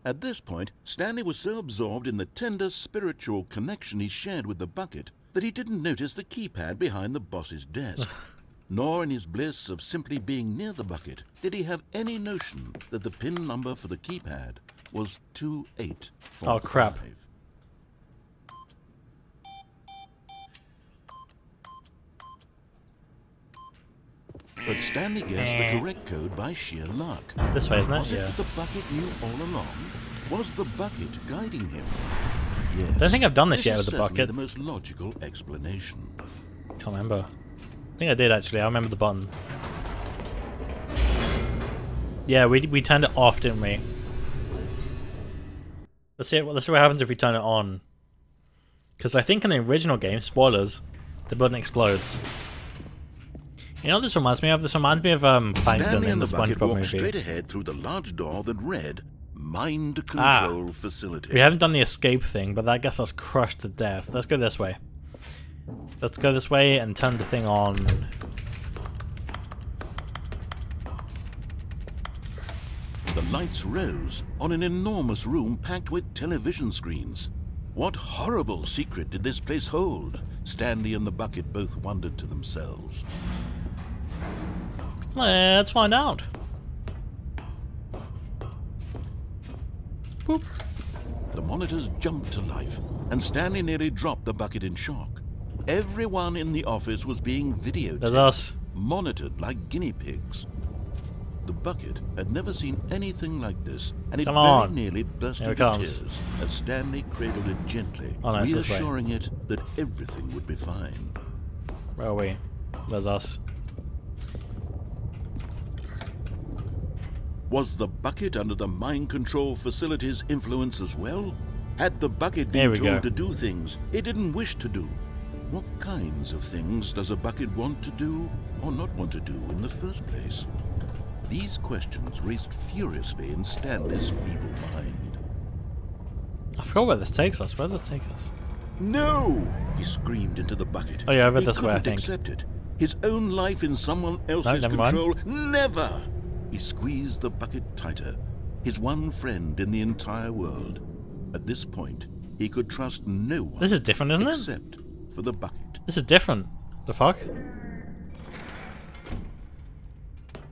At this point, Stanley was so absorbed in the tender spiritual connection he shared with the bucket that he didn't notice the keypad behind the boss's desk. Nor in his bliss of simply being near the bucket did he have any notion that the pin number for the keypad was 2845. Oh, crap. But Stanley guessed the correct code by sheer luck. This way, isn't it? Was it Yeah. that the bucket knew all along? Was the bucket guiding him? Yes. Don't think I've done this yet is with the certainly bucket. the most logical explanation. Can't remember. I think I did actually. I remember the button. Yeah, we turned it off, didn't we? Let's see what happens if we turn it on. Because I think in the original game, spoilers, the button explodes. You know what this reminds me of? This reminds me of Plankton Stanley in and the the bucket SpongeBob walked straight movie. ahead through the large door that read Mind Control Facility. We haven't done the escape thing, but I guess that's crushed to death. Let's go this way. Let's go this way and turn the thing on. The lights rose on an enormous room packed with television screens. What horrible secret did this place hold? Stanley and the bucket both wondered to themselves. Let's find out. Boop. The monitors jumped to life, and Stanley nearly dropped the bucket in shock. Everyone in the office was being videotaped, There's us. monitored like guinea pigs. The bucket had never seen anything like this, and it Come very on. nearly burst Here it into comes. tears as Stanley cradled it gently, Oh, no, it's this way. reassuring it that everything would be fine. Where are we? There's us. Was the bucket under the mind control facility's influence as well? Had the bucket There been we go. told to do things it didn't wish to do? What kinds of things does a bucket want to do or not want to do in the first place? These questions raced furiously in Stanley's feeble mind. I forgot where this takes us. Where does this take us? No! He screamed into the bucket. Oh yeah, I read He this way, I couldn't think. accept it. His own life in someone else's never mind. control. Never! He squeezed the bucket tighter. His one friend in the entire world. At this point, he could trust no one. This is different, isn't it? Except for the bucket. This is different. The fuck?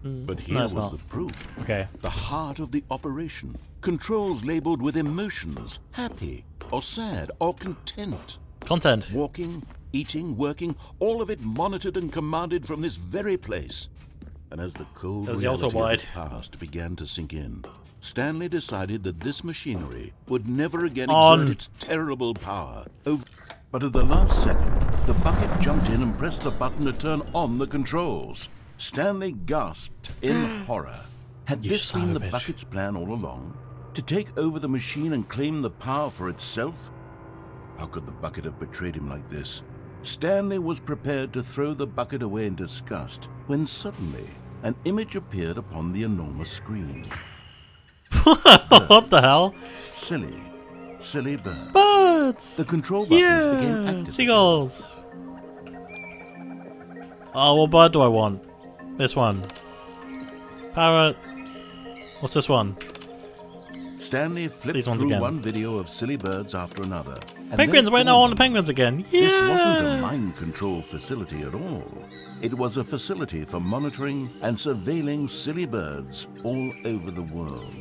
But here No, it's was not. the proof. Okay. The heart of the operation. Controls labeled with emotions. Happy, or sad, or content. Content. Walking, eating, working, all of it monitored and commanded from this very place. And as the cold There's the reality of ultra-wide. his past began to sink in, Stanley decided that this machinery would never again On. exert its terrible power over... But at the last second, the bucket jumped in and pressed the button to turn on the controls. Stanley gasped in horror. Had You this son been of a the bitch. bucket's plan all along? To take over the machine and claim the power for itself? How could the bucket have betrayed him like this? Stanley was prepared to throw the bucket away in disgust when suddenly an image appeared upon the enormous screen. What the hell? Silly birds. Birds! The control buttons became Yeah! active. Seagulls! Oh, what bird do I want? This one. Parrot. What's this one? Stanley flipped These ones through again. one video of silly birds after another. and Penguins! then Wait, no, I want the dawned penguins again. This wasn't a Yeah! mind control facility at all. It was a facility for monitoring and surveilling silly birds all over the world.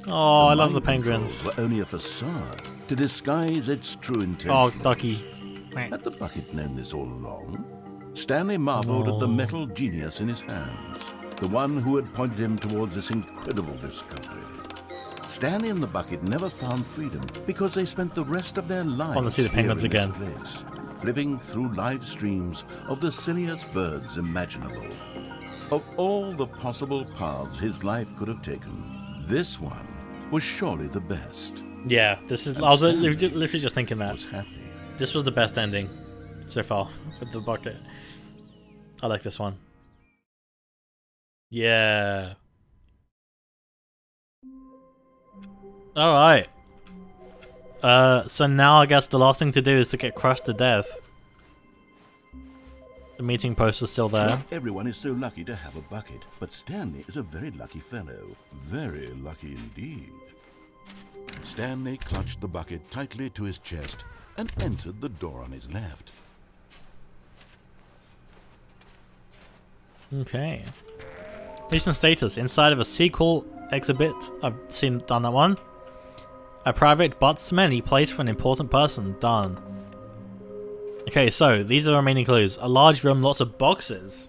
Oh, I love the mind penguins. controls were only a facade to disguise its true Oh, intentions. ducky. Had the bucket known this all along? Stanley marveled at the metal genius in his hands, the one who had pointed him towards this incredible discovery. Stanley and the bucket never found freedom because they spent the rest of their lives Want to see the penguins here in again. this place, flipping through live streams of the silliest birds imaginable. Of all the possible paths his life could have taken, this one was surely the best. Yeah, this is. And I was Stanley literally just thinking that. Was happy. This was the best ending so far with the bucket. I like this one. Yeah. Alright. So now I guess the last thing to do is to get crushed to death. The meeting poster's still there. Not everyone is so lucky to have a bucket, but Stanley is a very lucky fellow. Very lucky indeed. Stanley clutched the bucket tightly to his chest and entered the door on his left. Okay. Mission status. Inside of a sequel exhibit. I've done that one. A private but smelly place for an important person. Done. Okay, so these are the remaining clues. A large room, lots of boxes.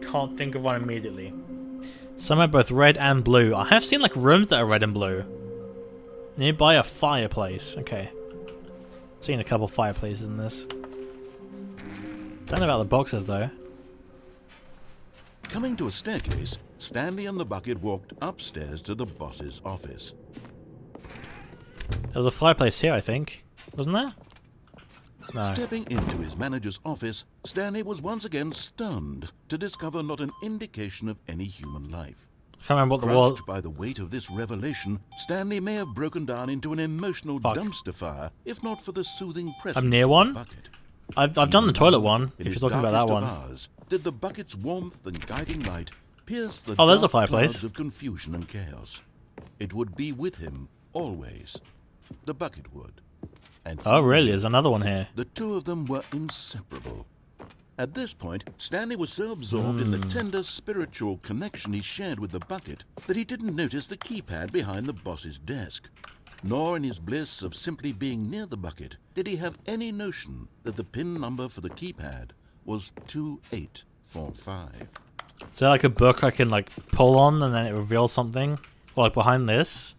Can't think of one immediately. Some are both red and blue. I have seen like rooms that are red and blue. Nearby a fireplace. Okay. Seen a couple fireplaces in this. Don't know about the boxes though. Coming to a staircase, Stanley and the bucket walked upstairs to the boss's office. There was a fireplace here, I think. Wasn't there? No. Stepping into his manager's office, Stanley was once again stunned to discover not an indication of any human life. I can't remember what the wall. Crushed by the weight of this revelation, Stanley may have broken down into an emotional Fuck. dumpster fire, if not for the soothing presence I'm near of one? the bucket. I've done the toilet one, In if his you're talking about that darkest one. of hours, did the bucket's warmth and guiding light pierce the Oh, there's a dark fireplace. clouds of confusion and chaos? It would be with him always. The bucket would. And Oh, he really? There's another one here. The two of them were inseparable. At this point, Stanley was so absorbed in the tender spiritual connection he shared with the bucket that he didn't notice the keypad behind the boss's desk. Nor in his bliss of simply being near the bucket did he have any notion that the PIN number for the keypad was 2845. Is there like a book I can like pull on and then it reveals something? Or like behind this?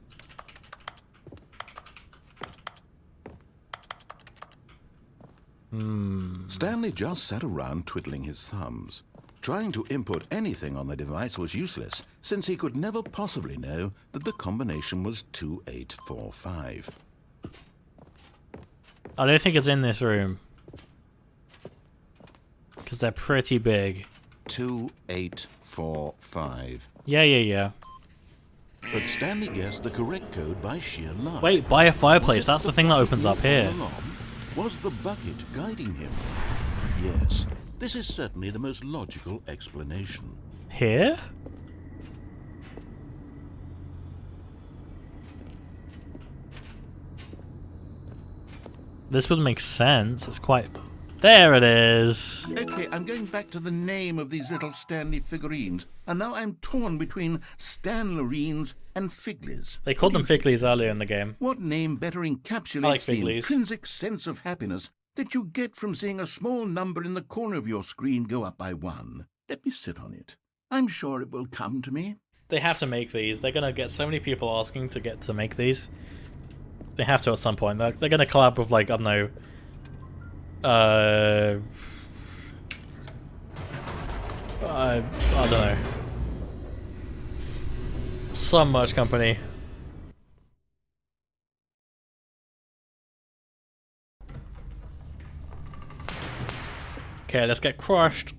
Stanley just sat around twiddling his thumbs. Trying to input anything on the device was useless, since he could never possibly know that the combination was 2845. I don't think it's in this room. Because they're pretty big. 2845. Yeah. But Stanley guessed the correct code by sheer luck. Wait, by a fireplace. Was it That's the thing that opens up here. all along? Was the bucket guiding him? Yes, this is certainly the most logical explanation. Here? This would make sense. It's quite... There it is! Okay, I'm going back to the name of these little Stanley figurines, and now I'm torn between Stanlerines and Figlies. They called them What do you think? Figlies earlier in the game. What name better encapsulates I like the Figlies. intrinsic sense of happiness that you get from seeing a small number in the corner of your screen go up by 1? Let me sit on it. I'm sure it will come to me. They have to make these. They're gonna get so many people asking to get to make these. They have to at some point. They're gonna collab with, like, I don't know... I don't know. Some merch company. Okay, let's get crushed.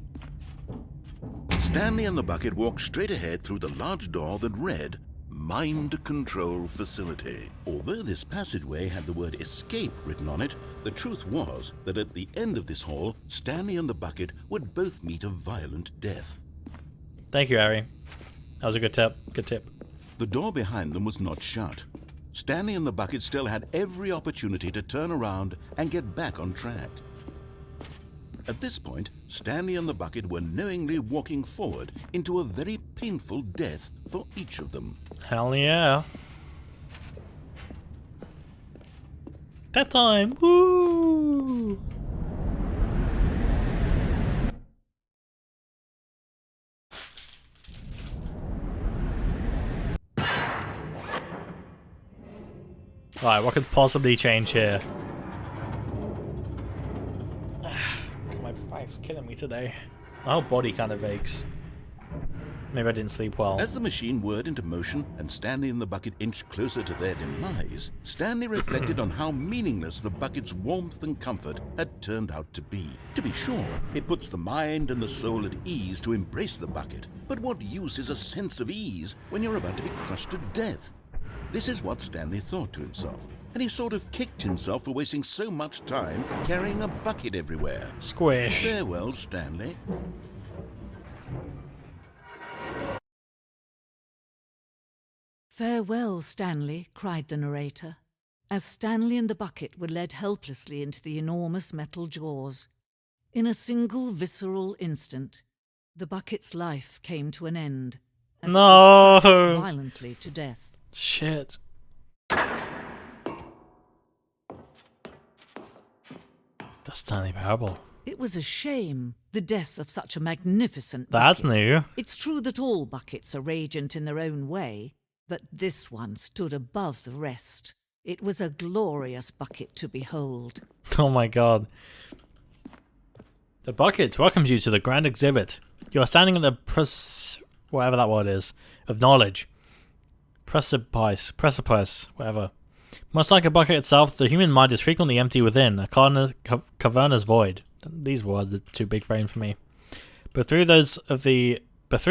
Stanley and the bucket walked straight ahead through the large door that read, Mind Control Facility. Although this passageway had the word escape written on it, the truth was that at the end of this hall, Stanley and the bucket would both meet a violent death. Thank you, Harry. That was a good tip. Good tip. The door behind them was not shut. Stanley and the bucket still had every opportunity to turn around and get back on track. At this point, Stanley and the bucket were knowingly walking forward into a very painful death for each of them. Hell yeah. That time! Woo! Alright, what could possibly change here? My back's killing me today. My whole body kind of aches. Maybe I didn't sleep well. As the machine whirred into motion and Stanley and the bucket inched closer to their demise, Stanley reflected on how meaningless the bucket's warmth and comfort had turned out to be. To be sure, it puts the mind and the soul at ease to embrace the bucket, but what use is a sense of ease when you're about to be crushed to death? This is what Stanley thought to himself, and he sort of kicked himself for wasting so much time carrying a bucket everywhere. Squish. Farewell, Stanley. "Farewell, Stanley," cried the narrator, as Stanley and the bucket were led helplessly into the enormous metal jaws. In a single visceral instant, the bucket's life came to an end, as it was crushed violently to death. Shit. The Stanley Parable. It was a shame, the death of such a magnificent That's bucket. new. It's true that all buckets are radiant in their own way, but this one stood above the rest. It was a glorious bucket to behold. Oh my god. The bucket welcomes you to the grand exhibit. You are standing at the whatever that word is, of knowledge. Precipice, whatever. Much like a bucket itself, the human mind is frequently empty within, a cavernous void. These words are too big brain for me. But through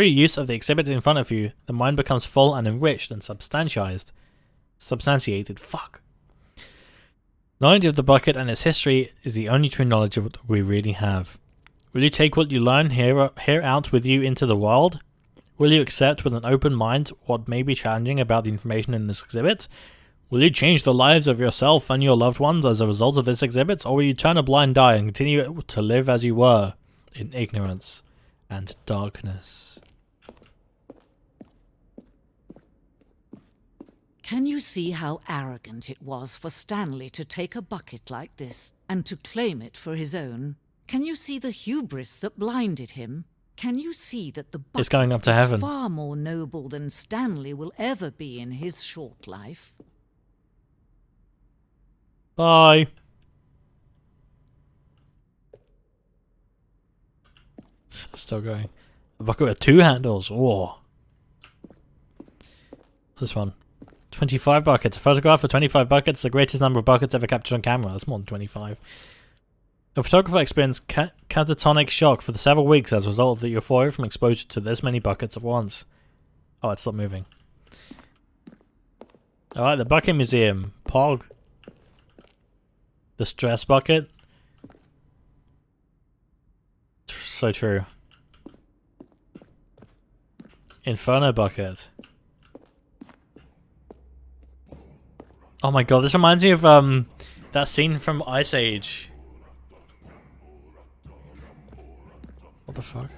use of the exhibit in front of you, the mind becomes full and enriched and substantiated. Fuck. Knowledge of the bucket and its history is the only true knowledge of what we really have. Will you take what you learn here out with you into the world? Will you accept with an open mind what may be challenging about the information in this exhibit? Will you change the lives of yourself and your loved ones as a result of this exhibit, or will you turn a blind eye and continue to live as you were, in ignorance and darkness? Can you see how arrogant it was for Stanley to take a bucket like this and to claim it for his own? Can you see the hubris that blinded him? Can you see that the bucket It's going up to heaven. is far more noble than Stanley will ever be in his short life? Bye. Still going. A bucket with 2 handles. Whoa. This one. 25 buckets. A photograph of 25 buckets, the greatest number of buckets ever captured on camera. That's more than 25. A photographer experienced catatonic shock for several weeks as a result of the euphoria from exposure to this many buckets at once. Oh, it stopped moving. Alright, the Bucket Museum. Pog. The Stress Bucket. So true. Inferno Bucket. Oh my god, this reminds me of that scene from Ice Age. What the fuck?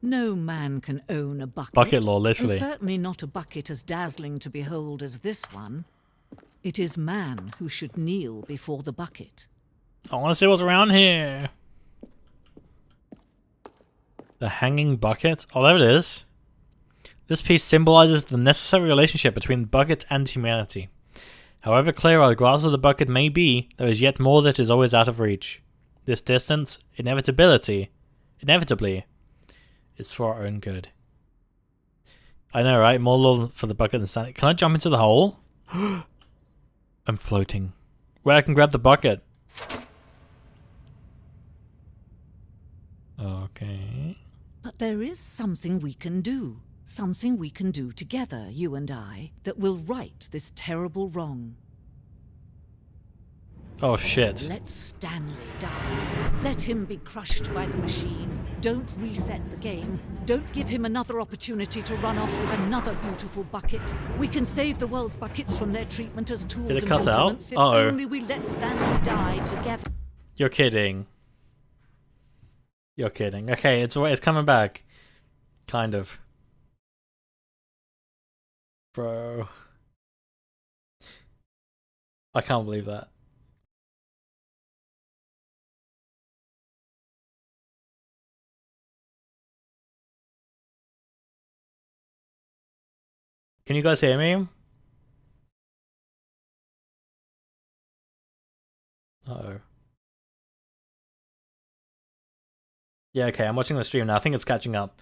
No man can own a bucket. Bucket lore, literally. And certainly not a bucket as dazzling to behold as this one. It is man who should kneel before the bucket. I want to see what's around here. The Hanging Bucket. Oh, there it is. This piece symbolizes the necessary relationship between the bucket and humanity. However clear our grasp of the bucket may be, there is yet more that is always out of reach. This distance, inevitably, is for our own good. I know, right? More lore for the bucket than Stanley. Can I jump into the hole? I'm floating. Where I can grab the bucket. Okay. But there is something we can do. Something we can do together, you and I, that will right this terrible wrong. Oh shit. Let Stanley die. Let him be crushed by the machine. Don't reset the game. Don't give him another opportunity to run off with another beautiful bucket. We can save the world's buckets from their treatment as tools Did it and cut out? implements if Uh-oh. only we let Stanley die together. You're kidding. You're kidding. Okay, it's coming back. Kind of. Bro. I can't believe that. Can you guys hear me? Uh-oh. Yeah, okay, I'm watching the stream now. I think it's catching up.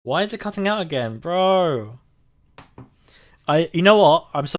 Why is it cutting out again, bro? You know what? I'm so